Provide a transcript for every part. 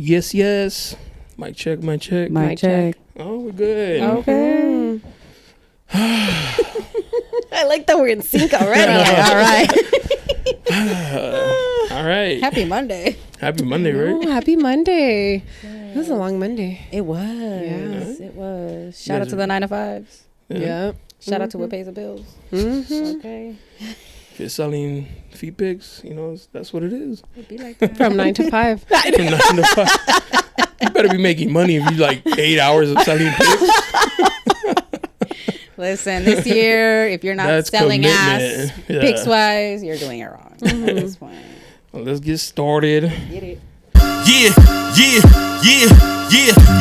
Yes, yes. Mic check, mic check. Mic check. Oh, we're good. Okay. I like that we're in sync already. All right. All right. Happy Monday. Happy Monday, Oh, right? happy Monday. It was a long Monday. It was. Yes. It was. Shout out to are- the 9 to 5s. Yeah. Shout out to what pays the bills. Mm-hmm. Okay. If you're selling feet pics, that's what it is. It'd be like that. From 9 to 5. From 9 to 5. You better be making money if you like 8 hours of selling pics. Listen, this year, if you're not That's selling commitment. ass, Yeah. pics wise, you're doing it wrong at this point. Well, let's get started. Get it. Yeah.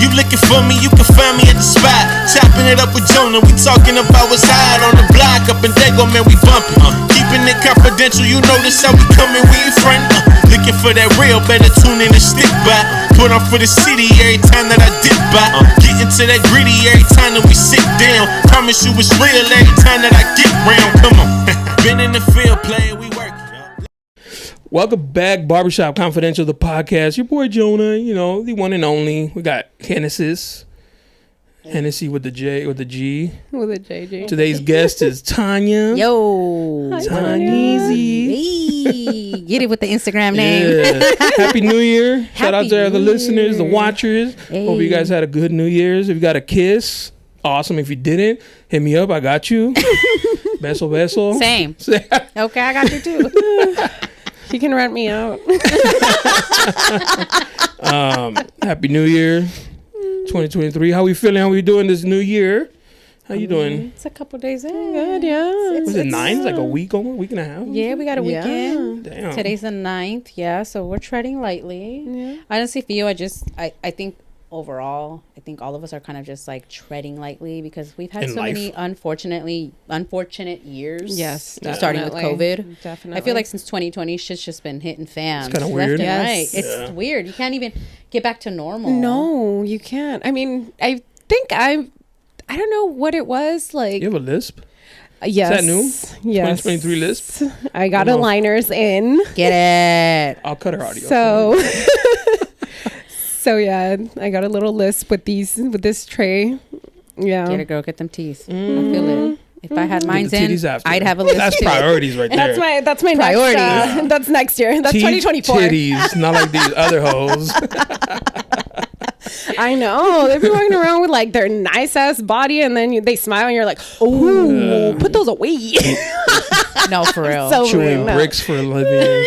You looking for me, you can find me at the spot. Chopping it up with Jonah, we talking about what's hot on the block. Up in Dago, man, we bumping. Keeping it confidential, you notice how we coming, we in front. Looking for that real, better tune in and stick by. Put on for the city every time that I dip by. Getting to that gritty every time that we sit down. Promise you it's real every time that I get round. Come on. Been in the field playing, we work. Welcome back, Barbershop Confidential, the podcast. Your boy Jonah, the one and only. We got Hennessy with the J, with the G. With a JJ. Today's guest is Tannia. Yo. Hi, Tanyeezy. Hey. Get it with the Instagram name. Yeah. Happy New Year. Shout out Happy to the New listeners, the Year. watchers. Hey. Hope you guys had a good New Year's. If you got a kiss, awesome. If you didn't, hit me up. I got you. Beso, beso. Same. Okay, I got you too. She can rent me out. Happy New Year 2023. How we feeling? How we doing this new year? How you doing? It's a couple days in. Good, yeah. Was it 9? It's like a week, almost week and a half. Yeah, we got a Yeah. weekend. Damn. Today's the 9th. Yeah, so we're treading lightly. Yeah. Honestly, for you, I think overall, I think all of us are kind of just like treading lightly because we've had In so life. many unfortunate years. Yes, starting with definitely. COVID. Definitely. I feel like since 2020, shit's just been hitting fam. It's kinda left weird. and Yes. right. It's Yeah. weird. You can't even get back to normal. No, you can't. I mean, I think I don't know what it was like. You have a lisp? Yes. that new? Yes. 2023 lisp? I got Oh, no. aligners in. Get it. I'll cut her audio. So So yeah, I got a little lisp with this tray. Yeah. Get it, girl. Get them teeth. I feel it. If I had Get mines the in, titties after. I'd have a list That's too. priorities right there. That's my Priorities. Next, that's next year. That's Teeth, 2024. titties, not like these other hoes. I know. They've been walking around with like their nice ass body, and then they smile, and you're like, "Oh, put those away." No, for real. So Chewing rude. No. bricks for a living.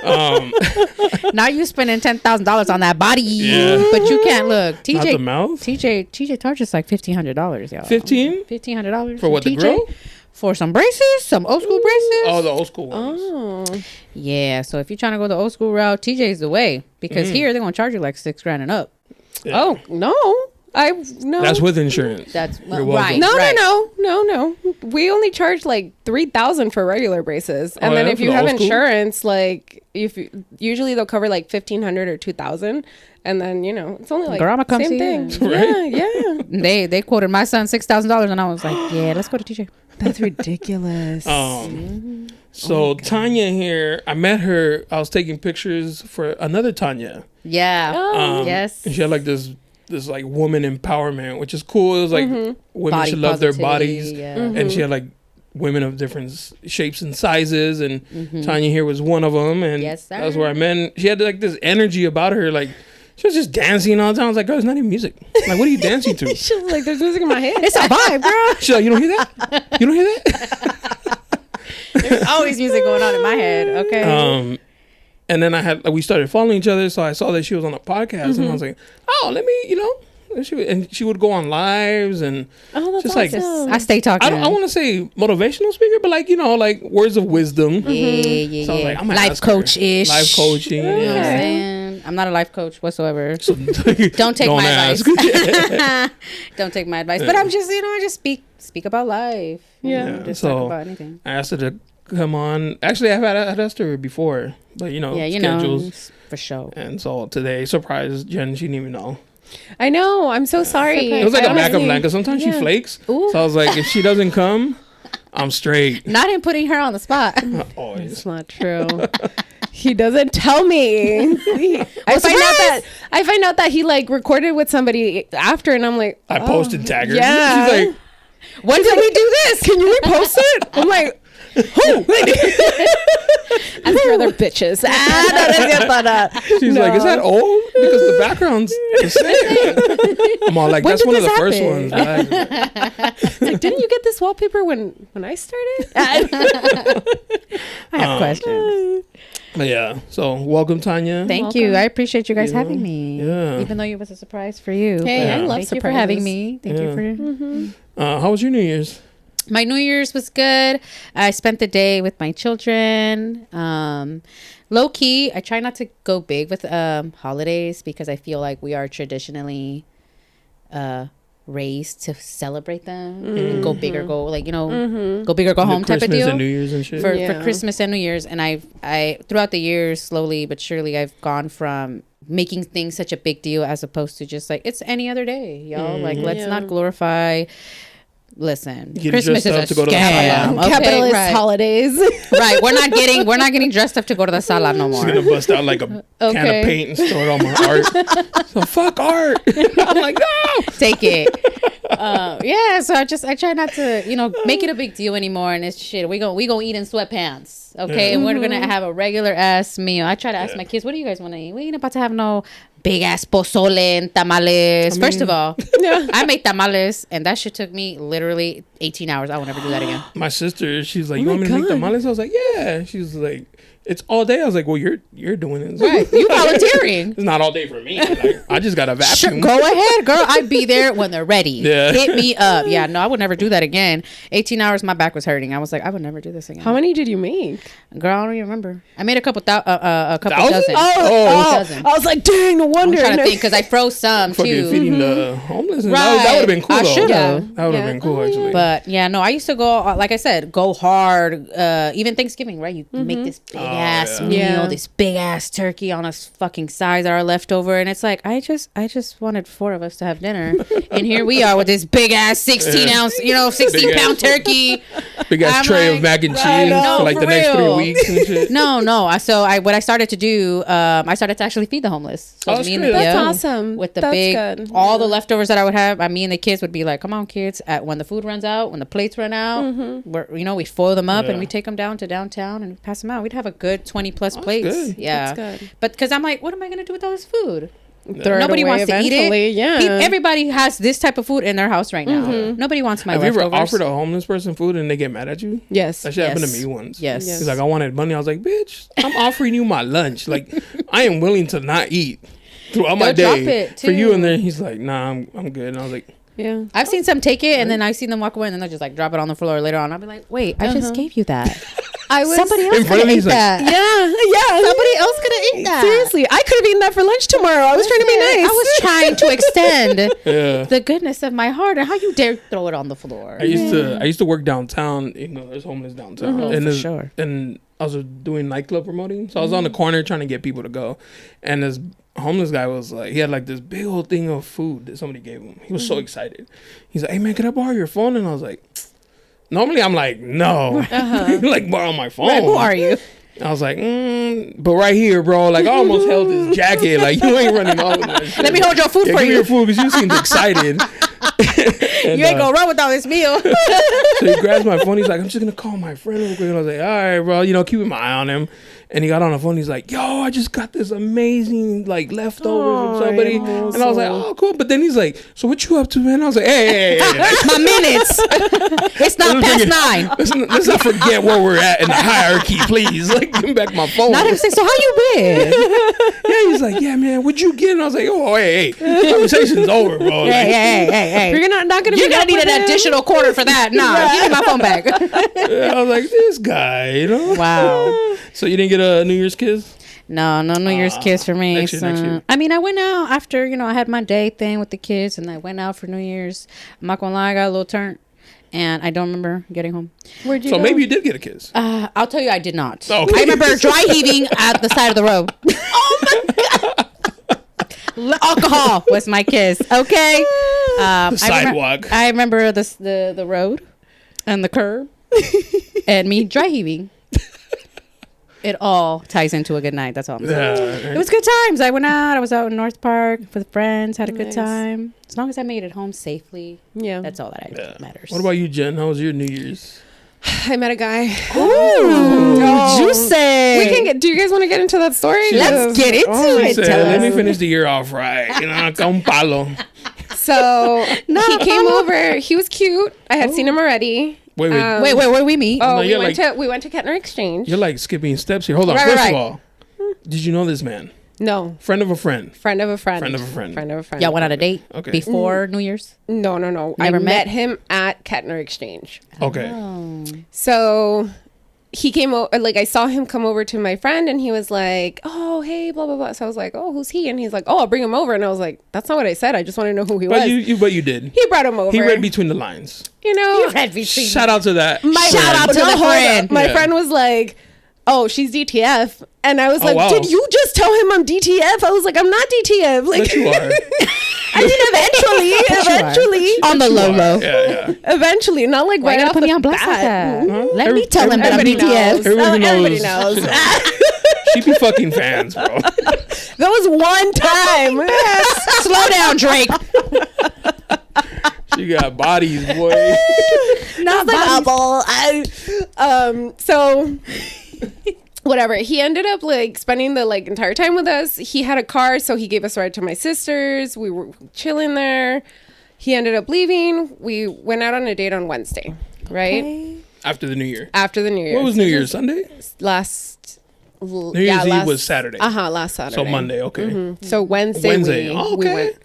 And shit. Now you spending $10,000 on that body, Yeah. but you can't look. Not the TJ mouth. TJ charges like $1,500, y'all. 15 $1,500 for what, the grill? For some braces, some old school braces. Oh, the old school ones. Oh, Yeah, so if you're trying to go the old school route, TJ's the way because here they're gonna charge you like $6,000 and up. Yeah. oh no, no. That's with insurance. That's You're right. welcome. No, right. no. We only charge like $3,000 for regular braces, and Oh, then yeah? if For you the have old school? insurance, like usually they'll cover like $1,500 or $2,000, and then it's only like Girl, I'ma come same see thing. you. Right? Yeah. They quoted my son $6,000 and I was like, yeah, let's go to TJ. That's ridiculous. So Tannia here, I met her. I was taking pictures for another Tannia. Yeah. Oh. Yes. And she had like this like woman empowerment, which is cool. It was like women Body should love their positivity, bodies, yeah. and she had like women of different shapes and sizes, and Tannia here was one of them. And Yes, sir. that's where I met. And she had like this energy about her, like she was just dancing all the time. I was like, girl, it's not even music. Like, what are you dancing to? She was like, "There's music in my head." It's a vibe, girl. She's like, you don't hear that? You don't hear that? There's always music going on in my head. Okay. And then we started following each other, so I saw that she was on a podcast, and I was like, oh, let me, and she would go on lives, and Oh, that's just like awesome. I stay talking. I want to say motivational speaker, but like like words of wisdom. Yeah. So I was like, I'm gonna life ask her. coach ish. Life coaching. You know what I'm Yeah. saying? I'm not a life coach whatsoever. So, Don't take my ask. advice. Don't take my advice. But I'm just, I just speak about life. Yeah. Just So talk about anything. I asked her to come on. Actually, I'd asked her before, but Yeah, schedules. for sure. And so today, surprise Jen, she didn't even know. I know. I'm so sorry. It was like I a backup honestly- plan because sometimes she yeah. flakes. Ooh. So I was like, if she doesn't come, I'm straight. Not in putting her on the spot. Always. It's not true. He doesn't tell me. I find out that he like recorded with somebody after, and I'm like, I posted tag her. Yeah. She's like, when did we do this? Can you repost it? I'm like, who? And the other bitches. She's like, is that old? Because the background's the same. I'm all like, When that's did one of the this first happen? ones. Like, didn't you get this wallpaper when I started? I have questions. But yeah, so welcome, Tanya. Thank you. I appreciate you guys You know? having me. Yeah. Even though it was a surprise for you. Hey, Yeah. I love Thank surprises. you for having me. Thank Yeah. you for. How was your New Year's? My New Year's was good. I spent the day with my children. Low key, I try not to go big with holidays because I feel like we are traditionally raised to celebrate them and go big or go like go big or go home type of Christmas deal. and New Year's and shit. For Yeah. Christmas and New Year's, and I throughout the years, slowly but surely, I've gone from making things such a big deal as opposed to just like it's any other day, y'all. Like let's Yeah. not glorify. Listen, Get Christmas dressed is up a to go to the scam. sala. Okay, Capitalist right. holidays. Right, we're not getting dressed up to go to the sala no She's more. gonna bust out like a can Okay. of paint and throw it on my art. So fuck art. I'm like, no. Take it. Yeah, so I try not to make it a big deal anymore. And it's shit. We gonna eat in sweatpants, okay? Yeah. And we're gonna have a regular ass meal. I try to ask my kids, what do you guys want to eat? We ain't about to have no big ass pozole and tamales. First of all, I made tamales, and that shit took me literally 18 hours. I will never do that again. My sister, she's like, Oh you my want me to make God. tamales? I was like, yeah. She's like, it's all day. I was like, well, you're doing it. Right, you volunteering. It's not all day for me. Like, I just got a Sure, vacuum. go ahead, girl. I'd be there when they're ready. Yeah. Hit me up. Yeah, no, I would never do that again. 18 hours, my back was hurting. I was like, I would never do this again. How many did you make? Girl, I don't even remember. I made a couple Thousand? dozen. Oh. Dozen. I was like, dang, no I'm wonder. trying to think because I froze some Fucking too. feeding the homeless. And Right. That would have been cool, I though. should've. Yeah. That would have been cool, actually. But yeah, no, I used to go, like I said, go hard. Even Thanksgiving, right? You make this big ass yeah. meal, Yeah. this big ass turkey on us fucking sides that are left over, and it's like I just wanted 4 of us to have dinner, and here we are with this big ass 16 ounce, 16 Big pound ass- turkey. Big ass I'm tray like, of mac and cheese I know, for like for the next 3 real. weeks and shit. No. What I started to do, I started to actually feed the homeless. So Oh, me and that's the great. That's yeah, awesome. with the That's big, good. all the leftovers that I would have. Me and the kids would be like, "Come on, kids! When the food runs out, when the plates run out, we foil them up Yeah. and we take them down to downtown and pass them out. We'd have a good 20 plus plates. good. Yeah, That's good. But because I'm like, what am I gonna do with all this food? Throw it Nobody away wants to eat eventually, it. Yeah. Everybody has this type of food in their house right now. Nobody wants my Have you leftovers. ever offered a homeless person food and they get mad at you? Yes. That shit happened to Yes. me once. Yes. Yes. He's like, I wanted money. I was like, bitch, I'm offering you my lunch. Like, I am willing to not eat throughout my They'll drop day it, for you. too. And then he's like, nah, I'm good. And I was like, Yeah. I've seen some take it and then I've seen them walk away and then they'll just like drop it on the floor later on. I'll be like, wait, I just gave you that. I was Somebody else In front could of me, eat he's like, that. Yeah. Somebody else could have eaten that. Seriously, I could have eaten that for lunch tomorrow. I was trying to be nice. I was trying to extend yeah. the goodness of my heart. And how you dare throw it on the floor? I used to work downtown. There's homeless downtown, and for there's- sure. And I was doing nightclub promoting, so I was on the corner trying to get people to go, and this homeless guy was like, he had like this big old thing of food that somebody gave him. He was so excited. He's like, "Hey man, can I borrow your phone?" And I was like, normally I'm like, no, like borrow my phone. Right, who are you? I was like, but right here, bro. Like I almost held his jacket. Like you ain't running all of that shit. Let me hold your food Yeah, for give me you. your food because you seemed excited. And, You ain't gonna run without this meal. so he grabs my phone. He's like, I'm just gonna call my friend real quick. And I was like, all right, bro. Keeping my eye on him. And he got on the phone. He's like, yo, I just got this amazing like leftovers from somebody. And I was like, oh, cool. But then he's like, so what you up to, man? I was like, hey. My minutes. It's not past 9. Let's not forget where we're at in the hierarchy, please. Like, give me back my phone. Not him say, so how you been? Yeah, he's like, yeah, man, what'd you get? And I was like, oh, hey, conversation's over, bro. Like, Hey. You're not gonna You're be gonna need an him? additional quarter for that. Nah, give me my phone back. I was like, this guy, Wow. So you didn't get a New Year's kiss? No New Year's kiss for me. next year. I mean, I went out after, I had my day thing with the kids and I went out for New Year's. I'm not gonna lie, I got a little turnt and I don't remember getting home. Where'd you So go? maybe you did get a kiss. I'll tell you, I did not. Okay. I remember dry heaving at the side of the road. Alcohol was my kiss. Okay. Sidewalk. I remember the road and the curb and me dry heaving. It all ties into a good night. That's all I'm saying. Yeah. It was good times. I went out. I was out in North Park with friends. Had a good Nice. time. As long as I made it home safely. Yeah. That's all that matters. What about you, Jen? How was your New Year's? I met a guy. Ooh, juicy. We can get. Do you guys want to get into that story? Let's get into She it. said, Tell let me us. finish the year off right. You know, con palo. So he came over. He was cute. I had seen him already. Wait. Wait, where did we meet? Oh, No, we you're went to Kettner Exchange. You're like skipping steps here. Hold on. Right, First right. of all, did you know this man? No, Friend of a friend. friend of a friend. Friend of a friend. Friend of a friend. Y'all went on a date Okay. before New Year's? No. I Never met met? him at Kettner Exchange. Okay. Oh. So he came over, like I saw him come over to my friend and he was like, oh, hey, blah, blah, blah. So I was like, oh, who's he? And he's like, oh, I'll bring him over. And I was like, that's not what I said. I just want to know who he was. But you did. He brought him over. He read between the lines. You know, Shout out to that. Shout out to the hold friend. up. My Yeah. friend was like, oh, she's DTF. And I was like, wow. did you just tell him I'm DTF? I was like, I'm not DTF. Like, But you are. I mean, eventually, On the low low. Yeah. eventually, not like Why right you gotta off put me the on blast like bat. that? Let me tell him that I'm Everybody BTS. knows. Everybody Everybody knows. She be fucking fans, bro. That was one time. Slow down, Drake. She got bodies, boy. Not So whatever. He ended up like spending the like entire time with us. He had a car, so he gave us a ride to my sister's. We were chilling there. He ended up leaving. We went out on a date on Wednesday, right? After the New Year. After the New Year. What was New Year's? Sunday? New New Year's Eve was Saturday. Last Saturday. So Monday, okay. So Wednesday. Oh, we okay. went.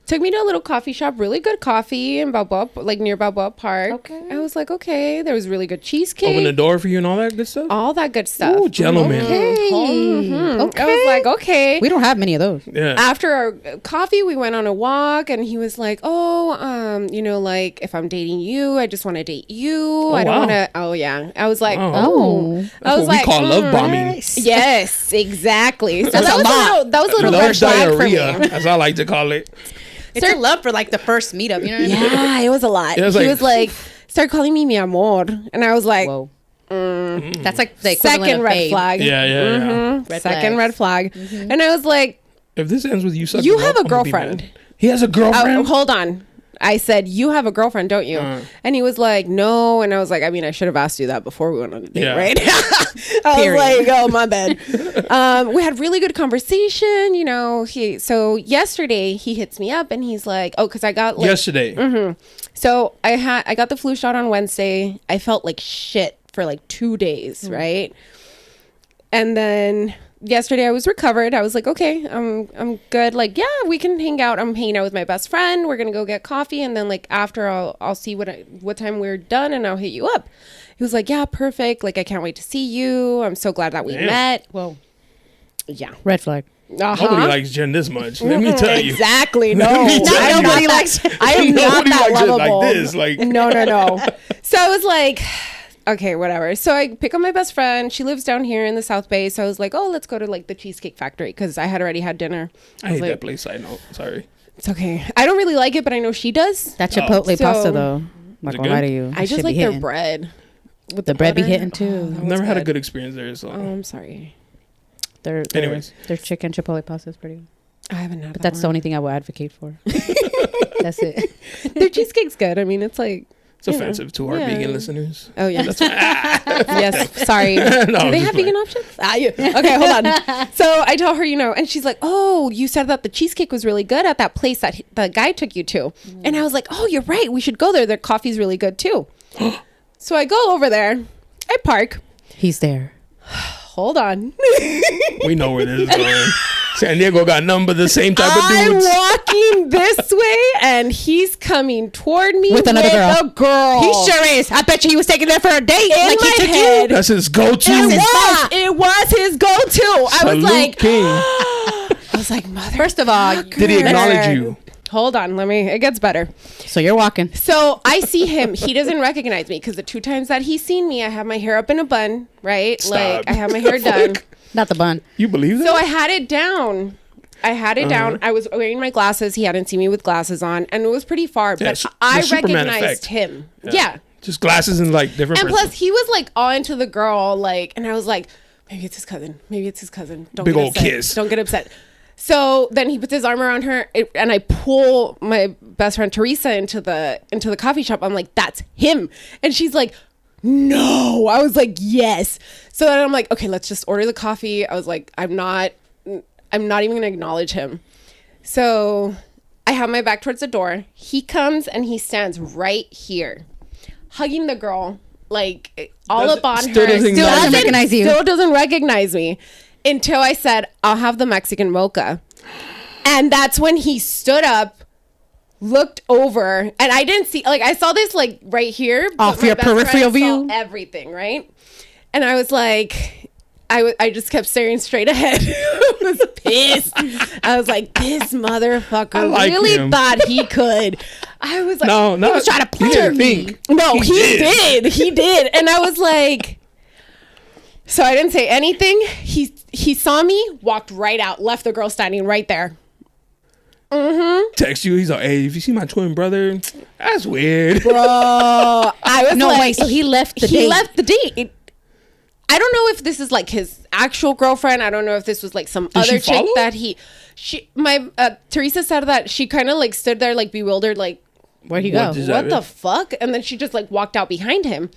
Took me to a little coffee shop, really good coffee in Balboa, like near Balboa Park. Okay. I was like, okay. There was really good cheesecake. Open the door for you and all that good stuff? all that good stuff. Ooh, gentleman. I was like, okay. We don't have many of those. Yeah. After our coffee, we went on a walk, and he was like, "Oh, like if I'm dating you, I just want to date you. I don't wow. want to." Oh yeah, I was like, Wow. "Oh, Oh. I That's was what we like, call love bombing. Yes, exactly. So That's that a was lot. that was a little Love red flag for diarrhea, me. as I like to call it. It's a love for like the first meetup. You know what I mean? Yeah, it was a lot. It was He like- was like, "Start calling me mi amor," and I was like, Whoa. That's like the equivalent second of red babe. flag. Yeah. Red Second flags. red flag. And I was like, If this ends with you sucking "You up, have a I'm gonna be girlfriend." mad. He has a girlfriend? Hold on. I said, "You have a girlfriend, don't you?" And he was like, "No." And I was like, "I mean, I should have asked you that before we went on a date, Yeah. right?" I Period. was like, "Oh, my bad." We had really good conversation. You know, so yesterday he hits me up and he's like, "Oh, because I got like, Yesterday. so I got the flu shot on Wednesday. I felt like shit for like 2 days, right? And then yesterday I was recovered. I was like, okay, I'm good. Like, yeah, we can hang out. I'm hanging out with my best friend. We're gonna go get coffee, and then like after I'll see what time we're done, and I'll hit you up. He was like, yeah, perfect. Like, I can't wait to see you. I'm so glad that we Damn. met. Whoa. Yeah. Red flag. Nobody likes Jen this much. Let me tell you. Exactly. No, Let me tell I you. am not that. I am not Nobody that likes it lovable. like this. Like, No. So I was like, okay, whatever. So I pick up my best friend. She lives down here in the South Bay. So I was like, oh, let's go to like the Cheesecake Factory because I had already had dinner. I hate like, that place. I know. Sorry. It's okay. I don't really like it, but I know she does. That Chipotle So- pasta though. I'm not Is it gonna lie good? to you. I It just should like be their hitting. bread. With The bread be butter. hitting too. I've never had a good experience there. So, Oh, I'm sorry. Anyways. Their chicken Chipotle pasta is pretty good. I haven't had But that that's the only thing I will advocate for. That's it. Their cheesecake's good. I mean, it's like, it's offensive to our Yeah. vegan listeners. oh yeah. That's why. Yes, sorry. Do I'm they just have playing. vegan options? Okay, hold on. So I tell her, and she's like, "Oh, you said that the cheesecake was really good at that place that the guy took you to," and I was like, "Oh, you're right. We should go there. Their coffee's really good too." So I go over there. I park. He's there. Hold on. We know where this is going. San Diego got nothing but the same type of I'm dudes. walking this way, and he's coming toward me With another girl. a girl. He sure is. I bet you he was taking there for a date. In like he my took head. you. That's his go-to. It was his go-to. I was Salute like, King. I was like, mother. First of all, Did he acknowledge you? Hold on, it gets better. so you're walking. So I see him. He doesn't recognize me because the 2 times that he's seen me, I have my hair up in a bun, right? Stop. Like I have my hair done. Not the bun. You believe that? So I had it down. I was wearing my glasses. He hadn't seen me with glasses on, and it was pretty far. Yeah, But the I Superman recognized effect. him. Yeah. Just glasses and like different. And plus, he was like all into the girl, like, and I was like, Maybe it's his cousin. Don't Big get old upset. kiss. Don't get upset. So then he puts his arm around her, and I pull my best friend Teresa into the coffee shop. I'm like, that's him. And she's like, no. I was like, yes. So then I'm like, okay, let's just order the coffee. I was like, I'm not even going to acknowledge him. So I have my back towards the door. He comes and he stands right here, hugging the girl, like all up on her. Still doesn't recognize you. Still doesn't recognize me. Until I said, I'll have the Mexican mocha. And that's when he stood up, looked over, and I didn't see, like, I saw this, like, right here. Off your peripheral view? Everything, right? And I was like, I just kept staring straight ahead. I was pissed. I was like, this motherfucker really thought he could. I was like, no, he was trying to play me. No, he did. He did. And I was like, so I didn't say anything. He saw me, walked right out, left the girl standing right there. Text you. He's like, hey, if you see my twin brother, that's weird. Bro, I was No, like, wait, so he left the date. He left the date. I don't know if this is like his actual girlfriend. I don't know if this was like some other chick follow? that Teresa said that she kind of like stood there like bewildered, like, Where'd he go? what the fuck? And then she just like walked out behind him.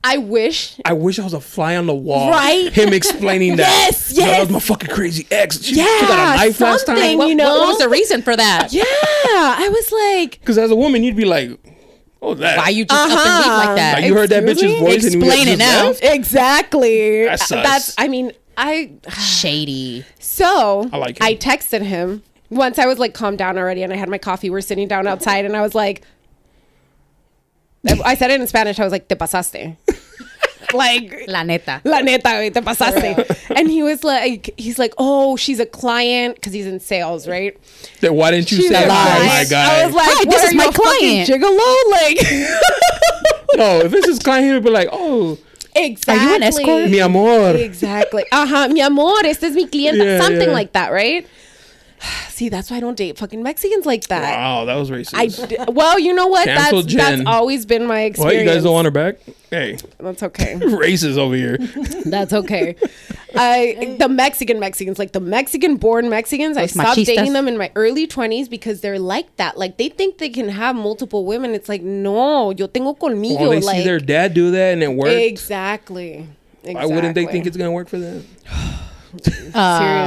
I wish I was a fly on the wall. Right? Him explaining that. Yes, "No, yes. that was my fucking crazy ex. She Yeah, got a knife last time. something, you know? What was the reason for that? Yeah, I was like, Because as a woman, you'd be like, oh, that. Why you just up and leave like that? Like, you heard that Excuse bitch's me? voice and you Explain it just now. left? exactly. That's sus. Shady. So I like him. I texted him once I was like calmed down already and I had my coffee. We're sitting down outside and I was like, I said it in Spanish. I was like, te pasaste. Like, La neta. la neta, güey, te pasaste. And he's like, oh, she's a client because he's in sales, right? Then why didn't you She's say, a oh client. my guy? I was like, Hi, what, this is are my you, a fucking client. gigolo? Like, No, if this is client, he would be like, oh, exactly. Are you an escort? mi amor. Exactly. Mi amor, este es mi cliente. Yeah, Something yeah. like that, right? See, that's why I don't date fucking Mexicans like that. Wow, that was racist. Well, you know what? Cancel That's Jen. always been my What, experience. you guys don't want her back? Hey, That's okay. racist over here. That's okay. The Mexicans, like the Mexican-born Mexicans, I Los stopped machistas. dating them in my early 20s because they're like that. Like they think they can have multiple women. It's like, no, yo tengo colmillo. Well, they like, see their dad do that and it worked. Exactly. Why wouldn't they think it's going to work for them?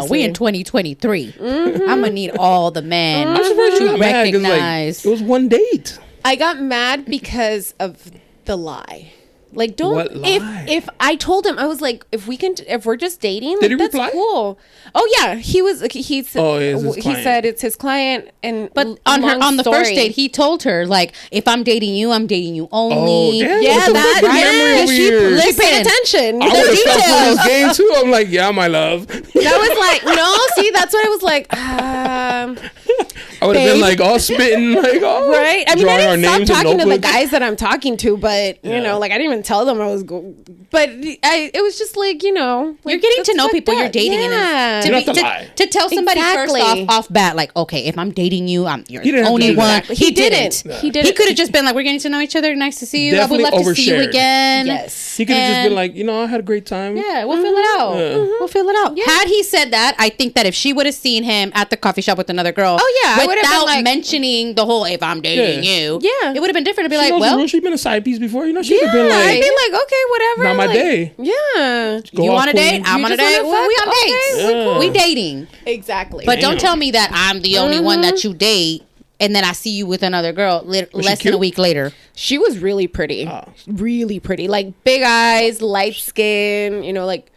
We in 2023. I'm gonna need all the men I'm surprised you to got mad 'cause, recognize. it was one date. I got mad because of the lie. Like, don't. What lie? If I told him, I was like, if we're just dating, Did like, he that's reply? cool. Oh yeah, he Oh, it is his he client. said it's his client, and But on the first date, he told her like, if I'm dating you only. Oh, damn. Yeah, What's the that fucking memory over here? she paid attention. I The would have fell for details. this game too. I'm like, yeah, my love. That was like, no, see, that's what I was like. I would have been babe. like all spitting, like all Right? I mean, drawing I our didn't stop names in talking to the notebooks. guys that I'm talking to, but you Yeah. know, like I didn't even tell them I was but it was just like, you know, like, You're getting to that's know fucked people you're up. dating, Yeah. and You then don't have to lie. to tell somebody Exactly. first off bat, like, okay, if I'm dating you, you're He didn't the have to only do one. that. He didn't. He didn't. He could have just been like, we're getting to know each other. Nice to see you. Definitely I would love to see you overshared. again. Yes. He could have just And- been like, you know, I had a great time. Yeah, we'll fill it out. Yeah. We'll fill it out. Had he said that, I think that if she would have seen him at the coffee shop with another girl, Oh, yeah, I would have been without like- mentioning the whole "if I'm dating you," Yeah. it would have been different. To be She like, knows the well, rules. She's been a side piece before. You know, she could Yeah, have been I'd like, be like, okay, whatever. not my like, day. Yeah. Go you off, want a queen. date? I'm You on a just date. wanna Well, we fuck? on dates. Okay, cool. We dating. Exactly. But don't Damn. tell me that I'm the only one that you date, and then I see you with another girl less than a cute? week later. she was really pretty. Really pretty. Like big eyes, light skin, you know, like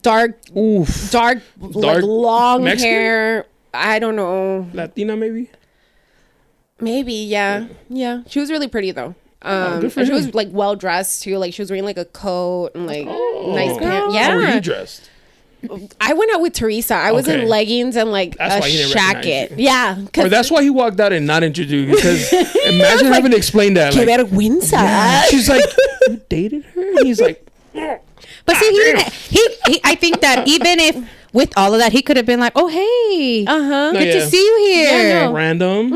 dark, Oof. like long Mexican? hair. I don't know. Latina, maybe? Maybe, yeah. Yeah. She was really pretty though. good for and she him. was like well dressed too. Like she was wearing like a coat and like nice Oh. pants. How were Yeah. you dressed? I went out with Teresa. I was Okay. in leggings and like That's a why he didn't recognize jacket. you. Yeah. Or that's why he walked out and not introduced you. Because imagine having to explain that. Que Like, vergüenza. she's like, you dated her? And he's like, But see, he didn't. He. I think that even if with all of that, he could have been like, "Oh, hey, good to see you here." Yeah, no. Random.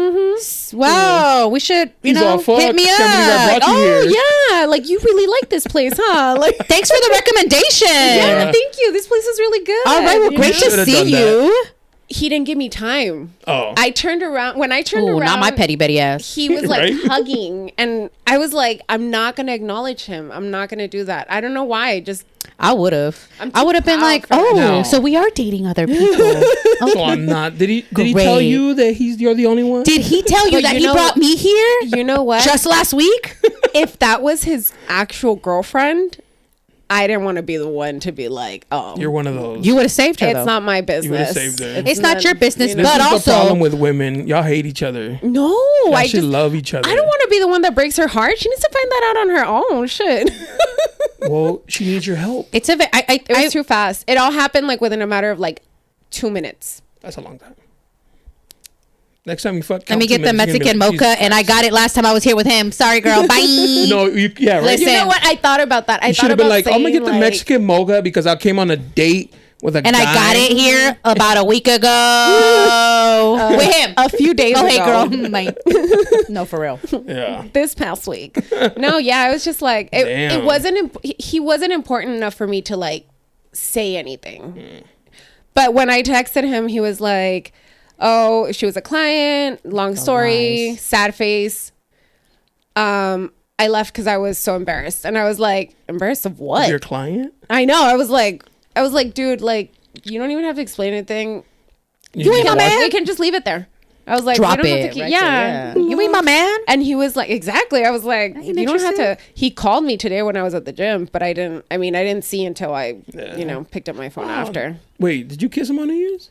Wow, we should, He's all, "Fuck, hit me can't believe I up. brought you here." Yeah, like you really like this place, huh? Like, Thanks for the recommendation. yeah, thank you. This place is really good. All right, well, You great know? to Should've see done you. He didn't give me time. Oh. I turned around. When I turned Oh, around, not my petty Betty ass. he was like Right? hugging, and I was like, I'm not gonna acknowledge him. I'm not gonna do that. I don't know why. Just I would have. I'm I too would have been proud like, for that. "Oh, No. so we are dating other people." So I'm not. Did he tell Great. you that you're the only one? Did he tell you But that you he know- brought me here you know what? just last week? If that was his actual girlfriend, I didn't want to be the one to be like, oh, You're one of those. You would have saved her. it's though. not my You would've business. saved her. It's not your business, you This but is also the problem with women. Y'all hate each other. no, Y'all I should just love each other. I don't want to be the one that breaks her heart. She needs to find that out on her own. Shit. Well, she needs your help. it's a. It was too fast. It all happened like within a matter of like 2 minutes. That's a long time. Next time you fuck, Let me get the Mexican mocha, and I got it last time I was here with him. Sorry, girl. Bye. No, yeah, right. Listen. You know what? I thought about that. I You should thought have been about like, I'm gonna saying, get the like, Mexican mocha because I came on a date with a And guy. I got it here about a week ago with him. a few days Oh, ago. hey, girl. No, for real. Yeah. This past week. No, yeah, I was just like, it Damn. wasn't. He wasn't important enough for me to like say anything. But when I texted him, he was like, "Oh, she was a client. Long story. nice. Sad face." I left because I was so embarrassed, and I was like, "Embarrassed of what?" Your client? I know. I was like, dude, like, you don't even have to explain anything. You We just watch- can just leave it there. I was like, Drop we don't it. have to keep, right yeah. there, You ain't my man? And he was like, exactly. I was like, ain't you don't have interested. to. He called me today when I was at the gym, but I didn't see until I, picked up my phone after. Wait, did you kiss him on New Year's?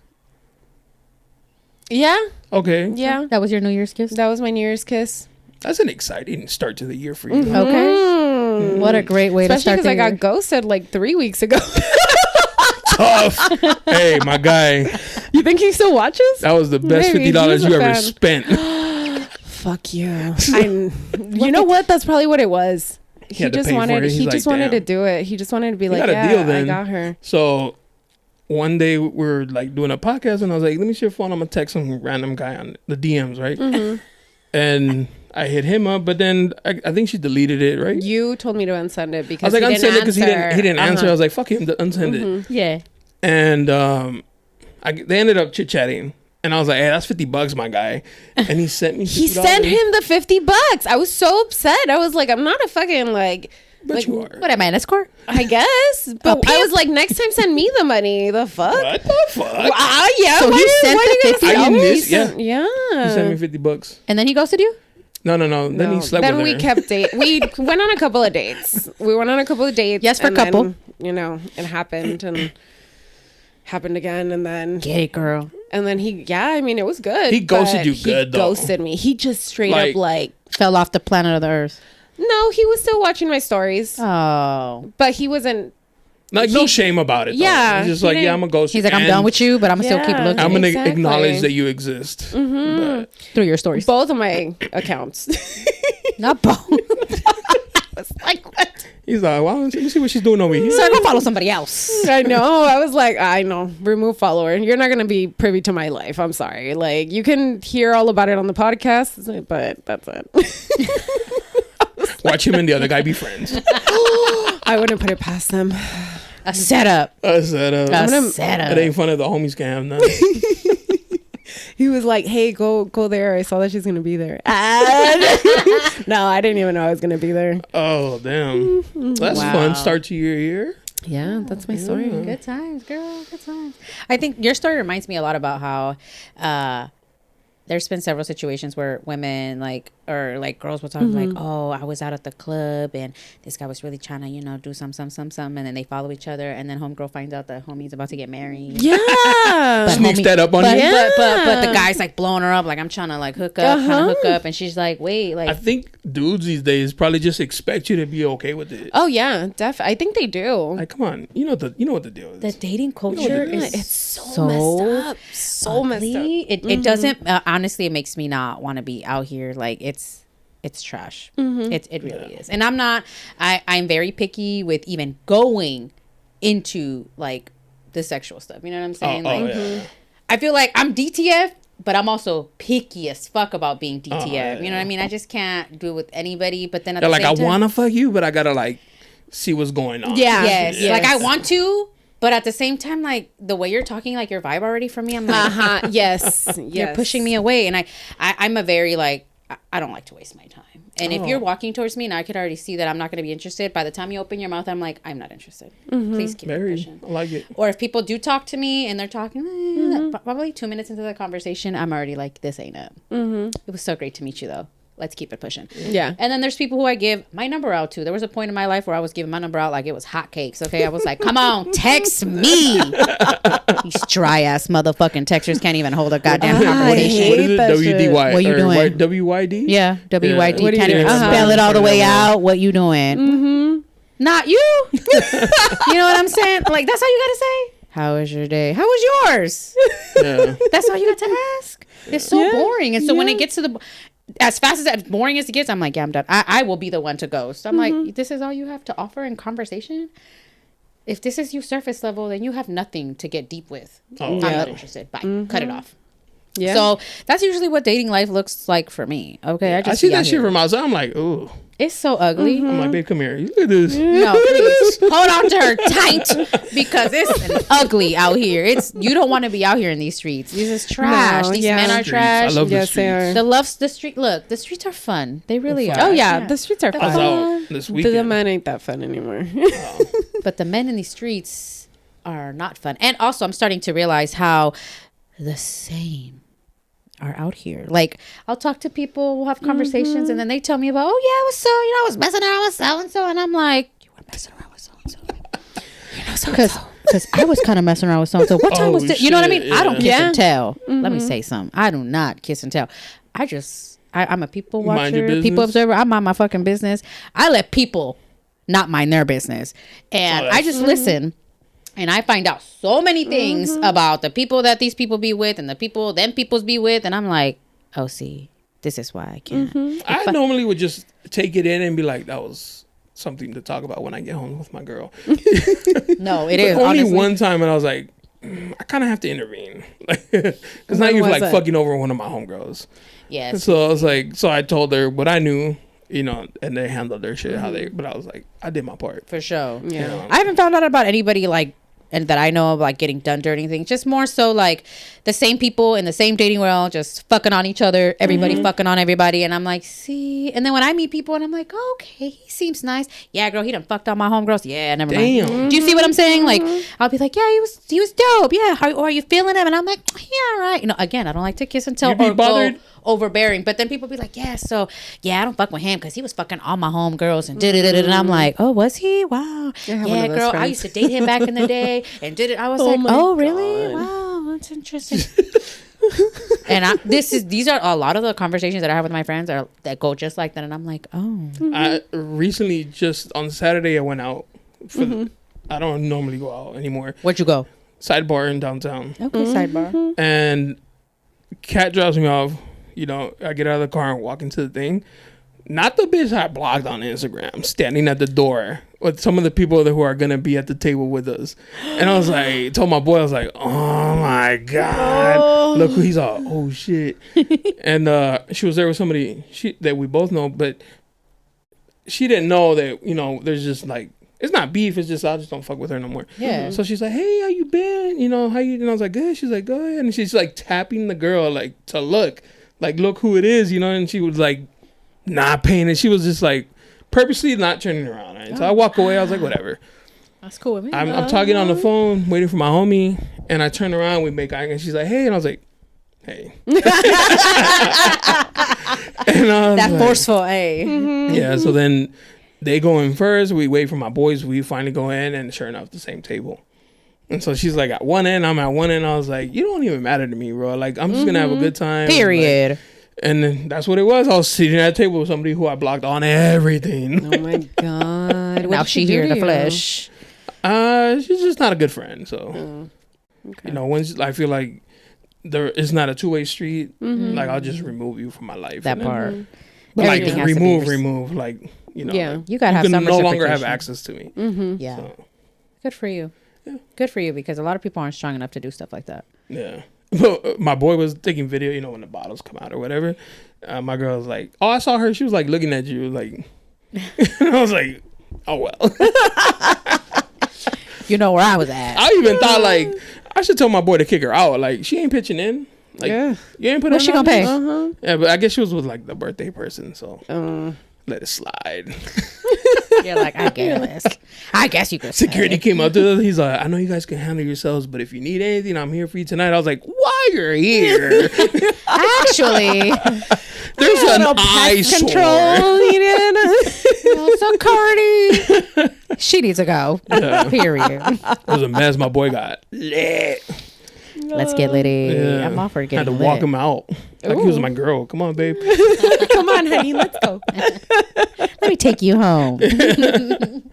Yeah. Okay. Yeah. That was your New Year's kiss? That was my New Year's kiss. That's an exciting start to the year for you. Okay. What a great way to Especially start because the I year. got ghosted like 3 weeks ago. Tough. Hey, my guy. You think he still watches? That was the best Maybe. $50 He's a you ever fan. spent. Fuck you. You know what? That's probably what it was. He had to just pay for wanted. it. He He's just like, wanted to "Damn." do it. He just wanted to be like, got a yeah, deal I then. got her. So one day we were like doing a podcast and I was like, let me see your phone. I'm gonna text some random guy on the DMs, right? Mm-hmm. And I hit him up, but then I think she deleted it, right? You told me to unsend it I because was like, he unsend it because he didn't answer. answer. I was like, fuck him, unsend it. Yeah. And they ended up chit chatting. And I was like, hey, that's $50, my guy. And he sent me $50. He sent him the $50. I was so upset. I was like, I'm not a fucking like. But like, you are. What am I, an escort? I guess, but I was like, next time send me the money. The fuck? What the fuck? Yeah. So why he did- sent why the did you $50? guys- I didn't He miss- sent- He yeah. sent me $50. And then he ghosted you? No. Then he slept Then with we her. kept date. We went on a couple of dates. Yes, for and couple. then, it happened and happened again, and then Get it, girl. it was good. He ghosted but you good, though. He ghosted me. He just straight Like- up like. Fell off the planet of the earth. No, he was still watching my stories, Oh. but he wasn't. Like, no shame about it. Though. Yeah, He's just he like, yeah, didn't- I'm a ghost. He's like, I'm and done with you, but I'm going to still keep Yeah. looking I'm going to Exactly. acknowledge that you exist. But through your stories. Both of my accounts. Not both. Like what? he's like, well, let me see what she's doing over here. So go follow somebody else. I know. I was like, I know. Remove follower. You're not gonna be privy to my life. I'm sorry. Like you can hear all about it on the podcast, but that's it. Watch him and the other guy be friends. I wouldn't put it past them. A setup. I said, A setup. it ain't fun of the homie scam. No. He was like, "Hey, go there. I saw that she's gonna be there." No, I didn't even know I was gonna be there. Oh, damn. That's Wow. fun. Start to your year. Yeah, that's my story. Good times, girl. Good times. I think your story reminds me a lot about how there's been several situations where women or girls will talk like, oh, I was out at the club and this guy was really trying to, do some, and then they follow each other and then homegirl finds out that homie's about to get married. Yeah. But Sneaks that up on you. But the guy's like blowing her up, like I'm trying to like hook up, and she's like, wait, I like think dudes these days probably just expect you to be okay with it. Oh yeah, I think they do. Like, come on, you know what the deal is. the dating culture Yeah, is It's so messed up. So messed up. ugly. It doesn't honestly, it makes me not want to be out here. Like it's trash. It really is. And I'm very picky with even going into like the sexual stuff. You know what I'm saying? Yeah. I feel like I'm DTF, but I'm also picky as fuck about being DTF. Yeah. You know what I mean? I just can't do it with anybody. But then at They're the like, same I time, want to fuck you, but I gotta like see what's going on. Yeah. yes, like I want to, but at the same time, like the way you're talking, like your vibe already from me, I'm like, Yes. you're pushing me away, and I'm a very like I don't like to waste my time. And if you're walking towards me and I could already see that I'm not going to be interested, by the time you open your mouth, I'm like, I'm not interested. Please keep it pushing. I like it. Or if people do talk to me and they're talking, probably 2 minutes into the conversation, I'm already like, this ain't it. It was so great to meet you, though. Let's keep it pushing. Yeah. And then there's people who I give my number out to. There was a point in my life where I was giving my number out like it was hotcakes. Okay, I was like, come on, text me. These dry ass motherfucking texters can't even hold a goddamn conversation. What is it? WDY. What you doing? WYD? Yeah, WYD. Yeah. Can't even spell it all the way out. What you doing? Not you. You know what I'm saying? Like, that's all you gotta say. How was your day? How was yours? Yeah. That's all you got to ask. It's so boring. And so when it gets to the, as fast as boring as it gets, I'm like, yeah, I'm done. I will be the one to ghost. I'm like, this is all you have to offer in conversation? If this is you surface level, then you have nothing to get deep with. I'm not interested. Bye. Cut it off. Yeah. So that's usually what dating life looks like for me. Okay. I see that shit from outside. I'm like, ooh. It's so ugly. I'm like, babe, come here. Look at this. No, please hold on to her tight because it's ugly out here. You don't want to be out here in these streets. This is trash. These men are trash. I love the streets. The street. Look, the streets are fun. They really are. Oh yeah, the streets are I was fun. out this weekend. The men ain't that fun anymore. But the men in these streets are not fun. And also, I'm starting to realize how the same are out here. Like, I'll talk to people, we'll have conversations, and then they tell me about, oh yeah, I was messing around with so and so, and I'm like, you were messing around with so and so. Because I was kind of messing around with so and so. What time was it? You know what I mean? Yeah. I don't kiss and tell. Let me say something. I do not kiss and tell. I'm a people watcher, people observer. I mind my fucking business. I let people not mind their business, and I just listen. And I find out so many things about the people that these people be with and the people them peoples be with. And I'm like, oh, see, this is why I can't. I normally would just take it in and be like, that was something to talk about when I get home with my girl. No, it is. Only honestly. one time and I was like, I kind of have to intervene. Because now you're like fucking over one of my homegirls. Yes. So I was like, so I told her what I knew. You know, and they handled their shit but I was like, I did my part. For sure. Yeah. You know? I haven't found out about anybody like, and that I know of like getting done dirty things. Just more so like the same people in the same dating world just fucking on each other. Everybody fucking on everybody. And I'm like, see. And then when I meet people and I'm like, oh, okay, he seems nice. Yeah, girl, he done fucked on my homegirls. Yeah, never mind. Do you see what I'm saying? Like, I'll be like, yeah, he was dope. Yeah, how are you feeling him? And I'm like, yeah, all right. You know, again, I don't like to kiss and tell You be or bothered? go overbearing. But then people be like, yeah, so yeah, I don't fuck with him because he was fucking all my homegirls and did it. And I'm like, oh, was he? Wow. Yeah, girl, I used to date him back in the day and did it. I was like, oh, really? Wow, that's interesting. And these are a lot of the conversations that I have with my friends that go just like that. And I'm like, oh. I recently, just on Saturday, I went out. I don't normally go out anymore. Where'd you go? Sidebar in downtown. Okay, sidebar. And Kat drops me off. You know, I get out of the car and walk into the thing. Not the bitch I blocked on Instagram, standing at the door with some of the people who are gonna be at the table with us. And I was like, told my boy, I was like, oh my God, look who he's all, oh shit. And she was there with somebody that we both know, but she didn't know that, you know, there's just like, it's not beef, it's just I just don't fuck with her no more. Yeah. So she's like, hey, how you been? You know, how you? And I was like, good. She's like, go ahead. And she's like tapping the girl like to look who it is, you know. And she was like not paying it. She was just like purposely not turning around. Right? So I walk away. I was like, whatever. That's cool with me. I'm talking on the phone, waiting for my homie, and I turn around. We make eye contact. She's like, hey, and I was like, hey. And I was that like, forceful, hey. Yeah. So then they go in first. We wait for my boys. We finally go in, and sure enough, the same table. And so she's like at one end, I'm at one end. I was like, you don't even matter to me, bro. Like, I'm just gonna have a good time. Period. Like, and then that's what it was. I was sitting at a table with somebody who I blocked on everything. Oh my God. Now she here in the flesh. She's just not a good friend. So, you know, once I feel like it's not a two-way street, like I'll just remove you from my life. That part. But like remove, like, you know, yeah, like, you gotta have can some no longer reciprocation. have access to me. Yeah. So. Good for you. Good for you, because a lot of people aren't strong enough to do stuff like that. Yeah. But my boy was taking video, you know, when the bottles come out or whatever. My girl was like, "Oh, I saw her. She was like looking at you, like." And I was like, "Oh well." You know where I was at. I even thought like I should tell my boy to kick her out. Like she ain't pitching in. Like you ain't put. What's she gonna pay? Yeah, but I guess she was with like the birthday person, so let it slide. You're like, I guess you could. Security came up to us. He's like, "I know you guys can handle yourselves, but if you need anything, I'm here for you tonight." I was like, "Why you're here?" Actually, there's an eyesore. Control needed. So Cardi, she needs to go. Yeah. Period. It was a mess. My boy got lit. Let's get litty. Yeah. I'm off for getting had to lit. walk him out like he was my girl. Come on, babe. Come on, honey, let's go. Let me take you home. That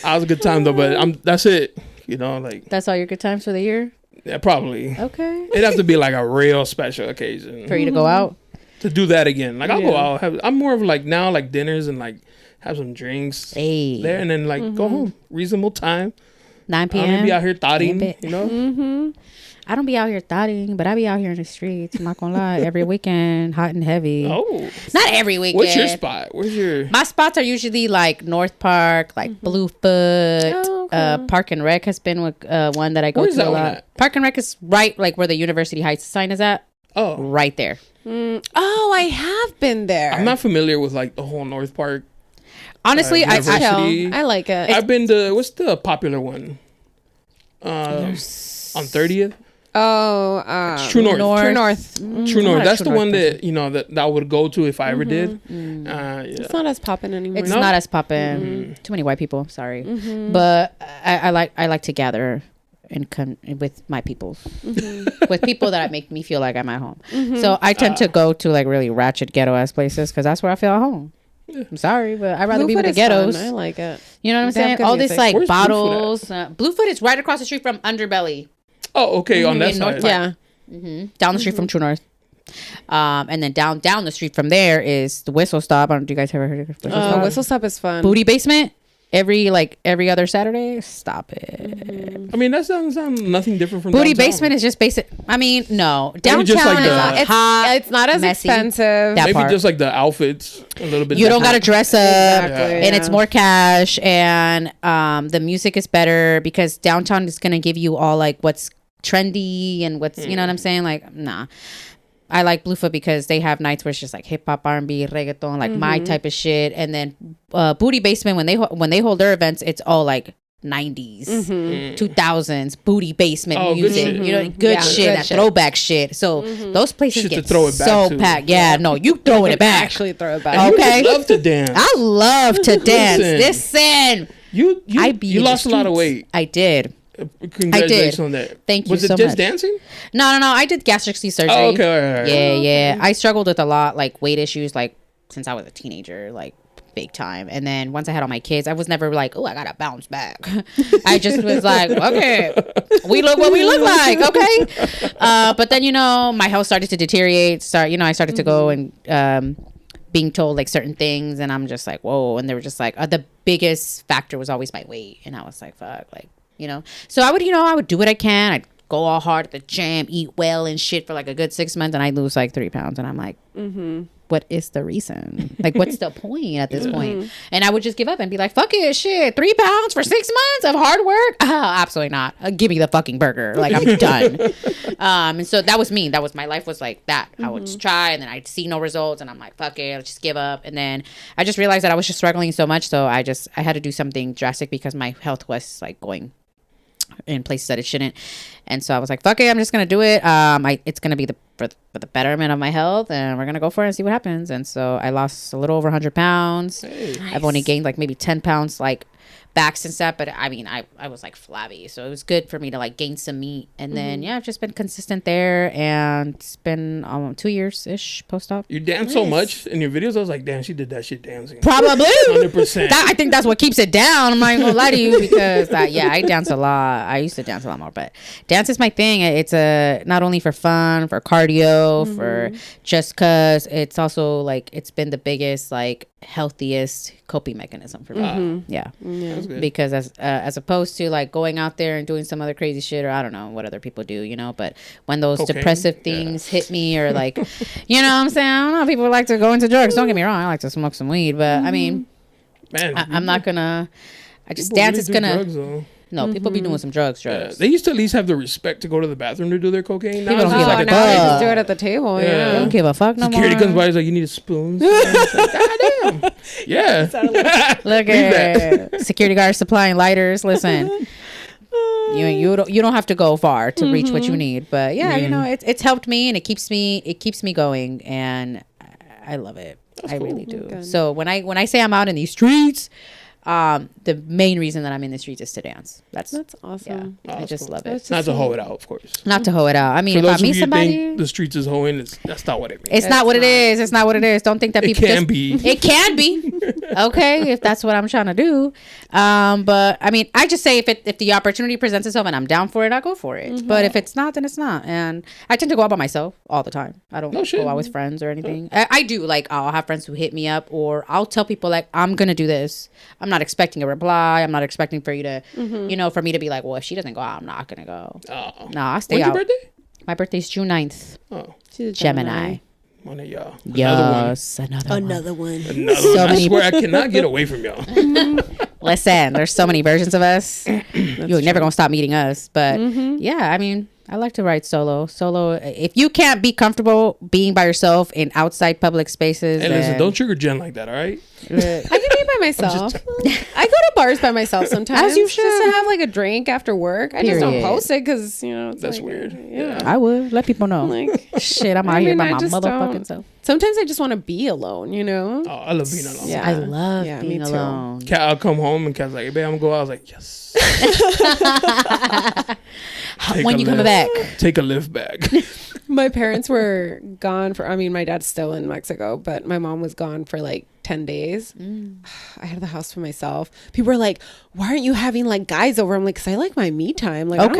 was a good time though, but that's it. You know, like That's all your good times for the year? yeah, probably. Okay. It'd have to be like a real special occasion For you to go out? to do that again. Like I'll go Yeah. out. I'm more of like now like dinners and like have some drinks Hey. there and then like go home. Reasonable time. 9 I'm p.m. gonna be out here thotting, Damn it. you know. I don't be out here thotting, but I be out here in the streets. I'm not gonna lie. Every weekend, hot and heavy. Oh, Not every weekend. what's your spot? Where's your? My spots are usually like North Park, like Bluefoot. Oh, okay. Park and Rec has been with one that I go Where's to a that one lot. at? Park and Rec is right like where the University Heights sign is at. Oh, Right there. Oh, I have been there. I'm not familiar with like the whole North Park. Honestly, I University. I like it. I've been to what's the popular one? On 30th. Oh, True North. True North. True North. not a That's True the North one that you know that I would go to if I ever did. Yeah. It's not as popping anymore. it's No? not as poppin'. Too many white people. Sorry, but I like to gather and come with my people, with people that make me feel like I'm at home. So I tend to go to like really ratchet ghetto ass places because that's where I feel at home. I'm sorry, but I'd rather be with the ghettos. I like it. You know what I'm They have saying? good All this music. like Where's bottles. Bluefoot is right across the street from Underbelly, Oh, okay. On that in North side. Yeah. down the street from True North. And then down the street from there is the Whistle Stop. I don't know if you guys ever heard of Whistle Stop? Whistle Stop is fun. Booty Basement. Every other Saturday. Stop it. I mean, that sounds nothing different from Booty downtown. Basement is just basic. I mean, no. Maybe Downtown just like is the- hot. It's not as messy. expensive. That Maybe part. just like the outfits a little bit. You don't got to different. dress up, Exactly, and it's yeah. more cash, and the music is better because downtown is gonna give you all like what's trendy and what's you know what I'm saying. Like, nah, I like Bluefoot because they have nights where it's just like hip hop, R&B, reggaeton, like my type of shit. And then Booty Basement when they hold their events, it's all like 90s, 2000s Booty Basement Oh, good music. shit. You know, good Yeah, shit, good that shit. throwback shit. So those places Shit to get throw it back so to. packed. Yeah, no, you throwing it back. Actually, throw it back. And you Okay. love to dance. I love to dance. Listen. Listen, You I be you in the lost a lot of streets. weight. I did. Congratulations on that. Thank you Was it so just much. dancing? No. I did gastric sleeve surgery. Oh, okay. All right. Yeah. I struggled with a lot, like weight issues, like since I was a teenager, like big time. And then once I had all my kids, I was never like, oh, I gotta bounce back. I just was like, okay, we look what we look like, okay. But then my health started to deteriorate. I started to go and being told like certain things, and I'm just like, whoa. And they were just like, the biggest factor was always my weight, and I was like, fuck, like. So I would do what I can. I'd go all hard at the gym, eat well and shit for like a good 6 months, and I lose like 3 pounds. And I'm like, what is the reason? Like, what's the point at this point? And I would just give up and be like, fuck it, shit, 3 pounds for 6 months of hard work? Absolutely not. Give me the fucking burger. Like, I'm done. And so that was me. That was my life was like that. I would just try, and then I'd see no results, and I'm like, fuck it, let's just give up. And then I just realized that I was just struggling so much, so I had to do something drastic because my health was like going in places that it shouldn't. And so I was like, fuck it, I'm just gonna do it. It's gonna be for the betterment of my health, and we're gonna go for it and see what happens. And so I lost a little over 100 pounds. Hey. I've only gained like maybe 10 pounds like back since that, but I mean I was like flabby, so it was good for me to like gain some meat. And then I've just been consistent there, and it's been 2 years ish post-op. You dance so much in your videos. I was like, damn, she did that shit dancing. Probably 100%. I think that's what keeps it down. I'm not gonna lie to you, because I dance a lot. I used to dance a lot more, but dance is my thing. It's not only for fun, for cardio, for just cause it's also like it's been the biggest like healthiest coping mechanism for me. Yeah. That's good. Because as opposed to like going out there and doing some other crazy shit, or I don't know what other people do, you know, but when those Cocaine? depressive things hit me, or like, you know what I'm saying? I don't know, people like to go into drugs. Don't get me wrong, I like to smoke some weed, but I mean, Man, I'm not gonna, I just people dance really is do gonna, drugs, though. no, people be doing some drugs. Yeah, they used to at least have the respect to go to the bathroom to do their cocaine. Now People it's don't just give like a a now they fuck. just do it at the table. Yeah. They Yeah. don't give a fuck no security more. comes by, he's like, "You need a spoon." It's like, God damn. Yeah. Look at security guards supplying lighters. Listen, you don't have to go far to reach what you need, but yeah, you know, it's helped me, and it keeps me going, and I love it. I really do. Good. So when I say I'm out in these streets, the main reason that I'm in the streets is to dance. That's awesome. yeah. I just love That's it. Not to hoe it out, of course. Not to hoe it out. I mean, For if those I of meet you somebody, think the streets is hoeing, that's not what it means. it's not what it is. It's not what it is. Don't think that It people can be. It can be. Okay, if that's what I'm trying to do. But I mean, I just say if the opportunity presents itself and I'm down for it, I go for it. But if it's not, then it's not. And I tend to go out by myself all the time. I don't go out with friends or anything. I do, like, I'll have friends who hit me up, or I'll tell people like, I'm gonna do this. I'm not expecting a reply. I'm not expecting for you to, you know, for me to be like, well, if she doesn't go out, I'm not gonna go. Oh. No, I stay When's out. your birthday? My birthday's June 9th. Oh, She's a Gemini. one of y'all. Yes, another one. Another one. Another one. I swear I cannot get away from y'all. Listen, there's so many versions of us. You're never gonna stop meeting us. But yeah, I mean, I like to ride solo. If you can't be comfortable being by yourself in outside public spaces, Hey, listen, don't trigger Jen like that, all right? I can be by myself. I go to bars by myself sometimes. As you Just to should. have like a drink after work. I just don't Period. post it because, you know, it's That's like, weird. Yeah. I would let people know. Like, Shit, I'm out I here mean, by I my just motherfucking don't- self. sometimes I just want to be alone, you know? Oh, I love being alone. Yeah. I love Yeah, being me too. alone. Cat, I'll come home and Cat's like, hey, babe, I'm gonna go out. I was like, yes. Take When a you coming lift. back? Take a lift back. My parents were gone for, I mean, my dad's still in Mexico, but my mom was gone for like 10 days. I had the house for myself. People were like, why aren't you having like guys over? I'm like, because I like my me time. Like, Okay.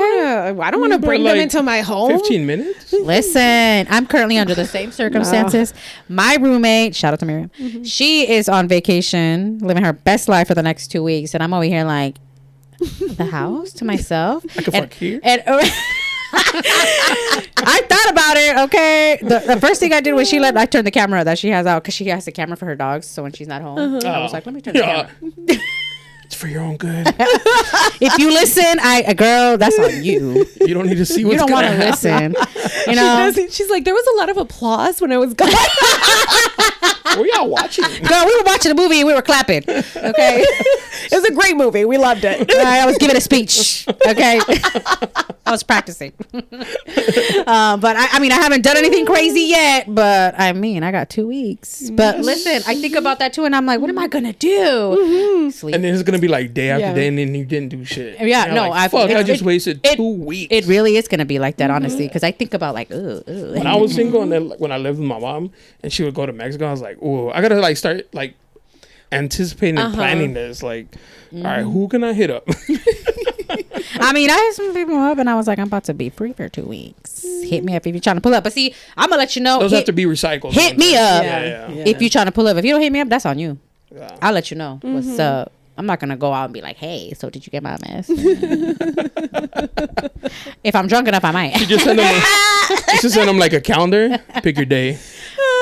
I don't want to But, bring them like, into my home. 15 minutes? Listen, I'm currently under the same circumstances. My roommate, shout out to Miriam, she is on vacation, living her best life for the next 2 weeks, and I'm over here like, the house to myself. I can fuck here. And I thought about it. Okay, the first thing I did was I turned the camera that she has out because she has a camera for her dogs. So when she's not home, I was like, let me turn the camera. It's for your own good. If you listen, girl, that's on you. You don't need to see what's You don't gonna want to happen. listen. You know, She's like, there was a lot of applause when I was gone. What y'all watching? girl, we were watching a movie and we were clapping. Okay, It was a great movie. We loved it. I was giving a speech. Okay, I was practicing. But I mean, I haven't done anything crazy yet. But I mean, I got 2 weeks. But listen, I think about that too, and I'm like, what am I gonna do? Sleep. And then it's gonna be like day after Yeah. day, and then you didn't do shit. Yeah, And you're no, like, I've- I just wasted 2 weeks. It really is gonna be like that, honestly, because I think about like, ooh. When I was single, and then like, when I lived with my mom, and she would go to Mexico, I was like, oh, I gotta like start like anticipating and planning this. Like, all right, who can I hit up? I mean, I had some people up, and I was like, I'm about to be free for 2 weeks. Hit me up if you're trying to pull up. But see, I'm gonna let you know. Those have to be recycled. hit me up. Yeah. If you're trying to pull up. If you don't hit me up, that's on you. Yeah. I'll let you know what's up. I'm not gonna go out and be like, hey, so did you get my mess? If I'm drunk enough, I might. You just send them like a calendar. Pick your day.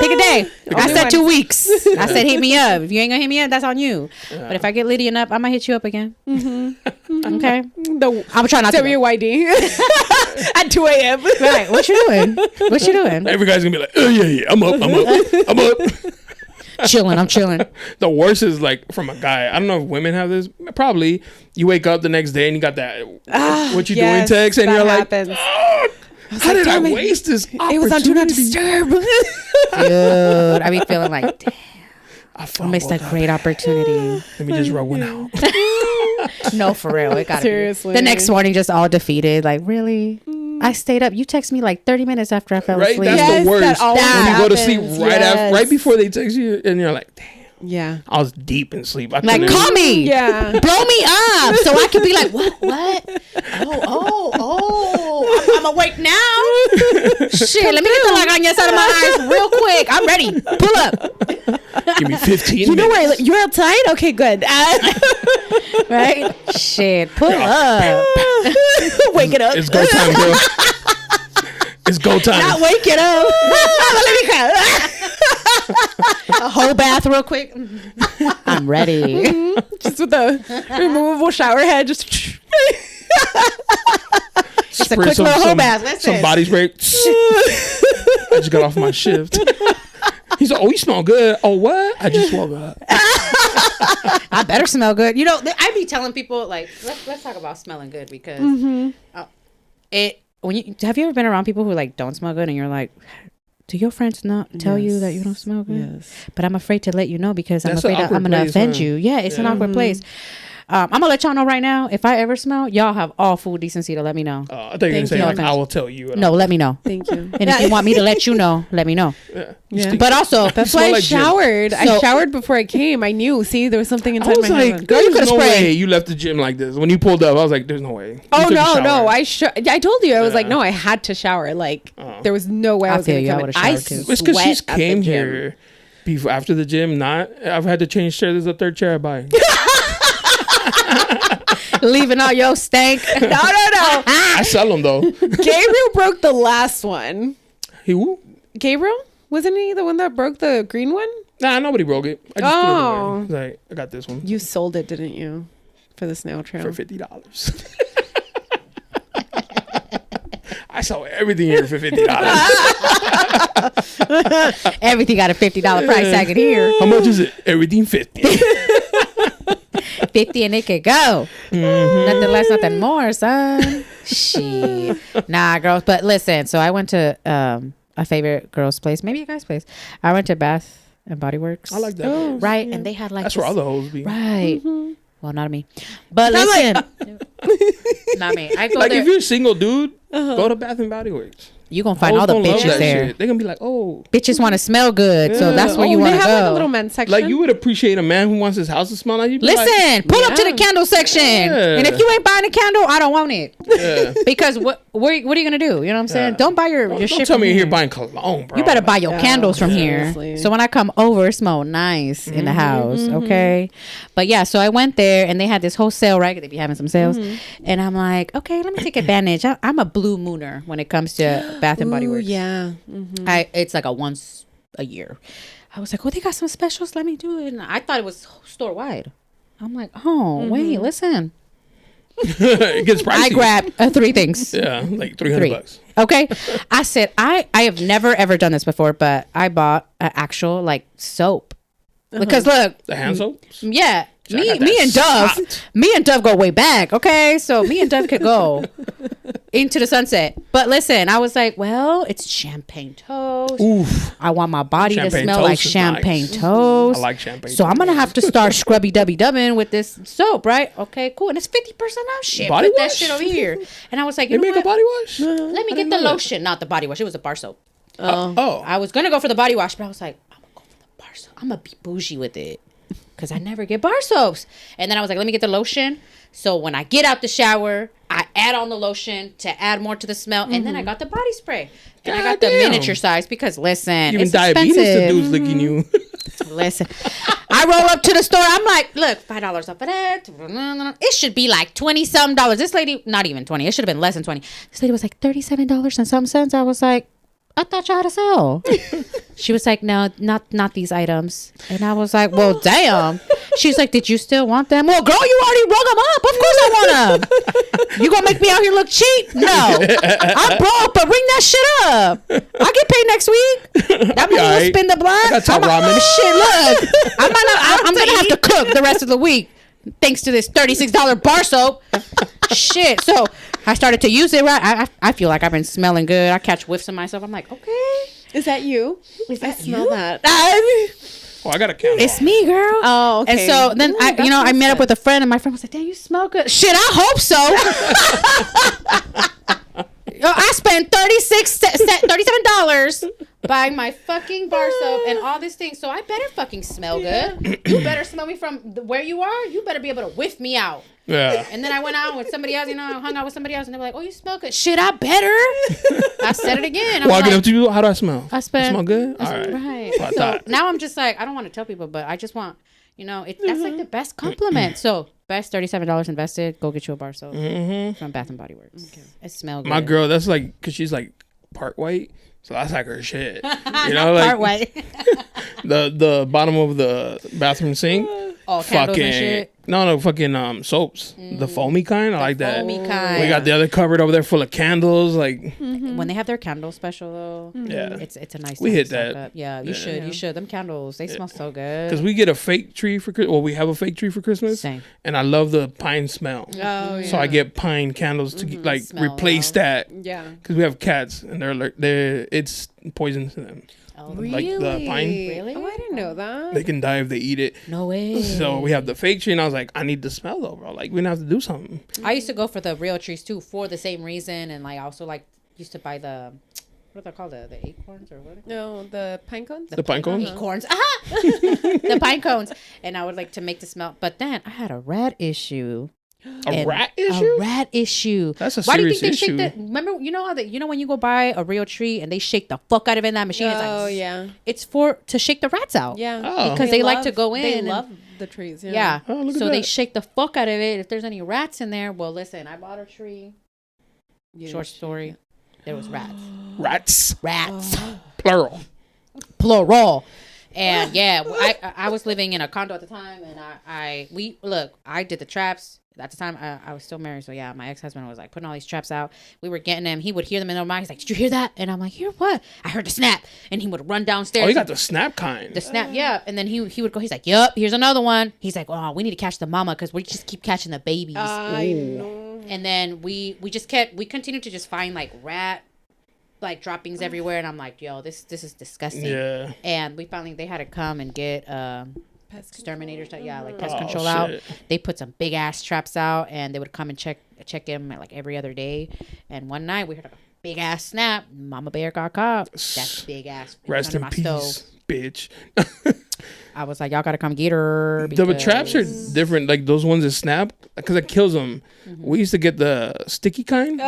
Pick a day. I Only said one. 2 weeks. I said hit me up. If you ain't gonna hit me up, that's on you. But if I get litty enough, I might hit you up again. Okay. I'm trying not to. WYD at 2 a.m. Right. What you doing? What you doing? Every guy's gonna be like, oh yeah, I'm up. Chilling. I'm chilling. The worst is like from a guy. I don't know if women have this. Probably. You wake up the next day and you got that what you doing text, and you're like, oh, how did I waste this opportunity? It was on Do Not Disturb. Dude, I be feeling like, damn, I I missed a great opportunity. Let me just rub one out. No, for real. It got Seriously. The next morning, just all defeated. Like, really? I stayed up. You text me like 30 minutes after I fell Right? asleep. That's Yes, the worst. that always When you go to sleep happens. right before they text you, and you're like, damn, Yeah. I was deep in sleep. I Like, couldn't- call me. Yeah. Blow me up so I can be like, what? Oh, I'm awake now. Shit, let me get the lagañas out of my eyes real quick. I'm ready. Pull up. Give me 15 You know minutes. where you're outside? Okay, good. Right? Shit. Pull up. Wake it up. It's go time, girl. It's go time. Not wake it up. A whole bath real quick. I'm ready. Just with the removable shower head. Just. It's a quick little whole bath. Listen. Some body spray. I just got off my shift. He's like, oh, you smell good. Oh, what? I just woke up. I better smell good. You know, I be telling people like, let's talk about smelling good because have you ever been around people who like don't smell good and you're like, do your friends not tell you that you don't smell good? Yes. But I'm afraid to let you know because I'm That's afraid an I'm awkward gonna place, offend huh? you. Yeah, it's an awkward place. I'm gonna let y'all know right now. If I ever smell, y'all have all full decency to let me know. I thought you were going to say, you. like, I will tell you. No, let me know. Thank you. And if you want me to let you know, let me know. Yeah. Yeah. But also, That's smell why I like gin. showered. I So- showered before I came. I knew. See, there was something I inside was my like, head. Girl, you there's coulda no sprayed. way you left the gym like this. When you pulled up, I was like, there's no way. You Oh took a no, shower. no! I told you I was like, Yeah. no, I had to shower. Like, Oh. there was no way I I was feel gonna you. I come in. would've I showered, too. It's because sweat she's at the came gym. here before, after the gym. I've had to change chairs. There's a third chair I buy. Leaving all your stank. No. I sell them though. Gabriel broke the last one. He who? Gabriel, wasn't he the one that broke the green one? Nah, nobody broke it. I just put it Oh. away. It's like, I got this one You sold it, didn't you, for the snail trail? for $50. I sell everything here for $50. Everything got a $50 price tag in here. How much is it? Everything 50. 50 and it could go. Nothing less, nothing more, son. Shit. Nah, girls. But listen, so I went to a favorite girl's place, maybe a guy's place. I went to Bath and Body Works. I like that. Right? And they had like That's this, where all the hoes be. right. Well, not me. But listen. Not me. I go Like there. if you're a single dude, go to Bath and Body Works. You gonna find Hoes all the gonna love bitches that there. shit. They're gonna be like, oh, Bitches want to smell good, so Yeah. that's where you They want to have go. like a little men's section. like you would appreciate a man who wants his house to smell like you. Listen, pull up to the Yeah. candle section, and if you ain't buying a candle, I don't want it. Yeah. Because what are you gonna do? You know what I'm saying? Yeah. Don't buy your Don't shit. tell from me you're here. here buying cologne, bro. You better buy your Yeah, candles from seriously. here. So when I come over, it smell nice in the house. Okay. But yeah, so I went there and they had this whole sale, right? They be having some sales. And I'm like, okay, let me take advantage. I'm a blue mooner when it comes to Bath and Body Ooh, Works. yeah. It's like a once a year. I was like, oh, they got some specials. Let me do it. And I thought it was store wide. I'm like, oh, wait, listen. It gets pricey. I grabbed 3 things. Yeah, like Three. $300. Okay. I said, I have never ever done this before, but I bought an actual like soap. Because look, The hand soaps. yeah, I me got that and Dove, socked. me and Dove go way back. Okay, so me and Dove could go into the sunset. But listen, I was like, well, it's champagne toast. Oof. I want my body to Champagne smell like toast is champagne nice. toast. I like champagne. So I'm gonna have to start scrubby dubby dubbing with this soap, right? Okay, cool. And it's 50% off. Shit, Body put that wash? shit over here. And I was like, They you know make what? a body wash? Let me I get didn't the know that. lotion, not the body wash. It was a bar soap. Oh. I was gonna go for the body wash, but I was like, I'm gonna go for the bar soap. I'm gonna be bougie with it because I never get bar soaps. And then I was like, let me get the lotion. So when I get out the shower, I add on the lotion to add more to the smell, and then I got the body spray. And I got the Goddamn. miniature size because listen, Even it's diabetes to expensive. dudes licking you. Listen, I roll up to the store. I'm like, look, $5 off of that. It should be like $20-something. This lady, not even 20. It should have been less than 20. This lady was like $37 and some cents. I was like, I thought y'all had a sale. She was like, no, not these items. And I was like, well, damn. She's like, did you still want them? Well, girl, you already rolled them up. Of course I want them. You gonna make me out here look cheap? No. I'm broke, but ring that shit up. I'll get paid next week. That money will alright. spin the block. I got top I'm ramen. shit, look. I'm gonna have to cook the rest of the week thanks to this $36 bar soap. Shit. So I started to use it, right? I feel like I've been smelling good. I catch whiffs of myself. I'm like, okay. Is that you? Is I that smell you? that. Oh, I got a candle. It's me, girl. Oh, okay. And so then Ooh, I met up with a friend, and my friend was like, "Damn, you smell good." Shit, I hope so. I spent $37 buying my fucking bar soap and all this thing. So I better fucking smell good. You better smell me from where you are. You better be able to whiff me out. Yeah. And then I went out with somebody else, hung out with somebody else, and they were like, "Oh, you smell good." Shit, I better. I said it again. Walking up to you, how do I smell? I smell good. All right. Right. So now I'm just like, I don't want to tell people, but I just want, that's like the best compliment. So best $37 invested. Go get you a bar soap from Bath and Body Works. Okay. It smells good. My girl, that's like, cause she's like part white, so that's like her shit. Like part white. the bottom of the bathroom sink. Oh, candles and shit. No, fucking soaps. The foamy kind. I like that. Foamy kind. We got the other cupboard over there full of candles. Like when they have their candle special though, yeah, it's a nice. We hit that. that. Yeah, you should. You should. Them candles, they smell so good. Because we get a fake tree for we have a fake tree for Christmas. Same. And I love the pine smell. Oh yeah. So I get pine candles to like Smell replace that. Yeah. Because we have cats and they're it's poison to them. Oh, Like the pine. Really? Oh, I didn't know that. They can die if they eat it. No way. So we have the fake tree, and I was like, I need the smell though, bro. Like we gonna have to do something. I used to go for the real trees too for the same reason, and like I also like used to buy the what are they called, the acorns or what? No, the pine cones. The pine cones. Acorns. The pine cones, and I would like to make the smell. But then I had a rat issue. A rat issue? A rat issue. That's a Why do you serious think they issue. shake that? Remember, when you go buy a real tree and they shake the fuck out of it in that machine. It's like, yeah. It's to shake the rats out. Yeah. Oh. Because they like to go in. They and- love the trees. Yeah. Yeah. Oh, look at So they that. shake the fuck out of it. If there's any rats in there, well, listen, I bought a tree. Short story. There was rats. Rats. Plural. Plural. And yeah, I was living in a condo at the time, and I did the traps. At the time, I was still married, so yeah, my ex-husband was like putting all these traps out. We were getting them. He would hear them in the mind. He's like, "Did you hear that?" And I'm like, "Hear what?" I heard the snap, and he would run downstairs. Oh, you got the snap kind. The snap, yeah. And then he would go. He's like, "Yup, here's another one." He's like, "Oh, we need to catch the mama because we just keep catching the babies." I know. And then we continued to just find like rat like droppings everywhere, and I'm like, "Yo, this is disgusting." Yeah. And they had to come and get exterminators, like pest control shit. out. They put some big ass traps out, and they would come and check him like every other day. And one night we heard a big ass snap. Mama bear got caught. That big ass. Rest in my peace, stove. bitch. I was like, y'all gotta come get her. The traps are different. Like those ones that snap, because it kills them. We used to get the sticky kind,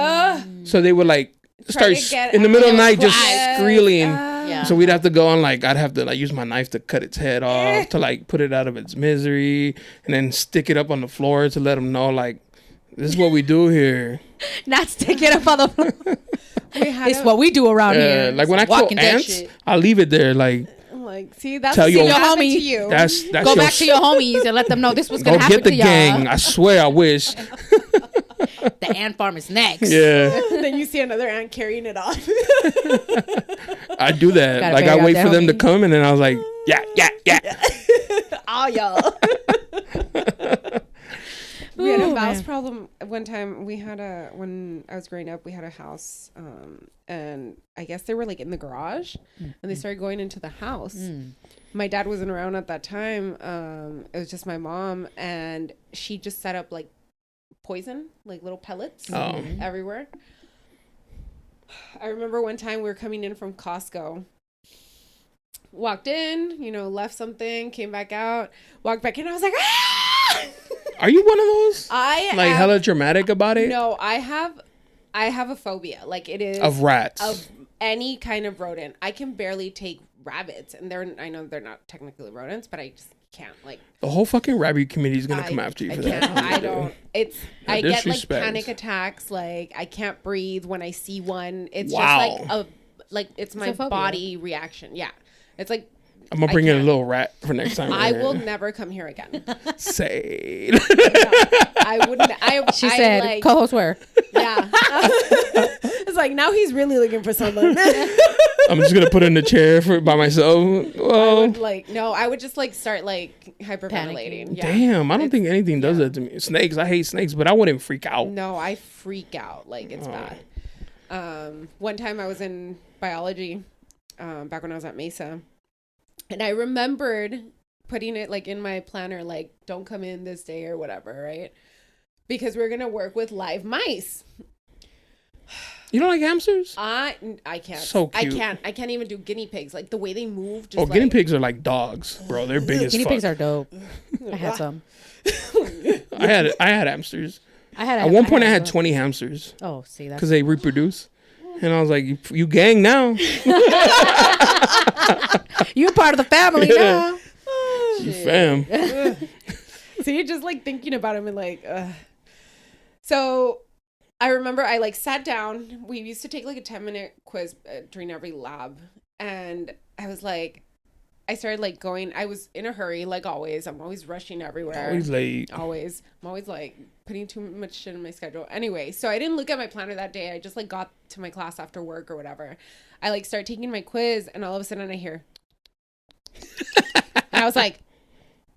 so they would like start to get in the middle of the out. night just Yes. squealing. Yeah. So we'd have to go on I'd have to use my knife to cut its head off to put it out of its misery, and then stick it up on the floor to let them know this is what we do here. Not stick it up on the floor. It's what we do around here. Like when I Walking kill Dead ants, shit. I'll leave it there. See, that's Tell your happened homie. to you. That's Go back to your homies and let them know this was go gonna happen get the to y'all. gang. I swear, I wish. The ant farm is next. Yeah, Then you see another ant carrying it off. I do that. Gotta I figure out wait that for them to homie. come, and then I was like, yeah. All y'all. We had a Ooh, mouse man. problem one time. When I was growing up, we had a house, and I guess they were in the garage, and they started going into the house. My dad wasn't around at that time. It was just my mom, and she just set up poison, little pellets everywhere. I remember one time we were coming in from Costco. Walked in, left something, came back out, walked back in. I was like, ah! Are you one of those? I hella dramatic about it? No, I have a phobia. It is Of rats. of any kind of rodent. I can barely take rabbits, and I know they're not technically rodents, but I just can't. The whole fucking rabbit committee is gonna come after you for that. Can't. I don't. I get disrespect. panic attacks. I can't breathe when I see one. It's Wow. just it's my a phobia. body reaction. Yeah, it's I'm gonna bring in a little rat for next time. I will never come here again. say. I wouldn't. She said, co-host where? Yeah. It's now he's really looking for someone. I'm just gonna put in the chair by myself. Well, I would just start hyperventilating. Yeah. damn, I don't think anything does that to me. Snakes, I hate snakes, but I wouldn't freak out. No, I freak out. It's bad. One time I was in biology, back when I was at Mesa, and I remembered putting it in my planner, don't come in this day or whatever, right? Because we're gonna work with live mice. You don't like hamsters? I can't. So cute. I can't even do guinea pigs. Like the way they move. Just Oh, guinea pigs are like dogs, bro. They're big as Guinea fuck. pigs are dope. I had some. I had hamsters. At one point I had 20 hamsters. Oh, see that. Because they reproduce. And I was like, you gang now. You're part of the family now. You fam. So you're just like thinking about him and like, So I remember I like sat down. We used to take like a 10-minute quiz during every lab. And I was like, I started like going, I was in a hurry, like always. I'm always rushing everywhere. Always late. Always. I'm always like putting too much shit in my schedule. Anyway, so I didn't look at my planner that day. I just like got to my class after work or whatever. I like start taking my quiz and all of a sudden I hear. And I was like,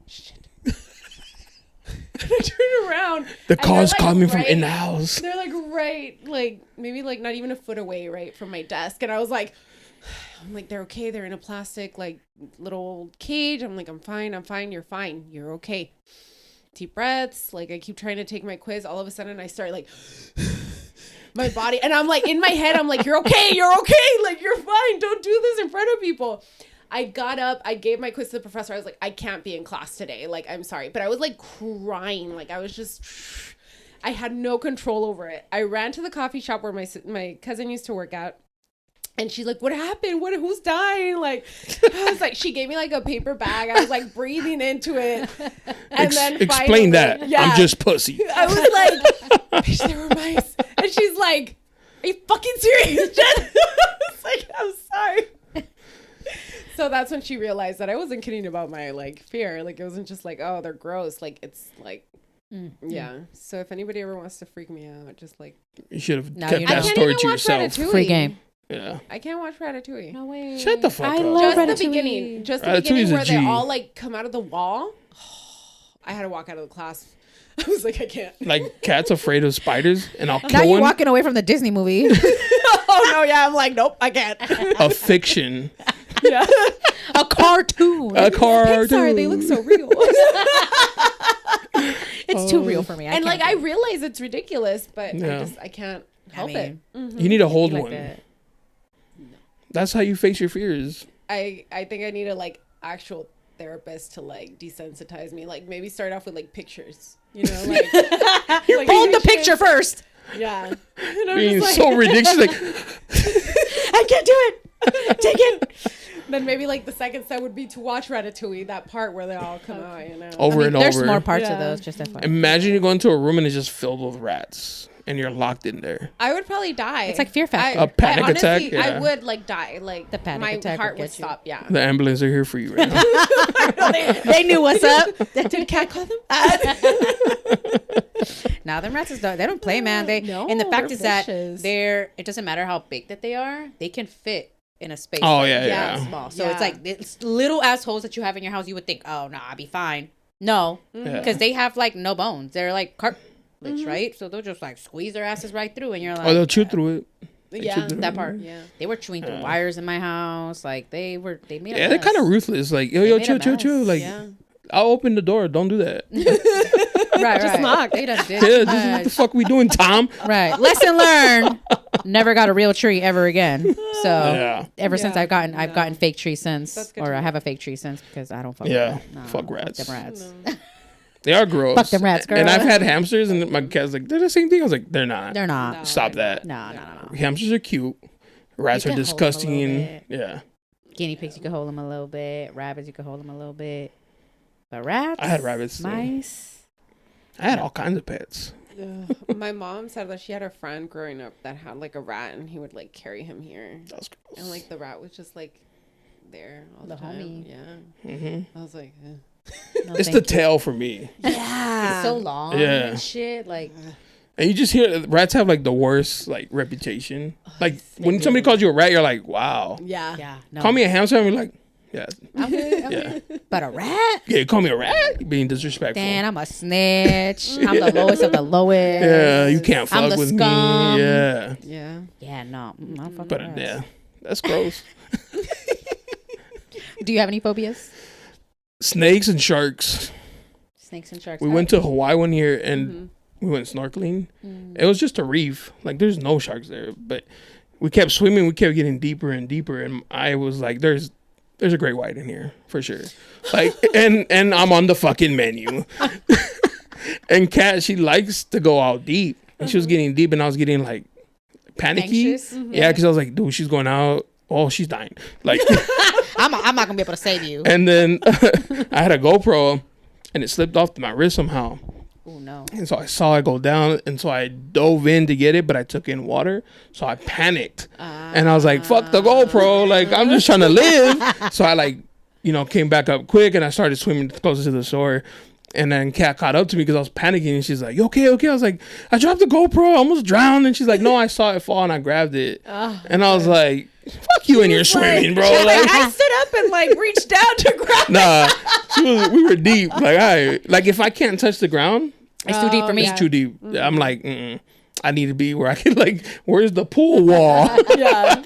shit. And I turned around. The car's like, coming from in the house. They're like like maybe like not even a foot away, right, from my desk. And I was like, they're okay. They're in a plastic like little cage. I'm like, I'm fine. You're fine. You're okay. Deep breaths. Like I keep trying to take my quiz. All of a sudden I start like my body, and I'm like in my head, I'm like, you're okay. Like you're fine. Don't do this in front of people. I got up, I gave my quiz to the professor. I was like, I can't be in class today. Like, I'm sorry. But I was like crying. Like I was just, I had no control over it. I ran to the coffee shop where my cousin used to work at. And she's like, what happened? Who's dying? Like, I was like, she gave me like a paper bag. I was like breathing into it. And then explain finally, that. Yeah, I'm just pussy. I was like, bitch, there were mice. And she's like, are you fucking serious, Jen? I was like, I'm sorry. So that's when she realized that I wasn't kidding about my like fear. Like it wasn't just like, oh, they're gross. Like it's like, yeah. So if anybody ever wants to freak me out, just like you should have No, kept you that don't. story to yourself. Ratatouille. Free game. Yeah. I can't watch Ratatouille. No way. Shut the fuck I up. love Just Ratatouille. the beginning. Just the Ratatouille's beginning a where they G. all like come out of the wall. I had to walk out of the class. I was like, I can't. Like Cat's afraid of spiders, and I'll Now kill you're one. walking away from the Disney movie. Oh no, yeah. I'm like, nope, I can't. A fiction. Yeah. A cartoon. A cartoon. Pixar, they look so real. It's too real for me. And like I realize it's ridiculous, but Yeah. I can't help mean, it. You need to hold like one. that. That's how you face your fears. I think I need a like actual therapist to like desensitize me. Like maybe start off with like pictures. You know, like, like Hold the picture first. Yeah. And I'm Being just like, so ridiculous. Like, I can't do it. Take it. Then maybe like the second step would be to watch Ratatouille, that part where they all come out, you know. over and There's over. more parts Yeah. of those. Just that far. Imagine you go into a room and it's just filled with rats, and you're locked in there. I would probably die. It's like Fear Factor. A panic attack? I Yeah. would like die. Like The panic my attack heart would would get you. stop. Yeah. The ambulance are here for you right now. They knew what's up. Did Cat call them? Now them rats is they don't play, man. They No, and the fact they're is that vicious. it doesn't matter how big that they are, they can fit in a space. Oh, like yeah, that yeah. small. So Yeah. it's like it's little assholes that you have in your house. You would think, oh no, I'll be fine. No, Yeah. because they have like no bones. They're like cartilage, right? So they'll just like squeeze their asses right through, and you're like, Or they'll chew through it. Yeah. that part. Yeah. They were chewing through wires in my house. Like they made. Yeah, they're kind of ruthless. Like, yo, They made chill, a chill, chill. mess. Like, Yeah. I'll open the door. Don't do that. right. Just knock. They done did Yeah, too this is what the much. fuck we doing, Tom? Right. Lesson learned. Never got a real tree ever again. So Yeah. ever since Yeah. I've gotten fake trees since, That's good or to I know. have a fake tree since because I don't fuck. Yeah, with that. No, fuck rats. Them rats. They are gross. Fuck them rats, girl. And I've had hamsters, and my cat's like, they're the same thing. I was like, they're not. They're not. Stop that. No. Hamsters are cute. Rats You are can hold 'em a disgusting. little And bit. yeah, Guinea pigs, you can hold them a little bit. Rabbits, you can hold them a little bit. But rats. I had rabbits, too. Mice. I had all kinds of pets. My mom said that she had a friend growing up that had like a rat, and he would like carry him here, That was gross. and like the rat was just like there all the The time. homie. Yeah. Mm-hmm. I was like, No, It's the thank you. tail for me. It's so long Yeah. and shit. Like, And you just hear rats have like the worst like reputation. Like when somebody calls you a rat, you're like, wow. yeah. yeah. No. Call me a hamster, and we're like, yeah, I'm good. yeah, But a rat? yeah. Call me a rat, you're being disrespectful. Dan, I'm a snitch. I'm the lowest of the lowest. Yeah, you can't I'm fuck the with scum. me. Yeah, Yeah. Yeah, no. I don't fuck but with rats. yeah, that's gross. Do you have any phobias? Snakes and sharks. Snakes and sharks. We went to Hawaii one year, and We went snorkeling. It was just a reef. Like, there's no sharks there. But we kept swimming. We kept getting deeper and deeper. And I was like, there's a great white in here for sure. Like, and I'm on the fucking menu. And Kat, she likes to go out deep. And she was getting deep, and I was getting like panicky. Anxious? Yeah, because I was like, dude, she's going out. Oh, she's dying. Like, I'm not gonna be able to save you. and then I had a GoPro, and it slipped off my wrist somehow. Oh no. And so I saw it go down, and so I dove in to get it, but I took in water, so I panicked. And I was like, fuck the GoPro, like, I'm just trying to live. So I, like, came back up quick, and I started swimming closer to the shore. And then Kat caught up to me because I was panicking, and she's like, you okay? I was like, I dropped the GoPro, I almost drowned. And she's like, no, I saw it fall, and I grabbed it. And I was like, fuck you and your swimming, bro. Like, I stood up and like reached down to grab. nah, we were deep. Like, if I can't touch the ground, It's too deep for me. it's too deep. I'm like, I need to be where I can, like, where's the pool wall? Yeah.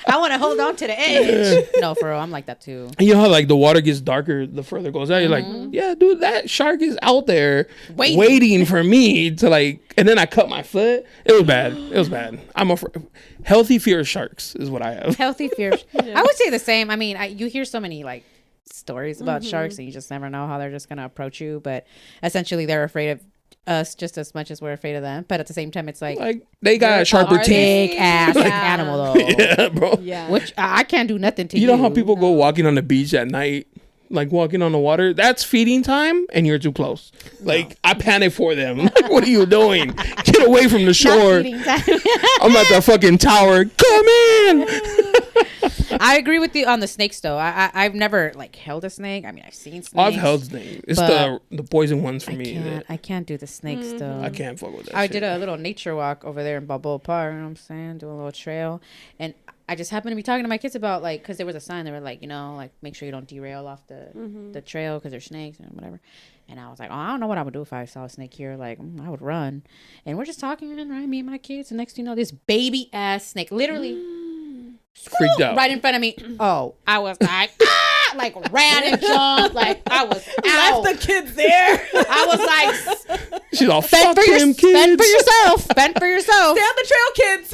I want to hold on to the edge. No, for real, I'm like that too. And you know how, like, the water gets darker the further it goes out? You're like, yeah, dude, that shark is out there waiting for me to, like, and then I cut my foot. It was bad. I'm afraid. Healthy fear of sharks is what I have. Healthy fear. I would say the same. I mean, you hear so many like stories about sharks, and you just never know how they're just gonna approach you. But essentially, they're afraid of us just as much as we're afraid of them. But at the same time, it's like they got sharper teeth. Big ass animal though. Yeah, bro. Yeah. Which I can't do nothing to you. You know how people go walking on the beach at night, like walking on the water? That's feeding time, and you're too close. Like, I panic for them. Like, what are you doing? Get away from the shore. I'm at the fucking tower. Come in. I agree with you on the snakes though. I've never like held a snake. I mean, I've seen snakes. I've held snakes. It's the poison ones for me. I can't do the snakes though. I can't fuck with that. I did a little nature walk over there in Balboa Park. You know what I'm saying? Do a little trail, and I just happened to be talking to my kids about like, because there was a sign. They were like, like, make sure you don't derail off the trail because there's snakes and whatever. And I was like, oh, I don't know what I would do if I saw a snake here. Like, I would run. And we're just talking, right? Me and my kids. And next thing you know, this baby ass snake literally freaked out right in front of me. Oh, I was like, like ran and jumped. Like, I was out. Left the kids there. I was like, she's all, fend fuck them kids. Fend for yourself. Fend for yourself. Stay on the trail, kids.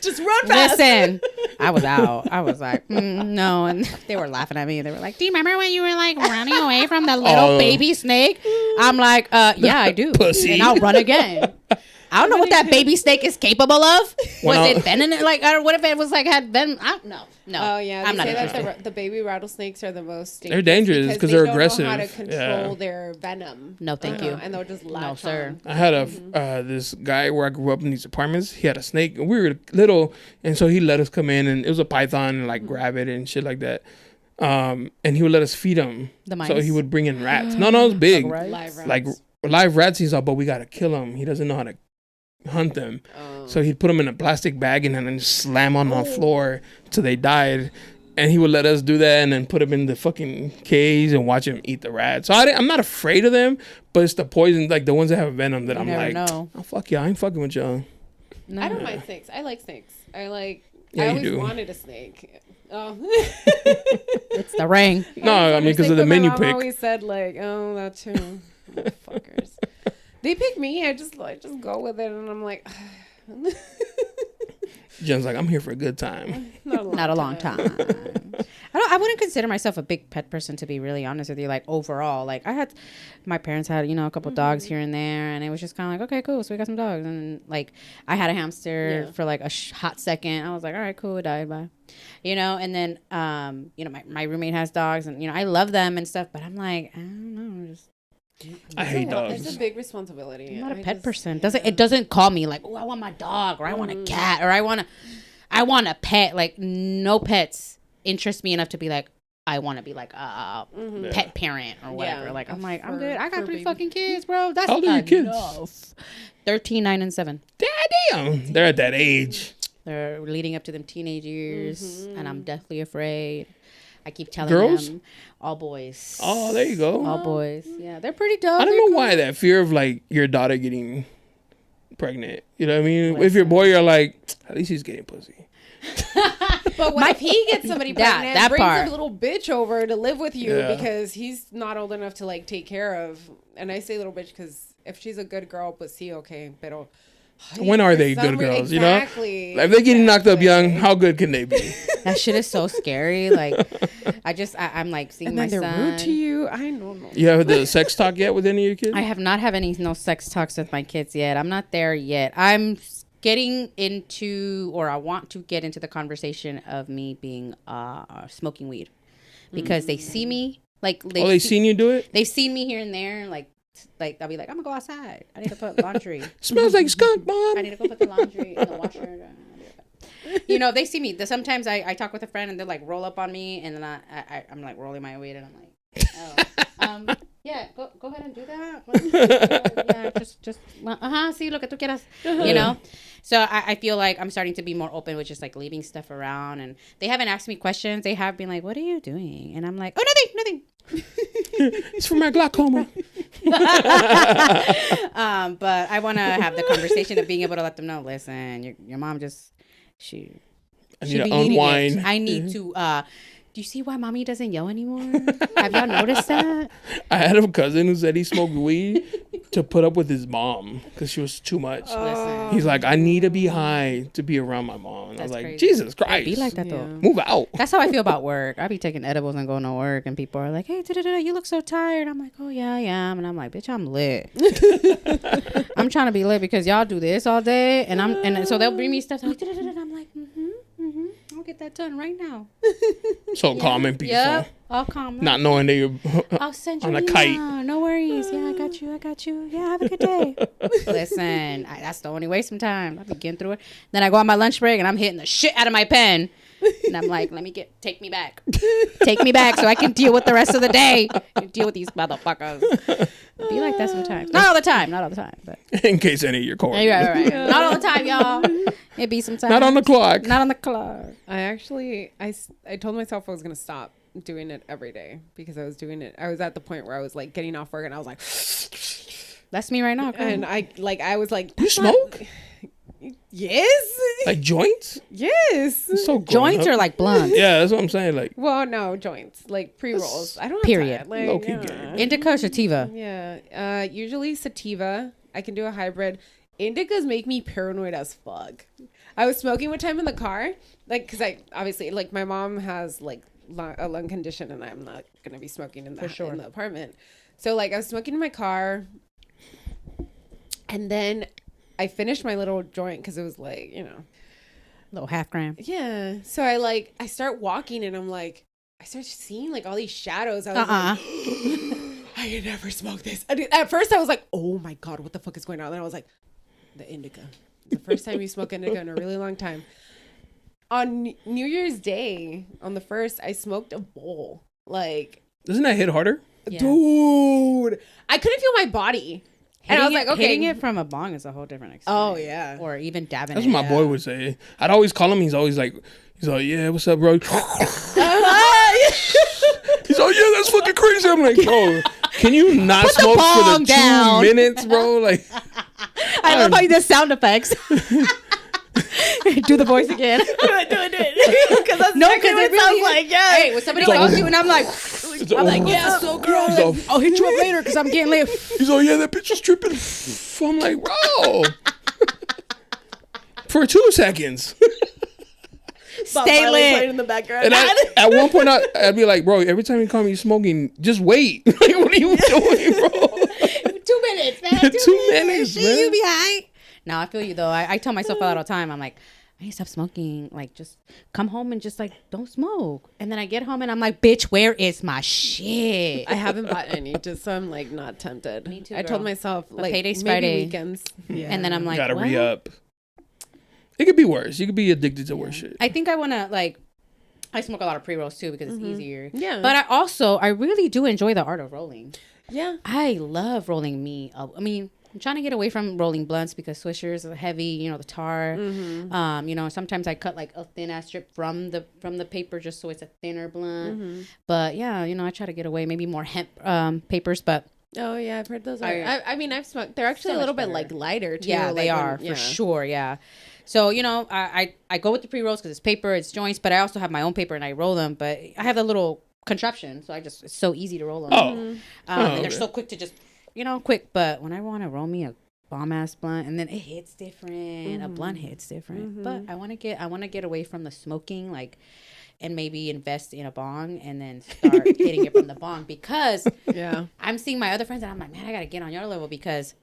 Just run fast. Listen, I was out. I was like, no. And they were laughing at me. They were like, do you remember when you were like running away from the little baby snake? I'm like, yeah, I do. Pussy. And I'll run again. I don't know what that baby snake is capable of. Was it venom? Like, or what if it was like had venom? I don't know. No. Oh yeah, I'm they not say that the baby rattlesnakes are the most dangerous. They're dangerous because they're aggressive. They don't know how to control their venom. No, thank you. And they'll just latch No, sir. I had this guy where I grew up in these apartments. He had a snake. We were little, and so he let us come in, and it was a python, and like grab it and shit like that. And he would let us feed him. The mice? So he would bring in rats. No, it was big. Live rats. Like live rats. He's like, but we gotta kill him. He doesn't know how to hunt them. So he'd put them in a plastic bag and then just slam on the floor till they died. And he would let us do that and then put them in the fucking cage and watch him eat the rats. So I'm not afraid of them, but it's the poison, like the ones that have venom that I'm like, oh, fuck yeah, I ain't fucking with y'all. No. I don't mind snakes. I like snakes. I Yeah, always you do. wanted a snake. Oh. It's the ring. No, I mean, because of the menu my pick. mom always said like, oh, that too. Fuckers. They pick me. I just go with it, and I'm like, Jen's like, I'm here for a good time. Not a long time. I wouldn't consider myself a big pet person, to be really honest with you. Like overall, like my parents had, a couple dogs here and there, and it was just kind of like, okay, cool. So we got some dogs, and like I had a hamster for like a hot second. I was like, all right, cool, it died, bye. And then my roommate has dogs, and I love them and stuff, but I'm like, I don't know, I hate dogs. It's a big responsibility. I'm not a pet person. It doesn't call me like, oh, I want my dog, or I want a cat, or I want a pet. Like, no pets interest me enough to be like, I want to be like a pet parent or whatever. Yeah, like, I'm like, I'm good. I got 3 fucking kids, bro. That's How old are your kids? enough. 13, 9, and 7. Damn, they're at that age. They're leading up to them teenage years, and I'm deathly afraid. I keep telling Girls? them, all boys. Oh, there you go. All boys. Yeah, they're pretty dope. I don't know why that fear of like your daughter getting pregnant. You know what I mean? If your boy, you're like, at least he's getting pussy. But what if he gets somebody pregnant, that brings part. a little bitch over to live with you Yeah. because he's not old enough to like take care of? And I say little bitch because if she's a good girl, pues sí, okay, pero. When are they good girls? Exactly. You know, if they're getting knocked up young, how good can they be? That shit is so scary. Like, I'm like seeing And my then they're son. rude to you. I don't know. You have the sex talk yet with any of your kids? I have not had no sex talks with my kids yet. I'm not there yet. I'm getting into, or I want to get into the conversation of me being smoking weed, because they see me like they've seen you do it. They've seen me here and there, like I'll be like, I'm gonna go outside. I need to put laundry. Smells like skunk, Mom. I need to go put the laundry in the washer. You know, they see me. Sometimes I talk with a friend and they'll like roll up on me, and then I'm like rolling my weed, and I'm like, oh, yeah, go ahead and do that. Yeah, just sí, lo que tú quieras. You know. So I feel like I'm starting to be more open with just like leaving stuff around, and they haven't asked me questions. They have been like, "What are you doing?" And I'm like, "Oh, nothing." It's for my glaucoma. But I want to have the conversation of being able to let them know, listen, your mom just I need to unwind. I need to do you see why mommy doesn't yell anymore? Have y'all noticed that? I had a cousin who said he smoked weed to put up with his mom because she was too much. He's like, I need to be high to be around my mom. And I was like, crazy. Jesus Christ. Be like that though. Move out. That's how I feel about work. I be taking edibles and going to work, and people are like, hey, you look so tired. I'm like, oh yeah, I am. And I'm like, bitch, I'm lit. I'm trying to be lit because y'all do this all day, and so they'll bring me stuff. Like, I'm like, I'll get that done right now. So calm and peaceful. Yep, all calm. Not knowing that you're I'll send you on a kite. No worries. Yeah, I got you. Yeah, have a good day. Listen, that's the only way sometimes. I'll be getting through it. Then I go on my lunch break and I'm hitting the shit out of my pen. And I'm like, take me back. Take me back so I can deal with the rest of the day. Deal with these motherfuckers. Be like that sometimes. Not all the time. But in case any of your coworkers. Right. Not all the time, y'all. It be sometimes. Not on the clock. I told myself I was going to stop doing it every day because I was doing it. I was at the point where I was like getting off work and I was like, that's me right now. And I was like, you smoke? Yes. Like joints? Yes. So joints are like blunts. Yeah, that's what I'm saying. Like, well, no, joints, like pre-rolls. I don't. Period. Like, low-key Indica or sativa? Yeah. Usually sativa. I can do a hybrid. Indicas make me paranoid as fuck. I was smoking one time in the car, like, because I obviously, like, my mom has like a lung condition, and I'm not gonna be smoking in the apartment. So like, I was smoking in my car, and then I finished my little joint because it was like, little half gram. Yeah. So I start walking and I'm like, I start seeing like all these shadows. I was like, I can never smoke this. At first I was like, oh my God, what the fuck is going on? Then I was like, the indica. The first time you smoke indica in a really long time. On New Year's Day, on the 1st, I smoked a bowl. Like, doesn't that hit harder? Yeah. Dude, I couldn't feel my body. And I was like, okay. Hitting it from a bong is a whole different experience. Oh, yeah. Or even dabbing That's what my boy would say. I'd always call him. He's like, yeah, what's up, bro? He's like, yeah, that's fucking crazy. I'm like, bro, can you not Put smoke for the down. 2 minutes, bro? Like, I love how you do sound effects. Do the voice again. Do it. Because that's because it really sounds like, yeah. Hey, when somebody calls you and I'm like, yeah, so girl. I'll hit you up later because I'm getting late. He's like, yeah, that picture's tripping. I'm like, bro. For 2 seconds. Stay lit. In the background. And at one point, I'd be like, bro, every time you call me smoking, just wait. Like, what are you doing, bro? 2 minutes, man. 2 minutes, man. You be high. No, I feel you though. I tell myself that all the time. I'm like, I need to stop smoking. Like, just come home and just like don't smoke. And then I get home and I'm like, bitch, where is my shit? I haven't bought any, just so I'm like not tempted. Me too, I told myself but like payday's maybe Friday. weekends. Yeah. And then I'm like, gotta what? re-up. It could be worse. You could be addicted to worse shit. I think I want to like. I smoke a lot of pre-rolls too because it's easier. Yeah. But I really do enjoy the art of rolling. Yeah. I love rolling meat. I mean, I'm trying to get away from rolling blunts because swishers are heavy, the tar. Sometimes I cut like a thin ass strip from the paper just so it's a thinner blunt. But yeah, I try to get away, maybe more hemp papers, but oh yeah, I've heard those I mean, I've smoked. They're actually so a little much bit better. like lighter too. Yeah, they are for sure. Yeah. So, I go with the pre-rolls because it's paper, it's joints, but I also have my own paper and I roll them, but I have a little contraption. So it's so easy to roll them. Oh. And they're so quick to just quick. But when I want to roll me a bomb ass blunt, and then it hits different. A blunt hits different. But I want to get away from the smoking, like, and maybe invest in a bong and then start hitting it from the bong, because I'm seeing my other friends and I'm like, man, I gotta get on your level, because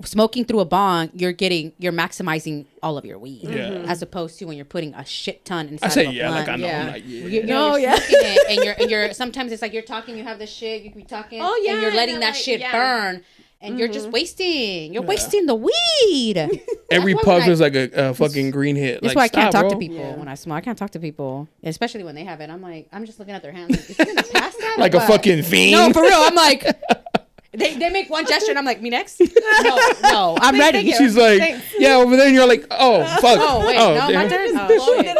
smoking through a bong, you're maximizing all of your weed, as opposed to when you're putting a shit ton inside of a blunt. Like I know, I'm like, it, and you're sometimes it's like you're talking, you have this shit, you could be talking, and you're letting that shit burn, and you're just wasting the weed. Every puff is like a fucking green hit. That's why I can't talk to people when I smoke. I can't talk to people, especially when they have it. I'm like, I'm just looking at their hands, like, is he gonna pass that? Like a fucking fiend. No, for real. I'm like, they make one gesture and I'm like, me next? No, I'm ready. She's like, yeah, over there, and you're like, oh, fuck. Oh, wait, no, my turn? Oh, shit.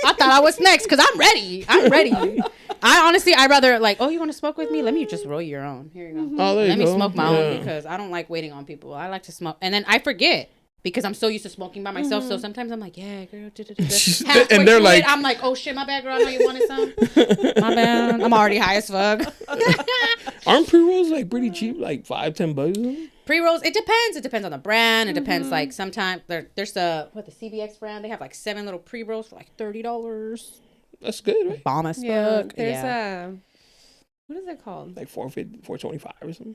I thought I was next, because I'm ready. I'd rather, like, oh, you want to smoke with me? Let me just roll your own. Here you go. Let me smoke my own, because I don't like waiting on people. I like to smoke. And then I forget, because I'm so used to smoking by myself. So sometimes I'm like, yeah, girl. And they're like, I'm like, oh shit, my bad, girl. I know you wanted some. My bad. I'm already high as fuck. Aren't pre-rolls like pretty cheap, like $5-10? Pre-rolls, it depends. It depends on the brand. It depends, like, sometimes there's the CBX brand. They have like 7 little pre-rolls for like $30. That's good, right? Bomb as fuck. There's a, what is it called? Like $4.50, $4.25 or something.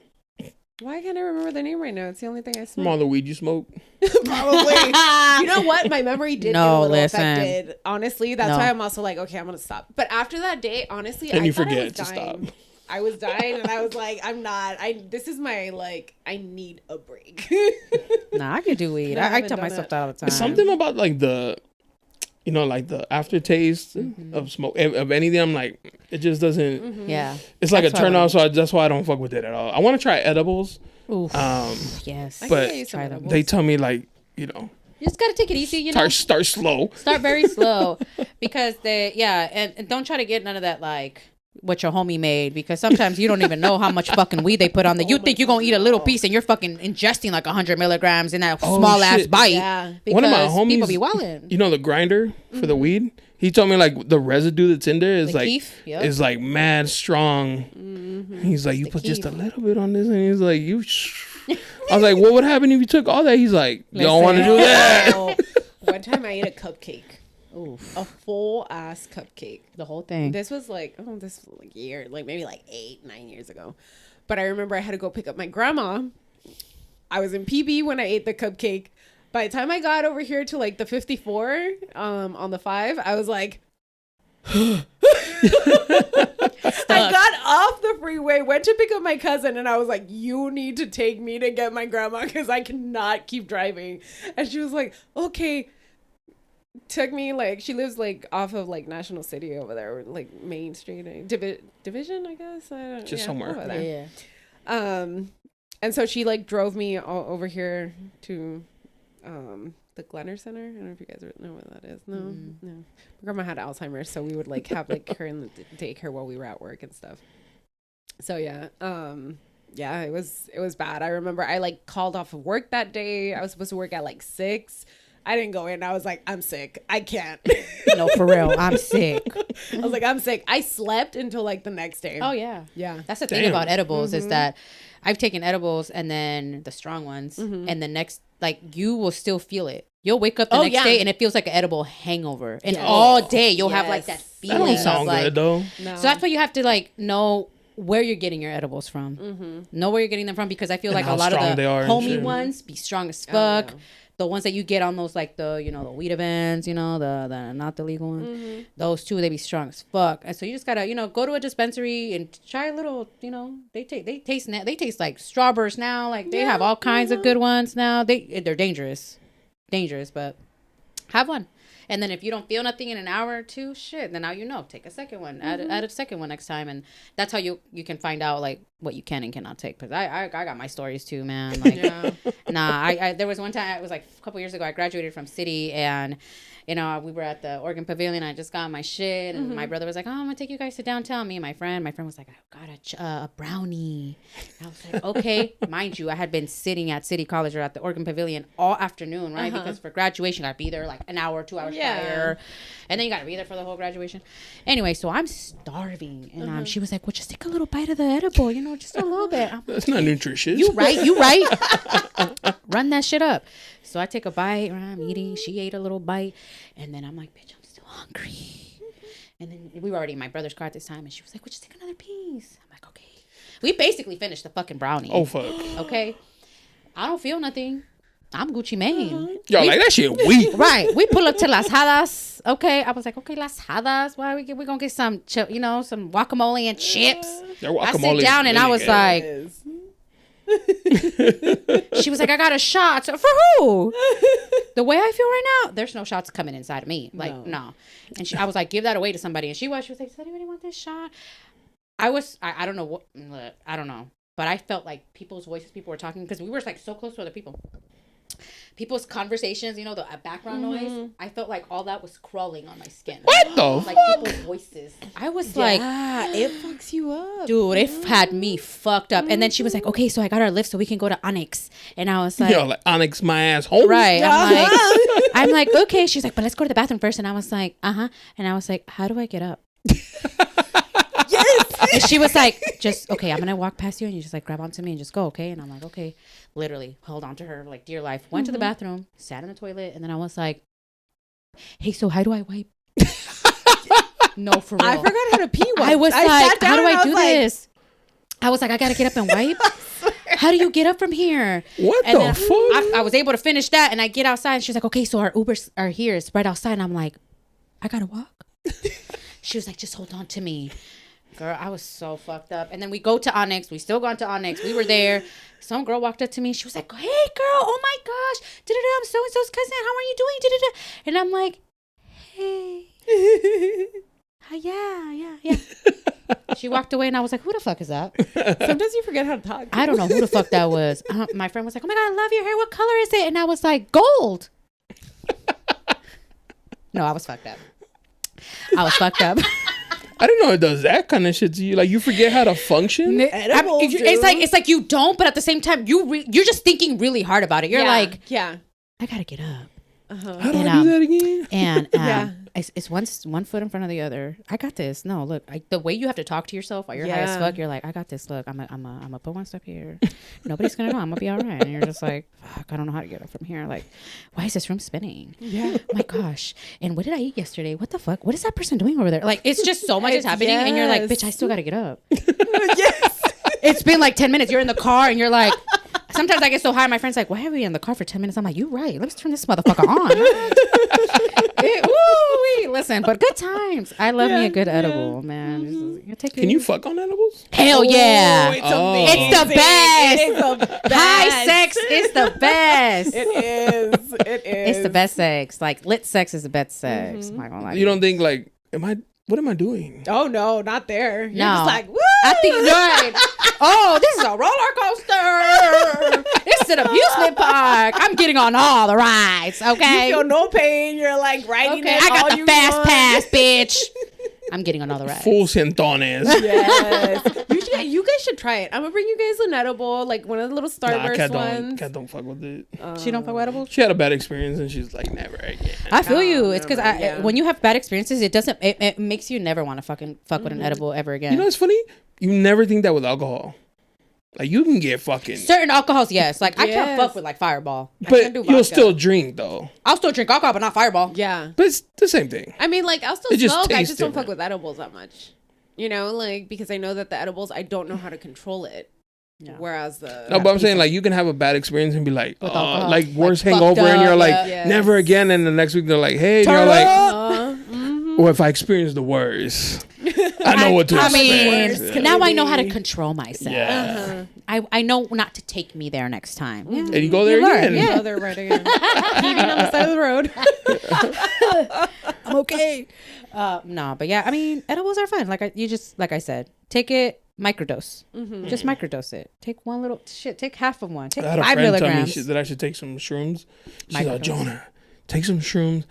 Why can't I remember the name right now? It's the only thing I smoke. From all the weed you smoke. Probably. You know what? My memory did get a little affected. Honestly, that's why I'm also like, okay, I'm gonna stop. But after that day, honestly, and I you thought forget I was to dying. stop. I was dying, and I was like, I'm not. This is my, like, I need a break. Nah, I could do weed. I tell myself that all the time. It's something about like the, like the aftertaste of smoke, of anything. I'm like, it just doesn't. Yeah. It's like a turn off, so that's why I don't fuck with it at all. I want to try edibles. Oof. Yes. But they tell me, like, you just gotta take it easy, Start slow. Start very slow, because and don't try to get none of that, like, what your homie made, because sometimes you don't even know how much fucking weed they put on there. You think you're gonna eat a little piece and you're fucking ingesting like 100 milligrams in that small ass bite. Yeah. Because one of my homies, people be wildin'. The grinder for the weed. He told me, like, the residue that's in there is is like mad strong. He's like, you put just a little bit on this, and he's like, I was like, what would happen if you took all that? He's like, you don't want to do that. One time I ate a cupcake. Oof. A full ass cupcake. The whole thing. This was like, year, like maybe like 8-9 years ago. But I remember I had to go pick up my grandma. I was in PB when I ate the cupcake. By the time I got over here to like the 54 on the 5, I was like, I got off the freeway, went to pick up my cousin, and I was like, you need to take me to get my grandma, because I cannot keep driving. And she was like, okay. Took me, like, she lives like off of like National City over there, like Main Street, Division, I guess. Just somewhere over there. Yeah. And so she like drove me all over here to the Glenner Center. I don't know if you guys know what that is. No. My grandma had Alzheimer's, so we would like have like her in the daycare while we were at work and stuff. So yeah, it was bad. I remember I like called off of work that day. I was supposed to work at like 6. I didn't go in. I was like, I'm sick. I can't. No, for real. I'm sick. I was like, I'm sick. I slept until like the next day. Oh, yeah. Yeah. That's the thing about edibles is that I've taken edibles, and then the strong ones, and the next, like, you will still feel it. You'll wake up the next day and it feels like an edible hangover. And all day you'll have like that feeling. That don't sound like, good though. No. So that's why you have to like know where you're getting your edibles from. Know where you're getting them from, because I feel like a lot of the homey ones be strong as fuck. The ones that you get on those, like the, the weed events, the not the legal ones, those two, they be strong as fuck. And so you just gotta, go to a dispensary and try a little, they taste like strawberries now. Like they have all kinds of good ones now. They're dangerous, but have one. And then if you don't feel nothing in an hour or two, shit, then now take a second one, add a second one next time, and that's how you can find out like what you can and cannot take. Because I got my stories too, man. Like, I there was one time, it was like a couple years ago, I graduated from City, and we were at the Oregon Pavilion. I just got my shit, and my brother was like, "Oh, I'm gonna take you guys to downtown." Me and my friend was like, "I got a brownie." And I was like, "Okay." Mind you, I had been sitting at City College or at the Oregon Pavilion all afternoon, right? Because for graduation, I gotta be there like an hour, 2 hours prior, and then you gotta be there for the whole graduation. Anyway, so I'm starving, and she was like, "Well, just take a little bite of the edible, no, just a little bit. That's not nutritious. You right. Run that shit up. So I take a bite. I'm eating. She ate a little bite. And then I'm like, bitch, I'm still hungry. And then we were already in my brother's car at this time. And she was like, well, just take another piece. I'm like, okay. We basically finished the fucking brownie. Oh, fuck. Okay. I don't feel nothing. I'm Gucci Mane. Yo, like that shit weak. Right. We pull up to Las Hadas. Okay. I was like, okay, Las Hadas. Why we gonna get some, some guacamole and chips. I sit down and I was like, she was like, I got a shot. So, for who? The way I feel right now, there's no shots coming inside of me. Like, no. And I was like, give that away to somebody. And she was like, does anybody want this shot? I don't know what, I don't know. But I felt like people's voices, people were talking, because we were like so close to other people. People's conversations, the background noise. I felt like all that was crawling on my skin. What the like fuck? people's voices. I was like, it fucks you up, dude. It had me fucked up. And then she was like, okay, so I got our lift so we can go to Onyx. And I was like, yo, like Onyx, my ass home. right. I'm like, okay. She's like, but let's go to the bathroom first. And I was like, and I was like, how do I get up? And she was like, just, okay, I'm going to walk past you and you just like grab onto me and just go, okay? And I'm like, okay. Literally held on to her like dear life. Went to the bathroom, sat in the toilet, and then I was like, hey, so how do I wipe? No, for real. I forgot how to pee once. I was like, how do I do like, this? I was like, I got to get up and wipe? How do you get up from here? What and the fuck? I was able to finish that, and I get outside, and she's like, okay, so our Ubers are here. It's right outside. And I'm like, I got to walk? She was like, just hold on to me. Girl, I was so fucked up. And then we go to Onyx. We still gone to Onyx. We were there. Some girl walked up to me. She was like, hey, girl. Oh, my gosh. I'm so-and-so's cousin. How are you doing? And I'm like, hey. Yeah. She walked away, and I was like, who the fuck is that? Sometimes you forget how to talk. I don't know who the fuck that was. My friend was like, oh, my God, I love your hair. What color is it? And I was like, gold. No, I was fucked up. I didn't know it does that kind of shit to you. Like, you forget how to function. It's like you don't, but at the same time, you're just thinking really hard about it. You're like, I gotta get up. How do I do that again? And it's one foot in front of the other. I got this. No, look, the way you have to talk to yourself while you're high as fuck, you're like, I got this. Look, I'm gonna put one step here. Nobody's gonna know. I'm gonna be all right. And you're just like, fuck, I don't know how to get up from here. Like, why is this room spinning? Yeah. Oh my gosh. And what did I eat yesterday? What the fuck? What is that person doing over there? Like, it's just so much is happening, and you're like, bitch, I still gotta get up. Yes. It's been like 10 minutes. You're in the car, and you're like. Sometimes I get so high, my friend's like, why are we in the car for 10 minutes? I'm like, you right. Let's turn this motherfucker on. Listen, but good times. I love me a good edible, man. Can you fuck on edibles? Hell yeah. It's the best. It's the best. High sex is the best. It is. It's the best sex. Like, lit sex is the best sex. I'm not gonna lie. You don't think, like, what am I doing? Oh, no, not there. You're just like, woo! I think, right. Oh, this is a roller coaster. It's an amusement park. I'm getting on all the rides, okay? You feel no pain. You're like riding it. I got the fast pass, bitch. I'm getting on all the rides. Full centones. Yes. You guys should try it. I'm going to bring you guys an edible, like one of the little Starburst ones. Cat don't fuck with it. She don't fuck with edibles? She had a bad experience, and she's like, never again. I feel you. It's because when you have bad experiences, it makes you never want to fucking fuck with an edible ever again. You know what's funny? You never think that with alcohol. Like, you can get fucking... Certain alcohols, yes. Like, I can't fuck with, like, Fireball. But you'll still drink, though. I'll still drink alcohol, but not Fireball. Yeah. But it's the same thing. I mean, like, I'll still smoke. I just don't different. fuck with edibles that much. You know, like, because I know that the edibles, I don't know how to control it. Yeah. Whereas the... No, but I'm saying, like, you can have a bad experience and be like, like, worst like hangover, and you're like, yes. never again. And the next week, they're like, hey, and you're like, well, if I experience the worst... I know what to expect. Now I know how to control myself. Yeah. I know not to take me there next time. Yeah. And you go there again. Yeah. You go there right again. Heaving on the side of the road. I'm okay. No, but yeah, I mean, edibles are fun. Like I said, take it, microdose. Just microdose it. Take one little shit. Take half of one. Take 5 milligrams. Tell me that I should take some shrooms. She's like, Jonah, take some shrooms,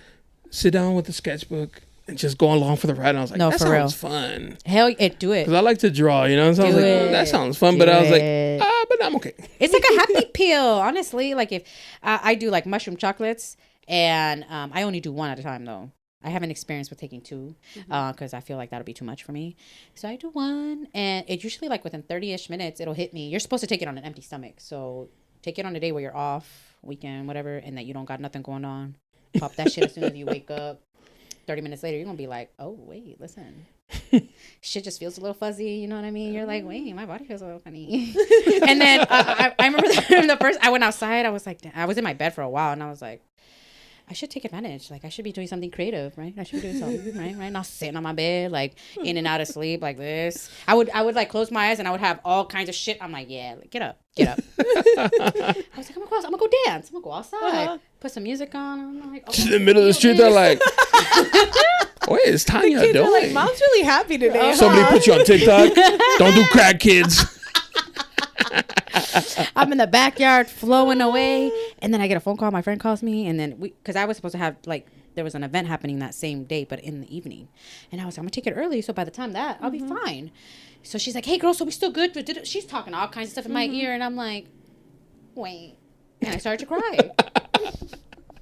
sit down with the sketchbook, and just go along for the ride. And I was like, no, that sounds fun. Hell, do it. Because I like to draw, you know? So I was like, that sounds fun. But I was like, but I'm okay. It's like a happy pill, honestly. Like if I do like mushroom chocolates, and I only do one at a time though. I haven't experienced with taking 2 because I feel like that'll be too much for me. So I do 1, and it usually like within 30-ish minutes it'll hit me. You're supposed to take it on an empty stomach, so take it on a day where you're off, weekend, whatever, and that you don't got nothing going on. Pop that shit as soon as you wake up. 30 minutes later, you're gonna be like, oh wait, listen. Shit just feels a little fuzzy, you know what I mean? You're like, wait, my body feels a little funny. And then I remember the first I went outside, I was like, I was in my bed for a while, and I was like, I should take advantage. Like, I should be doing something creative, right? I should be doing something, right? Not sitting on my bed, like, in and out of sleep like this. I would like close my eyes and I would have all kinds of shit. I'm like, yeah, like, get up. I was like, I'm gonna go dance. I'm gonna go outside, put some music on. I'm like, in the middle of the street, they're like, what is Tanya Kids doing? are like, Mom's really happy today. Somebody put you on TikTok. Don't do crack, kids. I'm in the backyard flowing away, and then I get a phone call. My friend calls me, and then because I was supposed to have like there was an event happening that same day, but in the evening, and I was like, I'm gonna take it early, so by the time that I'll be fine. So she's like, hey girl, so we still good? She's talking all kinds of stuff in my ear, and I'm like, wait, and I started to cry.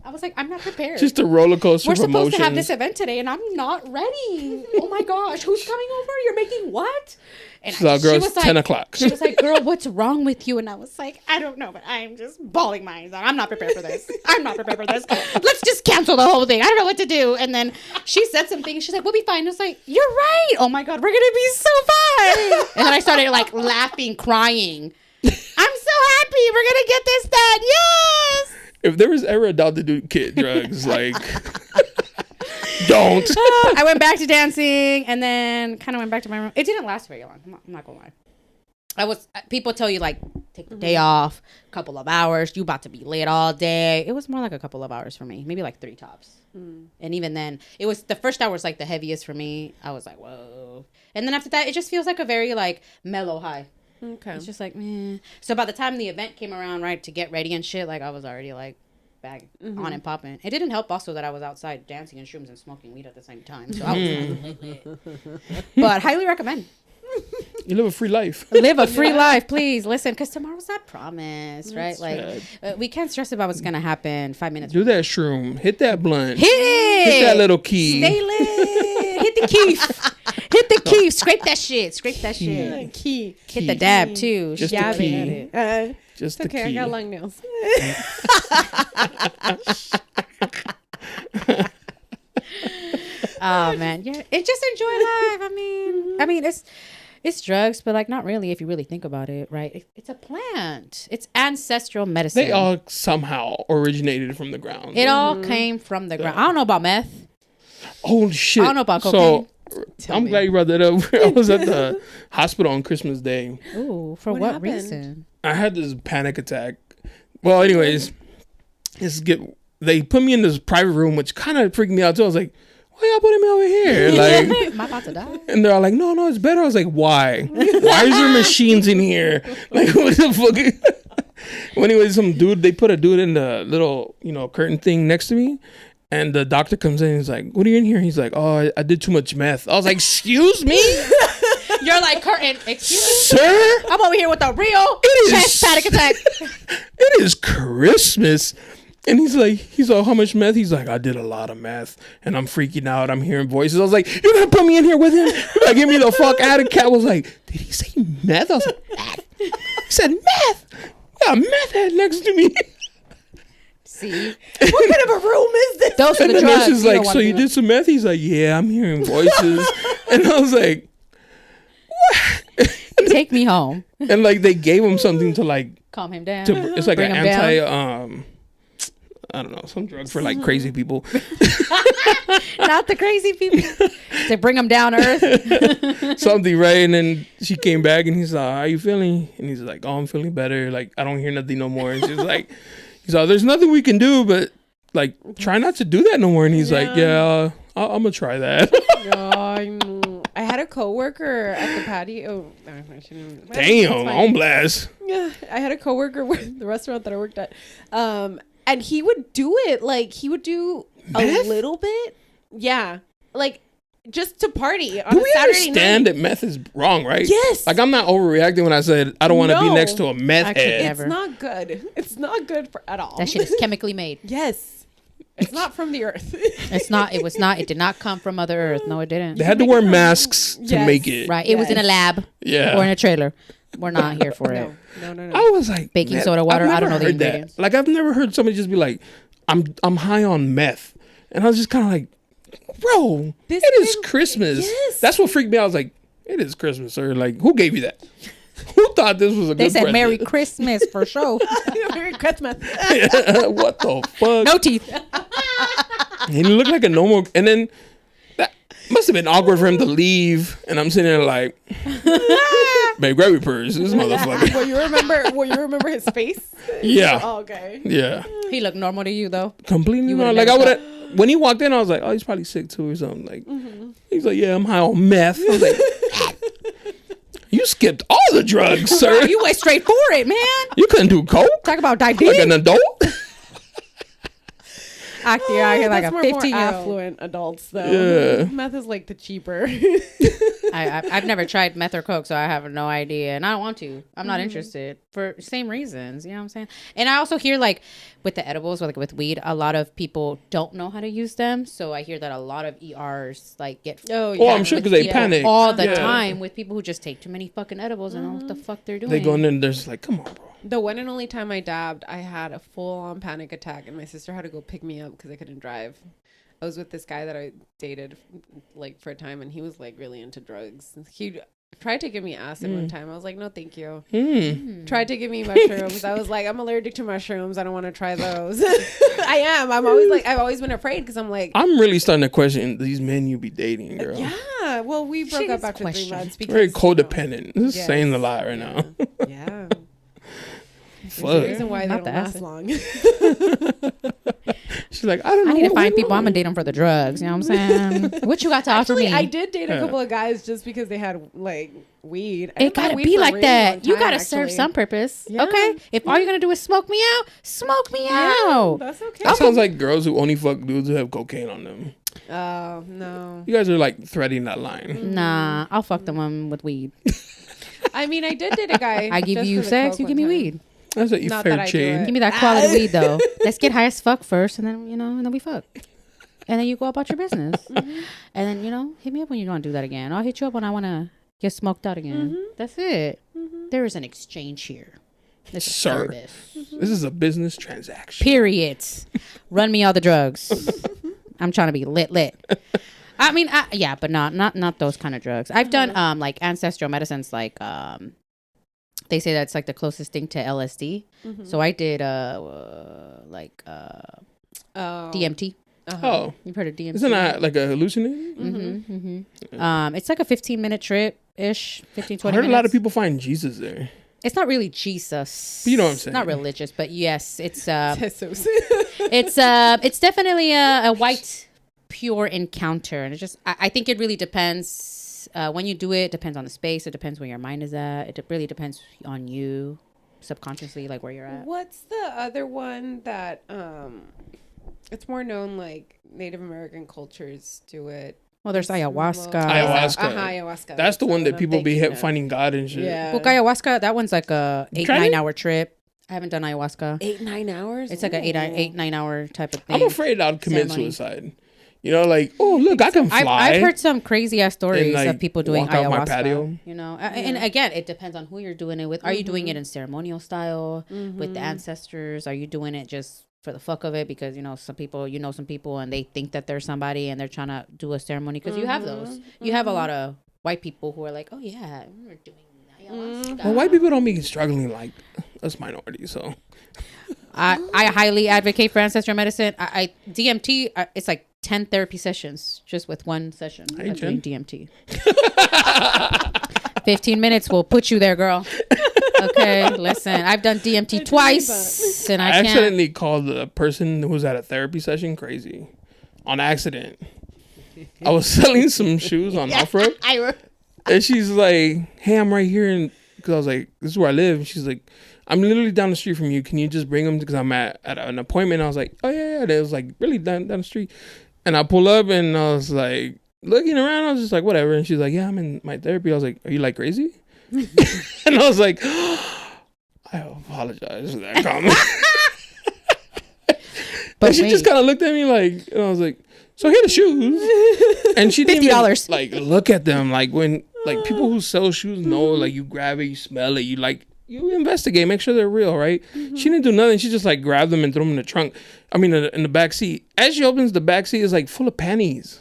I was like, I'm not prepared. Just a roller coaster. We're of supposed emotions. to have this event today, and I'm not ready. Oh my gosh, who's coming over? You're making what? And She's like, girl, it's 10 o'clock. She was like, girl, what's wrong with you? And I was like, I don't know, but I'm just bawling my eyes out. I'm not prepared for this. Let's just cancel the whole thing. I don't know what to do. And then she said some things. She's like, we'll be fine. I was like, you're right. Oh my God, we're going to be so fine. And then I started like laughing, crying. I'm so happy. We're going to get this done. Yes. If there was ever a doubt to do kid drugs, like, don't. I went back to dancing and then kind of went back to my room. It didn't last very long. I'm not gonna lie. People tell you like take the day off, couple of hours. You about to be late all day. It was more like a couple of hours for me, maybe like 3 tops. And even then, it was the first hour was like the heaviest for me. I was like, whoa. And then after that, it just feels like a very like mellow high. Okay. It's just like, meh. So by the time the event came around, right, to get ready and shit, like I was already like back on and popping. It didn't help also that I was outside dancing in shrooms and smoking weed at the same time. So I was but highly recommend. You live a free life. Live a free life, please. Listen, because tomorrow's not promised, right? Like we can't stress about what's gonna happen 5 minutes. Do that shroom. Hit that blunt. Hit it. Hit that little key. Stay lit. Hit the key. Hit the key. Scrape that shit. Key. Hit the dab too. Just Jab the key. it. Just the Okay, key. I got long nails. Oh man, yeah. It just enjoy life. I mean, it's drugs, but like not really if you really think about it, right? It's a plant. It's ancestral medicine. They all somehow originated from the ground. It all came from the ground. I don't know about meth. Oh shit! I don't know about cocaine. So I'm glad you brought that up. I was at the hospital on Christmas Day. Ooh, for What what happened? reason? I had this panic attack. Well, anyways, they put me in this private room, which kind of freaked me out too. I was like, why y'all putting me over here? Like, Am I about to die? and they're all like, no, it's better. I was like, why? Why is there machines in here? Like, what the fuck? Well, anyways, they put a dude in the little, curtain thing next to me. And the doctor comes in and he's like, what are you in here? He's like, oh, I did too much meth. I was like, excuse me? You're like, curtain, excuse me? Sir? I'm over here with a real chest panic attack. It is Christmas. And he's like, how much meth? He's like, I did a lot of meth. And I'm freaking out. I'm hearing voices. I was like, you're going to put me in here with him? Like, get me the fuck out of Cat was like, did he say meth? I was like, meth? He said meth. Yeah, meth head next to me. See? What kind of a room is this? Those are And the the nurse drugs. is like, so you did some meth? He's like, yeah, I'm hearing voices. And I was like, what? Take me home. And like they gave him something to like, Calm him down. it's like Bring an him anti, I don't know, some drug for like crazy people. Not the crazy people. To bring them down to earth. Something, right? And then she came back and he's like, how you feeling? And he's like, oh, I'm feeling better. Like, I don't hear nothing no more. And she's like, there's nothing we can do, but like, try not to do that no more. And he's like, yeah, I'm going to try that. I had a coworker at the patio. Damn, on blast. Yeah, I had a coworker with the restaurant that I worked at. And he would do it. Like, he would do Meth? a little bit. Yeah. Like, just to party on Do a we Saturday understand night. that meth is wrong, right? Yes. Like, I'm not overreacting when I said I don't want to be No. next to a meth I could head. never. It's not good. It's not good at all. That shit is chemically made. Yes. It's not from the earth. It's not. It was not. It did not come from Mother Earth. No, it didn't. They had to wear masks to make it. Right. It was in a lab. Yeah. Or in a trailer. We're not here for it. No. I was like, Baking soda, water. I don't know the ingredients. Like, I've never heard somebody just be like, I'm high on meth. And I was just kind of like, bro, it is Christmas. Yes. That's what freaked me out. I was like, it is Christmas, sir. Like, who gave you that? Who thought this was a good They said present? Merry Christmas for sure. Merry Christmas. What the fuck? No teeth. And he looked like a normal. And then that must have been awkward for him to leave. And I'm sitting there like, babe, grab your purse. This motherfucker. Will you remember his face? Yeah. Oh, okay. Yeah. He looked normal to you though. Completely. You Not. would've Like, I never would have. When he walked in, I was like, oh, he's probably sick too or something. Like, he's like, yeah, I'm high on meth. I was like, you skipped all the drugs, sir. You went straight for it, man. You couldn't do coke Talk about like diabetes. an adult. Acting out here like a That's 15-year-old. more affluent adults though. Yeah. Meth is like the cheaper. I've never tried meth or coke, so I have no idea, and I don't want to. I'm not interested for same reasons. You know what I'm saying? And I also hear like with the edibles, like with weed, a lot of people don't know how to use them. So I hear that a lot of ERs like get Oh, I'm sure because they panic all the time with people who just take too many fucking edibles and don't know what the fuck they're doing. They go in there and they're just like, come on, bro. The one and only time I dabbed, I had a full-on panic attack, and my sister had to go pick me up because I couldn't drive. I was with this guy that I dated like for a time, and he was like really into drugs. He tried to give me acid one time. I was like, no, thank you. Tried to give me mushrooms. I was like, I'm allergic to mushrooms. I don't want to try those. I am. I've always been afraid because I'm like, I'm really starting to question these men you be dating, girl. yeah. Well, we broke up after 3 months because Very codependent. This is Yes. saying a lot right now. Yeah. Fuck. There's a reason why they Not don't the last acid. long. She's like, I don't know. I need to what find we people. I'm want. gonna date them for the drugs. You know what I'm saying? What you got to offer Actually, me? I did date a couple of guys just because they had like weed. I It didn't buy gotta weed be for a like really that. long You time, gotta serve actually. some purpose. Yeah. Okay. If all you're gonna do is smoke me out. That's okay. That sounds like girls who only fuck dudes who have cocaine on them. Oh no. You guys are like threading that line. Nah, I'll fuck the one with weed. I mean, I did date a guy. I give just you for the sex, coke you one give me time. weed. That's what you Not fair that I do chain. it. Give me that quality weed though. Let's get high as fuck first, and then and then we fuck, and then you go about your business, and then hit me up when you want to do that again. I'll hit you up when I want to get smoked out again. That's it. There is an exchange here. This is Sir. service. This is a business transaction. Period. Run me all the drugs. I'm trying to be lit. I mean, yeah, but not those kind of drugs. I've done like ancestral medicines, like they say that's like the closest thing to LSD. So I did DMT. Oh, You've heard of DMT? isn't that like a hallucinating? It's like a 15-minute trip ish, 15, 20 I heard minutes. a lot of people find Jesus there. It's not really Jesus. But you know what I'm saying. Not religious, but yes, it's Jesus. it's definitely a white pure encounter, and I think it really depends. When you do it, depends on the space. It depends where your mind is at. It really depends on you subconsciously, like where you're at. What's the other one that it's more known like Native American cultures do it? Well, there's ayahuasca. Ayahuasca. Ayahuasca. That's the one that I'm people be thinking of. finding God and shit. Yeah. Book ayahuasca. That one's like a 8-9 it? hour trip. I haven't done ayahuasca. 8-9 hours. It's like a 8-9 hour type of thing. I'm afraid I'd commit Ceremony. suicide. Like, oh, look, I can fly. I've heard some crazy ass stories And, like, of people doing walk out my ayahuasca. patio. And again, it depends on who you're doing it with. Are you doing it in ceremonial style with the ancestors? Are you doing it just for the fuck of it because some people and they think that they're somebody and they're trying to do a ceremony? Because you have those. You have a lot of white people who are like, oh yeah, we're doing ayahuasca. Well, white people don't be struggling like us minorities, so. I highly advocate for ancestral medicine. I DMT. It's like 10 therapy sessions just with one session Hey, of doing Jen. DMT. 15 minutes will put you there, girl. Okay, listen. I've done DMT twice, and I can't. accidentally called the person who was at a therapy session crazy on accident. I was selling some shoes on off-road, and she's like, hey, I'm right here. And because I was like, this is where I live. And she's like, I'm literally down the street from you. Can you just bring them? Because I'm at an appointment. I was like, oh, yeah. It was like really down the street. And I pull up and I was like, looking around. I was just like, whatever. And she's like, yeah, I'm in my therapy. I was like, are you like crazy? And I was like, I apologize for that comment. But she just kind of looked at me like, and I was like, so here are the shoes. And she didn't $50. like look at them. Like when like people who sell shoes know, like you grab it, you smell it, you investigate, make sure they're real, right? She didn't do nothing. She just like grabbed them and threw them in the trunk. I mean, in the back seat. As she opens the back seat, is like full of panties.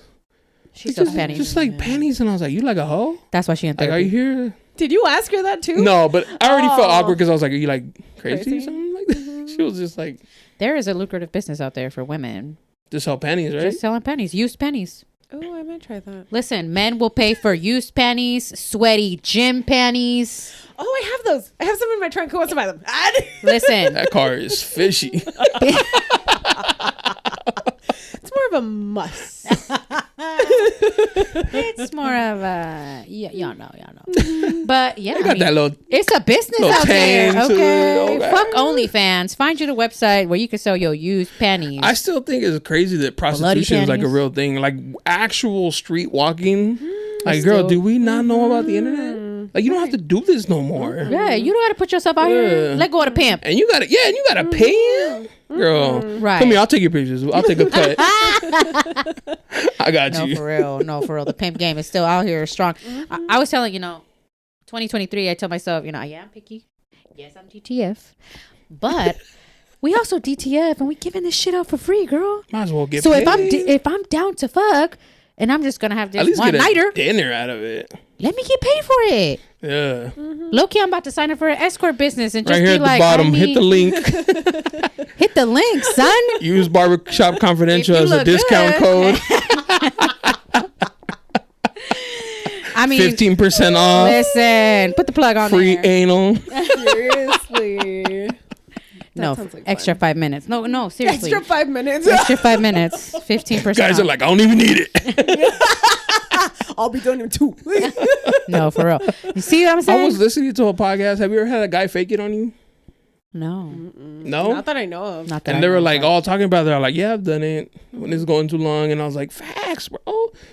She sells panties. Just like panties. And I was like, you like a hoe? That's why she in therapy. Like, are you here? Did you ask her that too? No, but I already felt awkward because I was like, are you like crazy or something like that? She was just like, there is a lucrative business out there for women. to sell panties, right? Just selling panties, used panties. Oh, I might try that. Listen, men will pay for used panties, sweaty gym panties. Oh, I have those. I have some in my trunk. Who wants to buy them? Listen. That car is fishy. It's more of a must. It's more of a y'all know. But yeah, I got that little. it's a business Little out there. tan to Okay, it, okay. fuck OnlyFans. Find you the website where you can sell your used panties. I still think it's crazy that prostitution is like a panties. real thing. Like actual street walking. Like, Still- girl, do we not know about the internet? Like, you don't have to do this no more. Yeah, you don't got to put yourself out here. Yeah. Let go of the pimp. And you gotta, and you gotta pay him. Girl, Right. come here, I'll take your pictures. I'll take a cut. I got No, you. for real. No, for real. The pimp game is still out here strong. I was telling, 2023, I tell myself, I am picky. Yes, I'm DTF. But we also DTF and we giving this shit out for free, girl. Might as well get So paid. if I'm down to fuck and I'm just going to have At this least one get a nighter, dinner out of it. let me get paid for it. Yeah. Low-key, I'm about to sign up for an escort business and just Right here be at like, the bottom, I hit the need- link. Hit the link, son. Use Barbershop Confidential If you as a look discount good. code. I mean, 15% off. listen, put the plug on Free there. anal. Seriously. No, sounds like extra fun. 5 minutes. No, seriously. Extra 5 minutes. Extra 5 minutes, 15%. Guys are like, I don't even need it. I'll be done in 2. no, for real. You see what I'm I saying? was listening to a podcast. Have you ever had a guy fake it on you? No, No. Not that I know of. not that. And I they were know like of. all talking about it. They're like, yeah, I've done it when it's going too long. And I was like, facts, bro.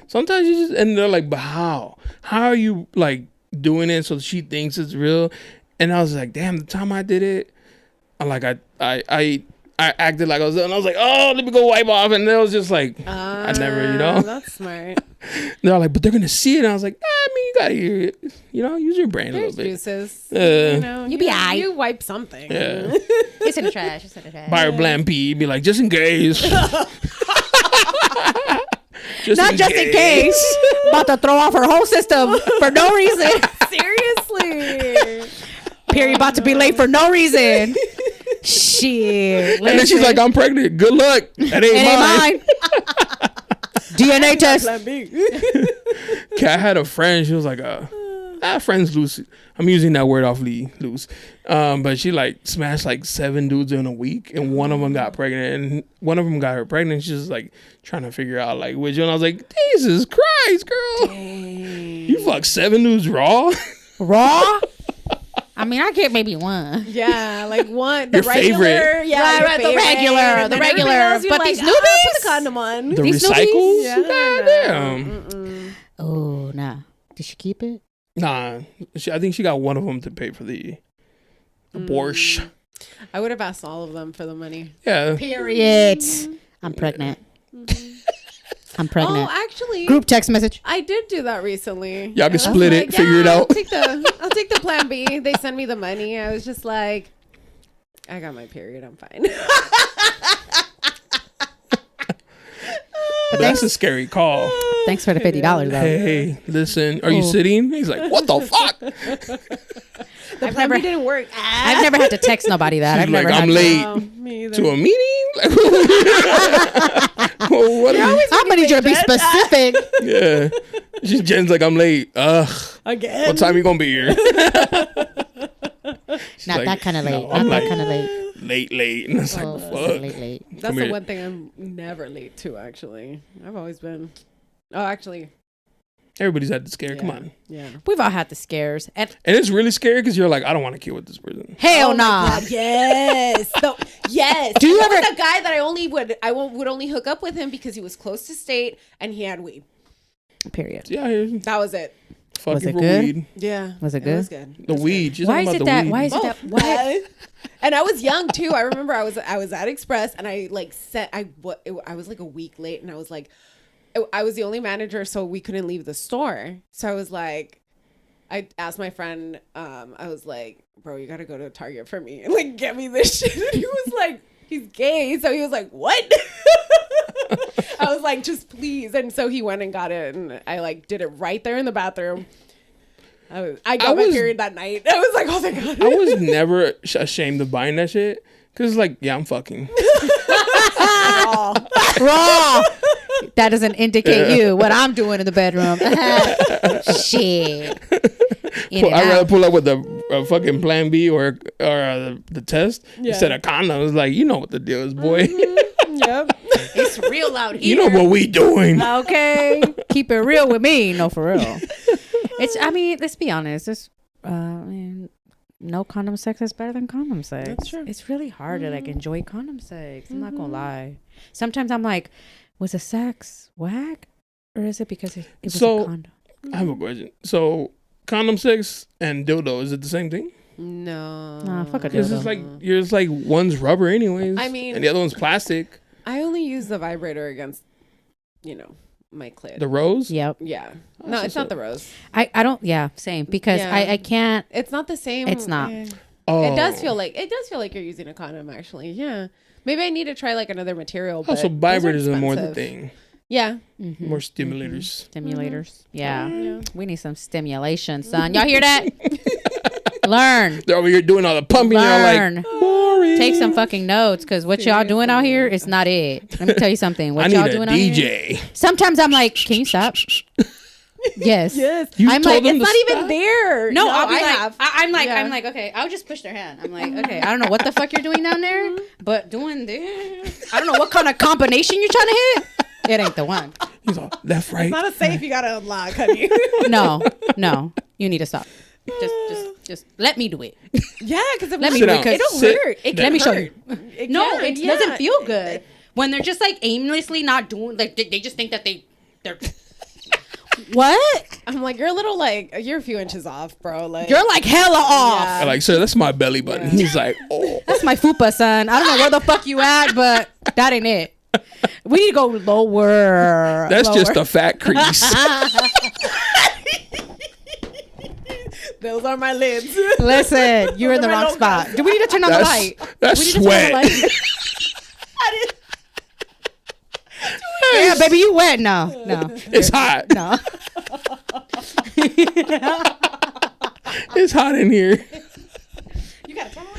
Sometimes you just, and they're like, but how? How are you like doing it so she thinks it's real? And I was like, damn, the time I did it, I acted like I was, and I was like, oh, let me go wipe off. And it was just like, I never, That's smart. they're like, but they're going to see it. And I was like, I mean, you got to hear it. Use your brain a There's little bit. juices. You be aight. You wipe something. Yeah. It's in the trash. It's in the trash. Buy her bland pee. Be like, just in case. Not just in case. About to throw off her whole system for no reason. Seriously. Period. About to be late for no reason. Shit. And then she's like, I'm pregnant. Good luck. That ain't mine. DNA test. Plan B. Okay, I had a friend. She was like, friends loose. I'm using that word awfully loose. But she like smashed like 7 dudes in a week, and one of them got pregnant, and one of them got her pregnant. She's just like trying to figure out like which one. I was like, Jesus Christ, girl, you fuck 7 dudes raw. Raw? I mean, I get maybe one. Yeah, like one. Your regular. favorite. Yeah, Right, your the favorite. regular, And the then everything regular. else, you're But like, these put newbies? the condom on. The These recycles? Yeah, Goddamn. Oh, nah. Did she keep it? Nah, I think she got one of them to pay for the abortion. I would have asked all of them for the money. Yeah. Period. I'm pregnant. I'm pregnant. Oh, actually, Group text message. I did do that recently. Y'all can I was split it, figure it out. I'll take the plan B. They send me the money. I was just like, I got my period. I'm fine. But that's a scary call. Thanks for the $50 though. Hey, listen, are you Oh. sitting? He's like, what the fuck? The plan B didn't work. I've never had to text nobody that. She's I've like, never I'm had late Oh, me either. to a meeting? What are you- I'm gonna need you to be specific. yeah. Jen's like, I'm late. Ugh. Again. What time you gonna be here? She's Not like, that kind of late. no, Not I'm that like, kind of late. late. And it's like, Oh, fuck. late. That's Come the here. one thing I'm never late to, actually. I've always been. Oh, actually. Everybody's had the scare. Come yeah, on. Yeah. We've all had the scares. And And it's really scary because you're like, I don't want to kill with this person. hell Oh my nah. God, yes. Yes. Do you There was ever- a guy that I would only hook up with him because he was close to state and he had weed. Period. Yeah, here. That was it. Fucking Was it for good? weed. Yeah. Was it It was good? good. The weed. She's Why talking is about it that? the Why weed. is it that? Why? And I was young too. I remember I was at Express and I like I was like a week late and I was like, I was the only manager, so we couldn't leave the store. So I was like, I asked my friend, I was like, bro, you gotta go to Target for me and like get me this shit. And he was like, he's gay. So he was like, what? I was like, just please. And so he went and got it and I like did it right there in the bathroom. I got my period that night. I was like, oh my God. I was never ashamed of buying that shit. Cause like, yeah, I'm fucking. Raw. That doesn't indicate you what I'm doing in the bedroom. Shit. I'd rather pull up with a fucking plan B or the test instead of condoms. Like, you know what the deal is, boy. Yep. It's real out here. You know what we doing. Okay. Keep it real with me. No, for real. I mean, let's be honest. It's, no condom sex is better than condom sex. That's true. It's really hard to like enjoy condom sex. I'm not gonna lie. Sometimes I'm like, was the sex whack, or is it because it was a condom? I have a question. So, condom sex and dildo, is it the same thing? No. Nah, fuck a It's dildo. just like one's rubber, anyways. I mean, and the other one's plastic. I only use the vibrator against, my clit. The rose. Yep. Yeah. No, it's not the rose. I don't. Yeah, same. Because Yeah. I can't. It's not the same. It's not. Oh. It does feel like you're using a condom. Actually, yeah. Maybe I need to try like another material. But Also, vibrators are more the expensive. thing. Yeah. Mm-hmm. More stimulators. Stimulators. Yeah. Yeah. We need some stimulation, son. Y'all hear that? Learn. They're over here doing all the pumping. Learn. You're like, boring. Take some fucking notes, because what y'all doing out here is not it. Let me tell you something. What I y'all need a doing out here? DJ. Sometimes I'm like, can you stop? Yes. Yes. You I'm told like, them It's to not even stop? there. No, I'll be I like, have. I'm like, okay, I'll just push their hand. I'm like, okay, I don't know what the fuck you're doing down there, but doing this, I don't know what kind of combination you're trying to hit. It ain't the one. He's all left, right. It's not a safe you gotta unlock, honey. No, you need to stop. Just let me do it. Yeah, because Let me Sit do down. it. 'Cause it don't Sit hurt. It let me show you. It No, can, it yeah. doesn't feel good when they're just like aimlessly not doing. Like they just think that they're. What? I'm like, you're a few inches off, bro. Like You're like hella off. Yeah. I'm like, sir, that's my belly button. He's like, oh. That's my fupa, son. I don't know where the fuck you at, but that ain't it. We need to go lower. That's lower. just a fat crease. those are my lids. Listen, you're in the Those are my wrong locals. spot. Do we need to turn on the light? That's Do we need to turn on the sweat. light? Yeah, baby, you wet? No. It's hot. No. It's hot in here. You gotta turn on.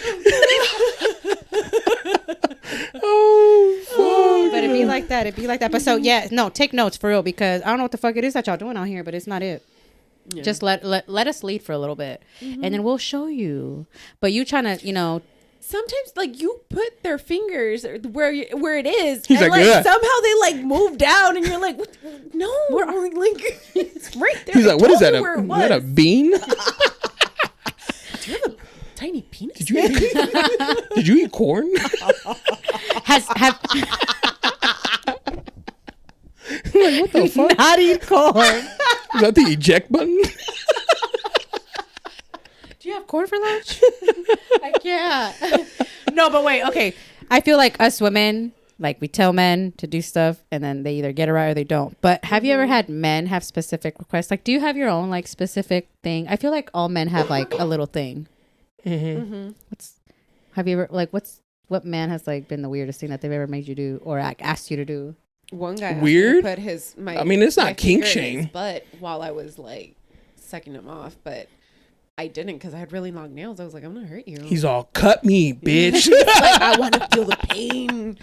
Oh, fuck. But it'd be like that. But so yeah, no, take notes for real, because I don't know what the fuck it is that y'all doing out here, but it's not it. Yeah. Just let us lead for a little bit, and then we'll show you. But you trying to, Sometimes, like, you put their fingers where it is, He's and like, like "Yeah." somehow they like move down, and you're like, what? No, we're like it's right there. He's I like, what is told that? you where it Is that a was. bean? Do you have a tiny penis? Did you eat corn? have Like, what the fuck? not eat corn. Is that the eject button? Do you have corn for lunch? I can't. No, but wait. Okay, I feel like us women, like we tell men to do stuff, and then they either get it right or they don't. But have you ever had men have specific requests? Like, do you have your own like specific thing? I feel like all men have like a little thing. Have you ever like what man has like been the weirdest thing that they've ever made you do or like asked you to do? One guy Weird? put It's not kink shame. But while I was like sucking him off, but I didn't because I had really long nails. I was like, I'm gonna hurt you. He's all, cut me, bitch. like, I want to feel the pain.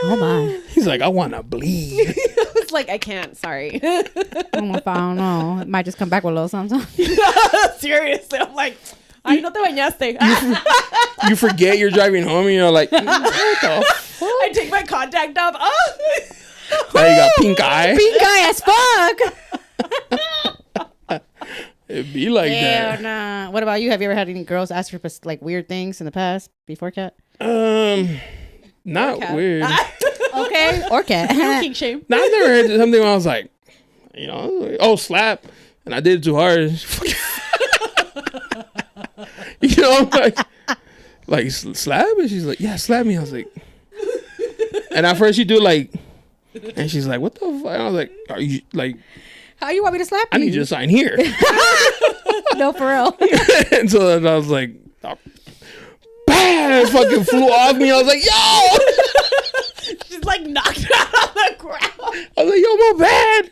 Oh my! He's like, I want to bleed. I was like, I can't. Sorry. I don't know. It might just come back with a little something. Seriously, I'm like, ay, no te bañaste. You forget you're driving home and you're like, what the fuck? I take my contact off. Oh. Now you got pink eye. Pink guy as fuck. It'd be like Yeah, that. nah. What about you? Have you ever had any girls ask for like weird things in the past before Cat? Not Cat. weird. Okay, or Cat. King shame. No, I've never heard something where I was like, oh, slap. And I did it too hard. Like, like slap? And she's like, yeah, slap me. I was like, and at first she do like, and she's like, what the fuck? I was like, are you like, how you want me to slap you? I need you to sign here. No, for real. And so then I was like, oh, bam, it fucking flew off me. I was like, yo. She's like knocked out on the ground. I was like, yo, my bad.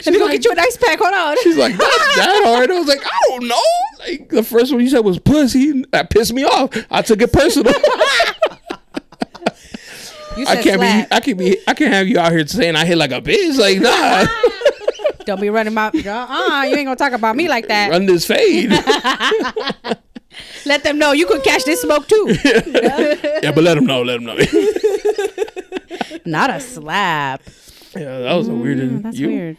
Let me go get you an ice pack. Hold on. She's like, not that hard. I was like, I don't know. Like the first one you said was pussy. That pissed me off. I took it personal. I can't have you out here saying I hit like a bitch. Like, nah. Don't be running my. You ain't gonna talk about me like that. Run this fade. Let them know you could catch this smoke too. Yeah, but let them know. Not a slap. Yeah, that was a weird. That's weird.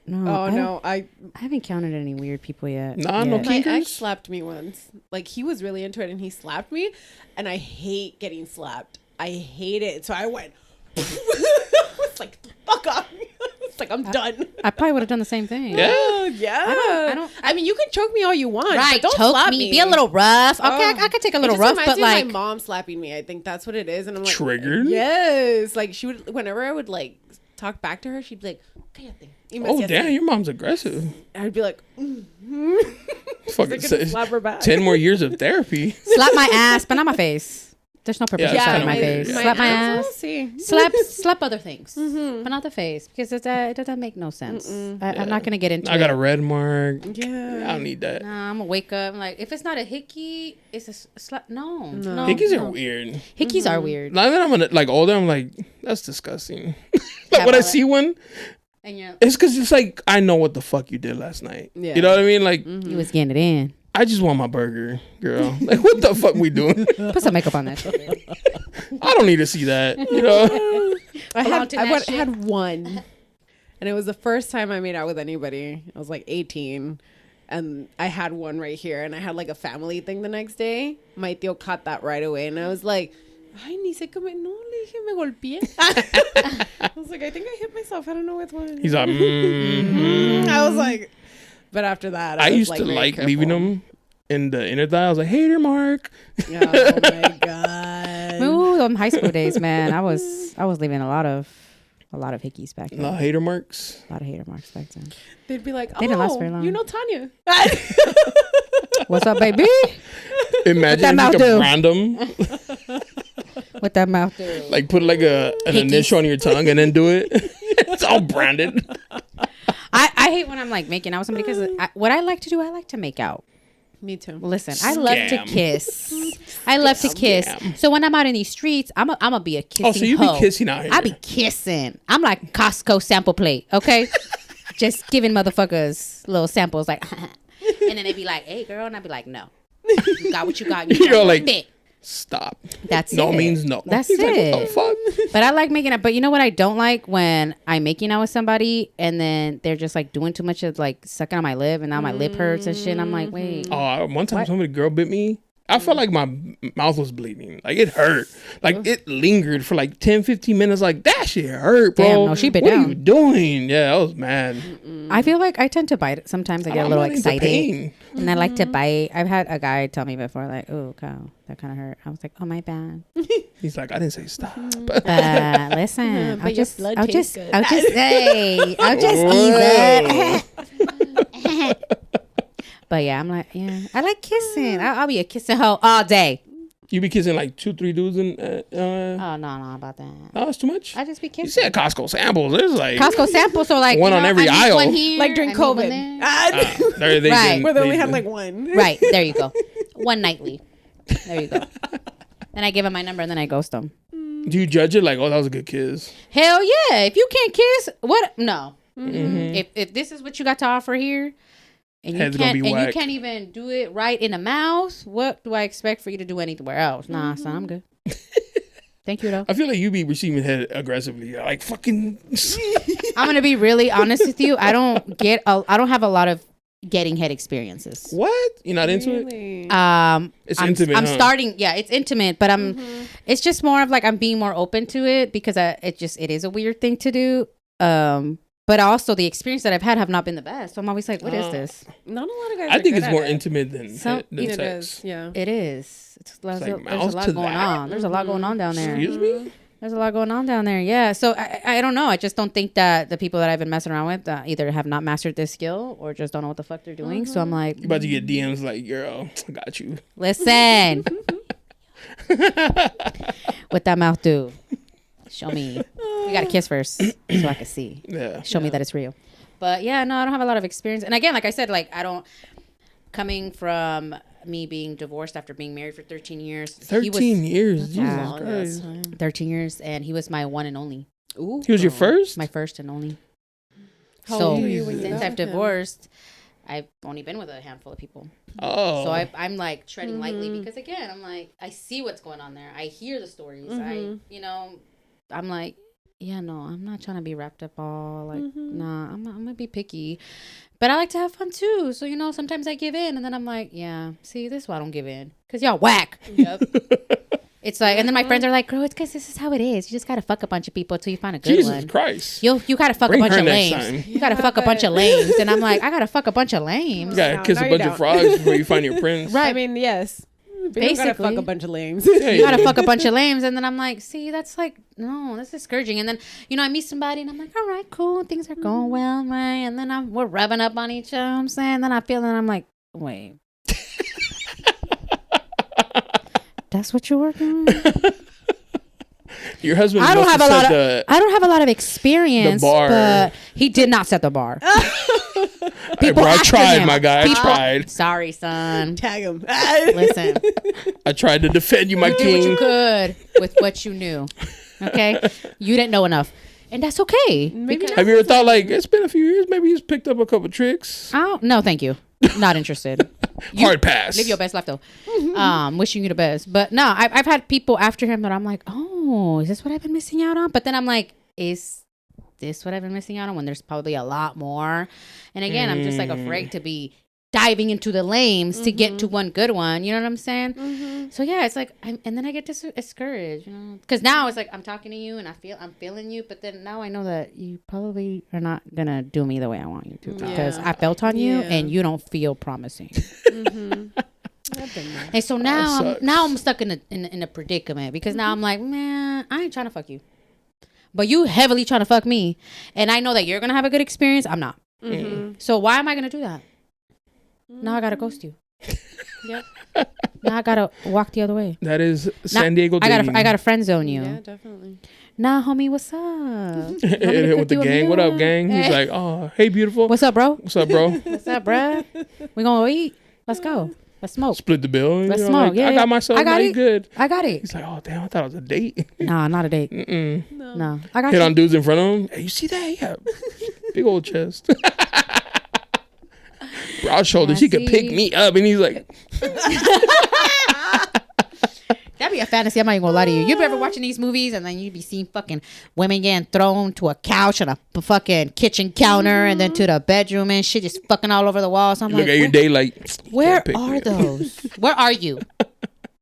No. I haven't encountered any weird people yet. Nah, no my kinkers. ex slapped me once. Like he was really into it and he slapped me, and I hate getting slapped. I hate it. So I went. It's like fuck off. It's like I'm done. I probably would have done the same thing. Yeah. Yeah. I don't. I mean, you can choke me all you want. Right, But don't choke slap me. Be a little rough. Okay, I could take a little It just rough, reminds but me of like my mom slapping me. I think that's what it is, and I'm like Triggered? Yes, like she would. Whenever I would like talk back to her, she'd be like, "Cállate." Oh damn, your mom's aggressive. I'd be like, Fucking slap her back. 10 more years of therapy. slap my ass, but not my face. There's no purpose Yeah, of slapping my my face. face. Slap my ass, ass. see. Slap other things, but not the face because it doesn't make no sense. I'm not gonna get into. I got a red mark. Yeah. I don't need that. Nah, I'm gonna wake up. I'm like, if it's not a hickey, it's a slap. No. Hickeys are weird. Hickeys are weird. Now that I'm like older, I'm like, that's disgusting. Like when I see one, And yeah, it's because it's like I know what the fuck you did last night. Yeah. You know what I mean? Like you was getting it in. I just want my burger, girl. Like what the fuck we doing? Put some makeup on that shit. I don't need to see that. You know? I Belong to that shit. had one, and it was the first time I made out with anybody. I was like 18, and I had one right here, and I had like a family thing the next day. My tío caught that right away, and I was like, "Ay, ni sé cómo, no, le dije me golpeé." I was like, I think I hit myself. I don't know which one. He's like, I was like, but after that, I was, used to very like careful. leaving them in the inner thigh. I was like, hey there, Mark. Oh my god. Ooh, them high school days, man. I was leaving a lot of hickeys back then. No hater marks. A lot of hater marks back then. They'd be like, They didn't last very long. you know Tanya. What's up, baby? Imagine mouth like a do? random, What that mouth do? like put like an initial on your tongue and then do it. It's all branded. I hate when I'm like making out with somebody because what I like to do, I like to make out. Me too. Listen, I love to Scam. kiss. I love to kiss. Scam. So when I'm out in these streets, I'm a be a kissing Oh, so you hoe. be kissing out here? I be kissing. I'm like Costco sample plate, okay? Just giving motherfuckers little samples, like, and then they be like, "Hey, girl," and I be like, "No, you got what you got. You You're got like, bit." Stop. That's No it. means no. That's He's like, it. what the fuck? But I like making out. But you know what I don't like? When I'm making out with somebody and then they're just like doing too much of like sucking on my lip and now my lip hurts and shit. And I'm like, wait. Oh, one time somebody girl bit me. I felt like my mouth was bleeding. Like it hurt. Like it lingered for like 10, 15 minutes. Like that shit hurt, bro. Damn, no, she bit what down. are you doing? Yeah, I was mad. I feel like I tend to bite. Sometimes I get a I'm little not into excited. pain. And I like to bite. I've had a guy tell me before, like, "Oh, cow, that kind of hurt." I was like, "Oh, my bad." He's like, I didn't say stop. Listen, But I'll your just blood ease tastes good. it. But yeah, I'm like, yeah, I like kissing. I'll be a kissing hoe all day. You be kissing like 2-3 dudes and Oh no, about that. oh, that's too much. I just be You kissing. said Costco samples. There's like Costco sample, so like One you on know, every I need aisle. one here, Like during I need one COVID. there. they Right. didn't- Where they only they had didn't- like one. Right, there you go. One nightly. There you go. Then I give him my number and then I ghost him. Do you judge it like, oh, that was a good kiss? Hell yeah! If you can't kiss, what? No. If this is what you got to offer here, and you Head's gonna can't be and you whack. can't even do it right in the mouth, what do I expect for you to do anywhere else? Nah, son, I'm good. Thank you though. I feel like you be receiving head aggressively, like fucking. I'm gonna be really honest with you. I don't have a lot of getting head experiences. What? You're not into it? Really? It's I'm intimate. I'm huh? starting. Yeah, it's intimate, but it's just more of like I'm being more open to it because it is a weird thing to do. But also the experience that I've had have not been the best. So I'm always like, what is this? Not a lot of guys. I are think good it's at more it. intimate than Some- than It sex. is. Yeah. It is. There's like a mouth lot to going that? on. There's a lot going on down there. Excuse me? There's a lot going on down there. Yeah. So I don't know. I just don't think that the people that I've been messing around with either have not mastered this skill or just don't know what the fuck they're doing. So I'm like, You about to get DMs like, girl, I got you. listen. What that mouth do? Show me. We got to kiss first so I can see. Yeah. Show me that it's real. But yeah, no, I don't have a lot of experience. And again, like I said, like I don't, coming from me being divorced after being married for 13 years. 13 years. Jesus Yeah. Christ. 13 years. And he was my one and only. Ooh. He was your first? My first and only. How So old were you when you since got I've with him? divorced, I've only been with a handful of people. Oh. So I'm like treading lightly because again, I'm like, I see what's going on there. I hear the stories. I'm like, yeah, no, I'm not trying to be wrapped up all like, nah, I'm gonna be picky, but I like to have fun too. So, sometimes I give in and then I'm like, yeah, see, this is why I don't give in. Cause y'all whack. Yep. It's like, and then my friends are like, girl, it's cause this is how it is. You just gotta fuck a bunch of people until you find a good Jesus one. Christ. You gotta fuck Bring a bunch her of next lames. time. You gotta fuck a bunch of lames. And I'm like, I gotta fuck a bunch of lames. You gotta No, kiss no, a you bunch of don't. frogs before you find your prince. Right. I mean, yes. But you gotta Basically. fuck a bunch of lames. Yeah, You gotta fuck a bunch of lames. And then I'm like, see, that's like, no, this is scourging. And then, I meet somebody and I'm like, all right, cool. Things are going well, right? And then we're rubbing up on each other. I'm saying, then I feel and I'm like, wait. That's what you're working with? Your husband I don't must have a lot of set I don't have a lot of experience, the bar. but he did not set the bar. Hey, bro, I after tried, him. my guy. I tried. Sorry, son. Tag him. Listen, I tried to defend you, my you did what you king. could with what you knew. Okay, you didn't know enough, and that's okay. Maybe Have you ever thought, like, it's been a few years, maybe he's picked up a couple tricks? Oh no, thank you. Not interested. Hard pass. Live your best life though. Wishing you the best. But no, I've had people after him that I'm like, oh, is this what I've been missing out on? But then I'm like, is this what I've been missing out on when there's probably a lot more? And again, I'm just like afraid to be diving into the lames to get to one good one. You know what I'm saying? So yeah, it's like, and then I get discouraged, because now it's like I'm talking to you and I'm feeling you, but then now I know that you probably are not gonna do me the way I want you to because I felt on you and you don't feel promising. And so now I'm stuck in a predicament because now I'm like, man, I ain't trying to fuck you, but you heavily trying to fuck me, and I know that you're gonna have a good experience. I'm not. So why am I gonna do that? Now I gotta ghost you. Yep. Now I gotta walk the other way. That is San Diego I dating. gotta friend zone you. Yeah, definitely. Nah, homie, what's up? With the gang. What up, gang? He's like, oh, hey, beautiful. What's up, bro? What's up, bro? What's up, bruh? We gonna go eat? Let's go. Let's smoke. Split the bill. Let's smoke. Like, I got myself. I got you it. good. I got it. He's like, oh, damn, I thought it was a date. Nah, not a date. No. I got Hit you. on dudes in front of him. Hey, you see that? Yeah. Big old chest. Broad shoulders. He could pick me up. And he's like, That'd be a fantasy. I'm not even gonna lie to you. You ever watching these movies and then you be seeing fucking women getting thrown to a couch and a fucking kitchen counter and then to the bedroom and shit just fucking all over the walls. I'm look like, at your day like, where pick are me. those? Where are you?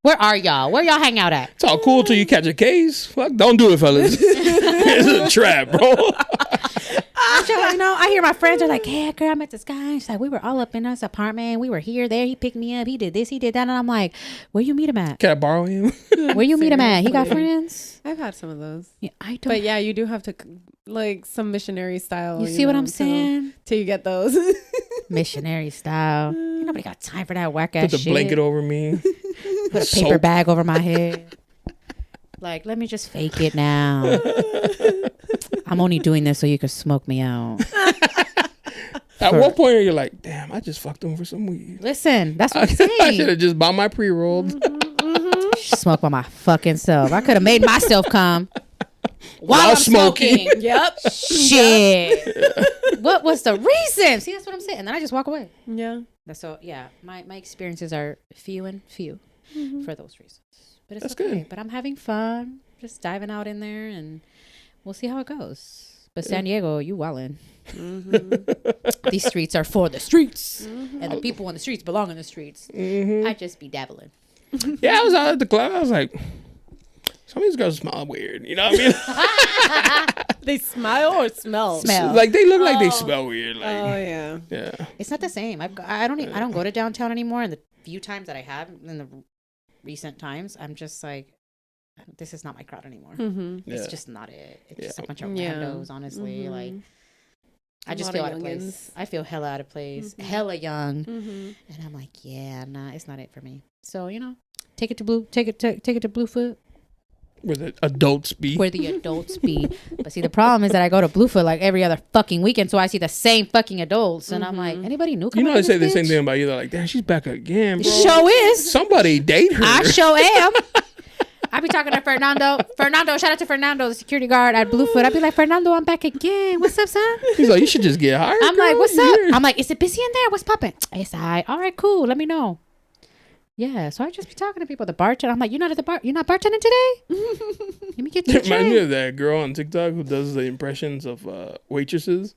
Where are y'all? Where y'all hang out at? It's all cool till you catch a case. Fuck, don't do it, fellas. It's a trap, bro. I hear my friends are like, hey, girl, I met this guy. She's like, we were all up in this apartment. We were here, there. He picked me up. He did this, he did that. And I'm like, where you meet him at? Can I borrow him? Where you meet him at? He got Seriously. friends? I've had some of those. Yeah, I don't. But yeah, you do have to, like, some missionary style. You see what I'm till- saying? Till you get those. Missionary style. Ain't nobody got time for that whack ass Put the shit. blanket over me. Put a paper bag over my head. Like, let me just fake it now. I'm only doing this so you can smoke me out. At what point are you like, damn, I just fucked him for some weed? Listen, that's what I'm I should saying. have just bought my pre-rolled. Smoke by my fucking self. I could have made myself come while I'm smoking. Yep. Shit. What was the reason? See, that's what I'm saying. And then I just walk away. Yeah. So yeah, my experiences are few and few for those reasons. But it's That's okay. good. But I'm having fun, just diving out in there, and we'll see how it goes. But San Diego, you wildin'. These streets are for the streets, and the people on the streets belong in the streets. I just be dabbling. Yeah, I was out at the club. I was like, some of these girls smell weird. You know what I mean? They smile or smell? Smell. Like they look like they smell weird. Like, yeah. yeah. It's not the same. I don't go to downtown anymore. And the few times that I have in the recent times, I'm just like, this is not my crowd anymore. It's just not it. It's just a bunch of randos, honestly. Like, I just feel out of place. I feel hella out of place, hella young, and I'm like, yeah, nah, it's not it for me. So take it to Bluefoot. Where the adults be. Where the adults be. But see, the problem is that I go to Bluefoot like every other fucking weekend, so I see the same fucking adults, and I'm like, anybody new? You know, they say the same thing about you. They're like, damn, she's back again, bro. Show is. Somebody date her. I sure am. I be talking to Fernando. Shout out to Fernando, the security guard at Bluefoot. I be like, Fernando, I'm back again. What's up, son? He's like, you should just get hired. I'm girl. like, what's up? Yeah. I'm like, is it busy in there? What's popping? It's all right, cool. Let me know. Yeah, so I just be talking to people. The bartender. I'm like, you're not at the bar. You're not bartending today. Let me get you. Remind me of that girl on TikTok who does the impressions of waitresses.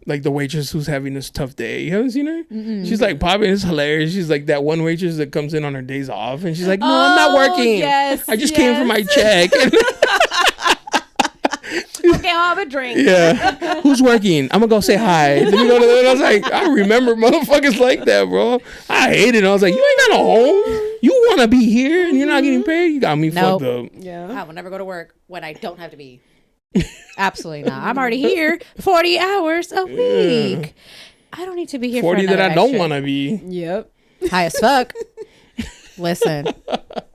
Like the waitress who's having this tough day. You haven't seen her? She's like popping. It's hilarious. She's like that one waitress that comes in on her days off, and she's like, "No, I'm not working. Yes, I just came for my check." Okay, I'll have a drink. Yeah. Who's working? I'm gonna go say hi. Let me go to the, and I was like, I remember motherfuckers like that, bro. I hate it. I was like, you ain't got no home. You want to be here and you're not getting paid? You got me fucked up. Yeah. I will never go to work when I don't have to be. Absolutely not. I'm already here 40 hours a week. I don't need to be here 40 for that I don't extra. want to be. Yep. High as fuck. Listen.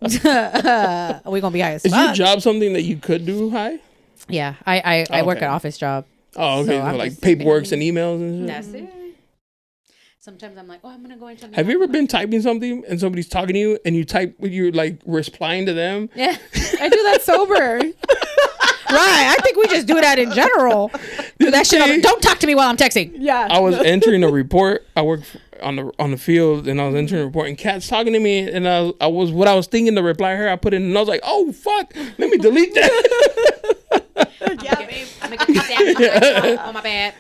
We're going to be high as Is your fuck. job something that you could do high? Yeah. I work Okay. an office job. Oh, okay. So So I'm like just paperworks and emails and shit? That's it. Sometimes I'm like, oh, I'm going to go into... Have you ever been typing something and somebody's talking to you and you type, you're like replying to them? Yeah. I do that sober. Right. I think we just do that in general. Do that shit. Don't talk to me while I'm texting. Yeah. I was entering a report. I work on the field, and I was entering a report, and Kat's talking to me, and I was thinking to reply her. I put it in, and I was like, "Oh fuck, let me delete that." Yeah, babe. I'm gonna get that. Oh my bad.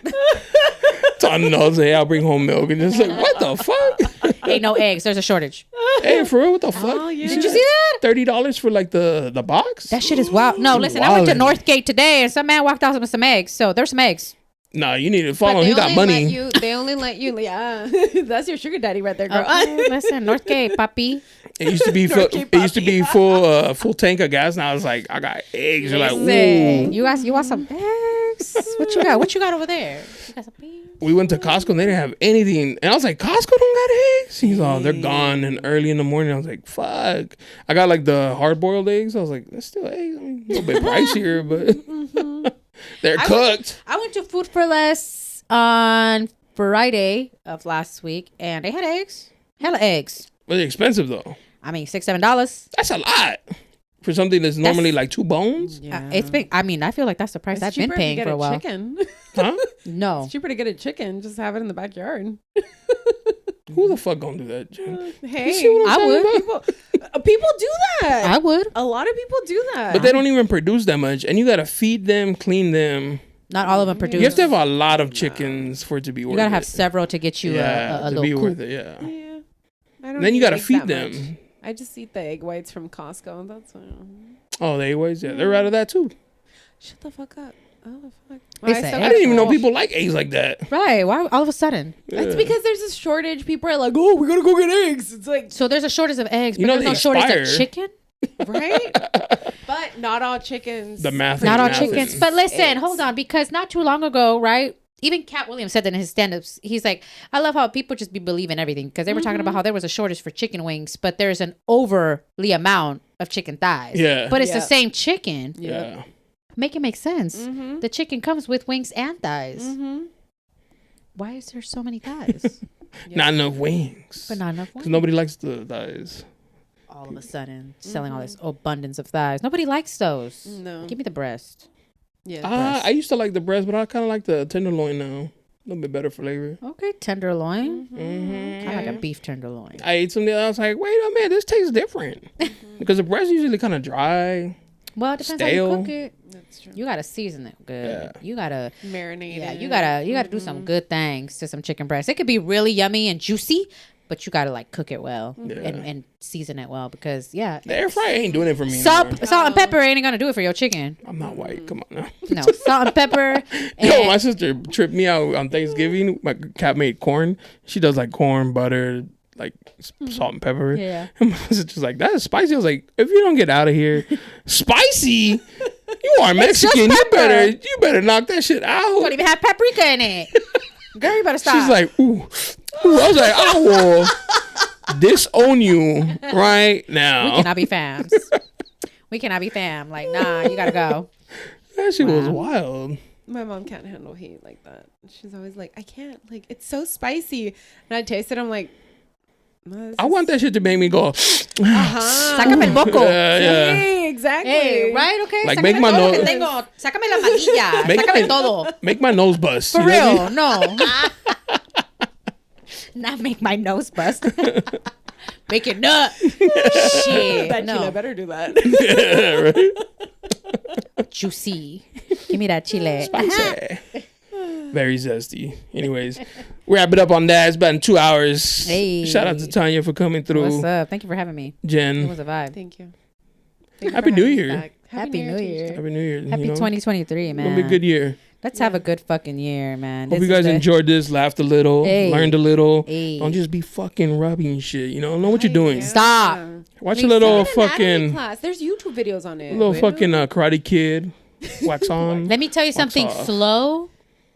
Talking to us, hey, I'll bring home milk, and it's like, what the fuck? Ain't no eggs. There's a shortage. Hey, for real, what the fuck? Oh, yeah. Did you see that? $30 for like the box? That shit is wild. No, listen, I went to Wildin'. Northgate today, and some man walked out with some eggs. So there's some eggs. Nah, you need to follow him. He got money. They only let you. Yeah. That's your sugar daddy right there, girl. Listen, Northgate, papi. It used to be full tank of gas. Now it's like I got eggs. You're like, Listen, ooh. you want some eggs? What you got? What you got over there? You got some beans? We went to Costco and they didn't have anything. And I was like, Costco don't got eggs? He's all, they're gone. And early in the morning, I was like, fuck. I got like the hard boiled eggs. I was like, that's still eggs. I mean, a little bit pricier, but they're cooked. I went to Food for Less on Friday of last week, and they had eggs. Hella eggs. But they're expensive though. I mean, $6-7. That's a lot for something that's normally like 2 bones. Yeah. It's been. I mean, I feel like that's the price I've been paying for a while. Chicken. Huh? No, It's cheaper to get a chicken. Just have it in the backyard. Who the fuck gonna do that, Jen? Hey, see what I'm I would. talking people do that. I would. A lot of people do that. But they don't even produce that much, and you gotta feed them, clean them. Not all of them produce. You have to have a lot of chickens for it to be worth it. You gotta have several to get you a to little be coop. worth it. Yeah. Yeah. I don't Then you eat gotta eggs feed that them. much. I just eat the egg whites from Costco. That's Oh, they always, yeah, they're out of that too. shut the fuck up. Oh the fuck. It's I a still egg. I got didn't even know full. people like eggs like that. Right? Why all of a sudden? It's Yeah. because there's a shortage. People are like, oh, we gotta go get eggs. It's like, So there's a shortage of eggs, but You know there's they no shortage expire. of chicken. right? But not all chickens. The math. Not all ain't chickens. mathing. But listen, Eggs. hold on, because not too long ago, right? Even Cat Williams said that in his stand-ups. He's like, I love how people just be believing everything, because they were talking about how there was a shortage for chicken wings, but there's an overly amount of chicken thighs. Yeah. But it's Yeah. the same chicken. Yeah. Make it make sense. Mm-hmm. The chicken comes with wings and thighs. Mm-hmm. Why is there so many thighs? Not enough wings. But not enough Because wings. nobody likes the thighs. All of a sudden, selling all this abundance of thighs. Nobody likes those. No. Give me the breast. Yeah. I used to like the breast, but I kind of like the tenderloin now. A little bit better flavor. Okay, tenderloin. Mm-hmm. I like a beef tenderloin. I ate something. I was like, wait a minute, this tastes different. Because the breast usually kind of dry. Well, it depends Stale. how you cook it. That's true. You gotta season it good. Yeah. You gotta, Marinate. yeah, it. you gotta do some good things to some chicken breast. It could be really yummy and juicy, but you gotta like cook it well Yeah. and season it well because the air fryer ain't doing it for me salt anymore. and pepper ain't gonna do it for your chicken. I'm not white. Come on now. No, salt and pepper. Yo, my sister tripped me out on Thanksgiving. My cat made corn. She does like corn, butter, like salt and pepper. Yeah. And my sister's like, that is spicy. I was like, if you don't get out of here, spicy. You are Mexican. You better knock that shit out. You don't even have paprika in it. Girl, you better stop. She's like, ooh. I was like, I will disown you right now. We cannot be fams. We cannot be fam. Like, nah, you gotta go. That shit was wild. My mom can't handle heat like that. She's always like, I can't. Like, it's so spicy. And I taste it. I'm like, I want that shit to make me go. Sácame el moco. Yeah. Hey, exactly. Hey, right? Okay. Like, Sácame make my todo nose- que tengo. Sácame la manilla. Sácame todo. Make my nose bust. For You know real. what No. Not make my nose bust. Make it nut. Shit. Bet No. I better do that. I mean? Yeah, right? Juicy. Give me that chile. Spicy. Very zesty. Anyways, wrap it up on that. It's been 2 hours. Hey. Shout out to Tanya for coming through. What's up? Thank you for having me. It Jen. was a vibe. Thank you. Happy New Year. Happy New Year. Happy New Year. Happy 2023, man. It'll be a good year. Let's have a good fucking year, man. Hope This you is guys enjoyed this, laughed a little, Hey. learned a little. Hey. Don't just be fucking rubbing shit. You know what you're doing. Stop. Watch a little Anatomy fucking, class. There's YouTube videos on it. little fucking Karate Kid. Wax on. Let me tell you something. off. Slow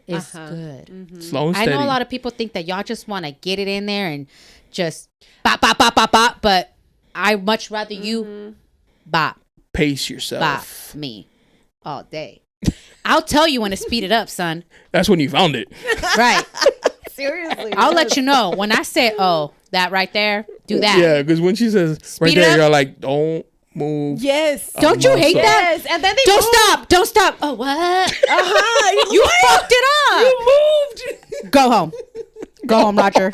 is good. Slow and I steady. know a lot of people think that y'all just want to get it in there and just bop, bop, bop, bop, bop. But I much rather you bop, Pace bop yourself. me all day. I'll tell you when to speed it up, son. That's when you found it. Right. Seriously. I'll let you know when I say, oh, that right there, do that. Yeah, because when she says right Speed it there, up. you're like, don't move. Yes. Don't you hate that? Yes. And then they Don't move. stop. Don't stop. Oh, what? Uh-huh. You fucked it up. You moved. Go home. Go home, Roger.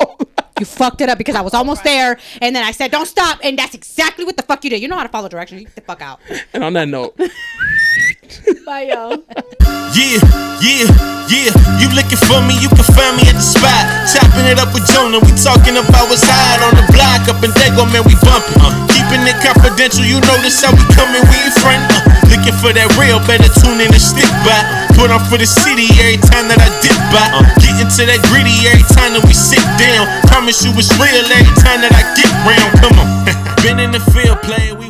You fucked it up because I was almost there. And then I said, don't stop. And that's exactly what the fuck you did. You know how to follow directions. You get the fuck out. And on that note, Bye, y'all. Yeah, you looking for me, you can find me at the spot. Chopping it up with Jonah, we talking about what's hot on the block. Up in Dago, man, we bumping. Keeping it confidential, you notice how we coming, we in front. Looking for that real, better tune in and stick by. Put on for the city every time that I dip by. Getting to that greedy every time that we sit down. Promise you it's real every time that I get round. Come on. Been in the field playing, we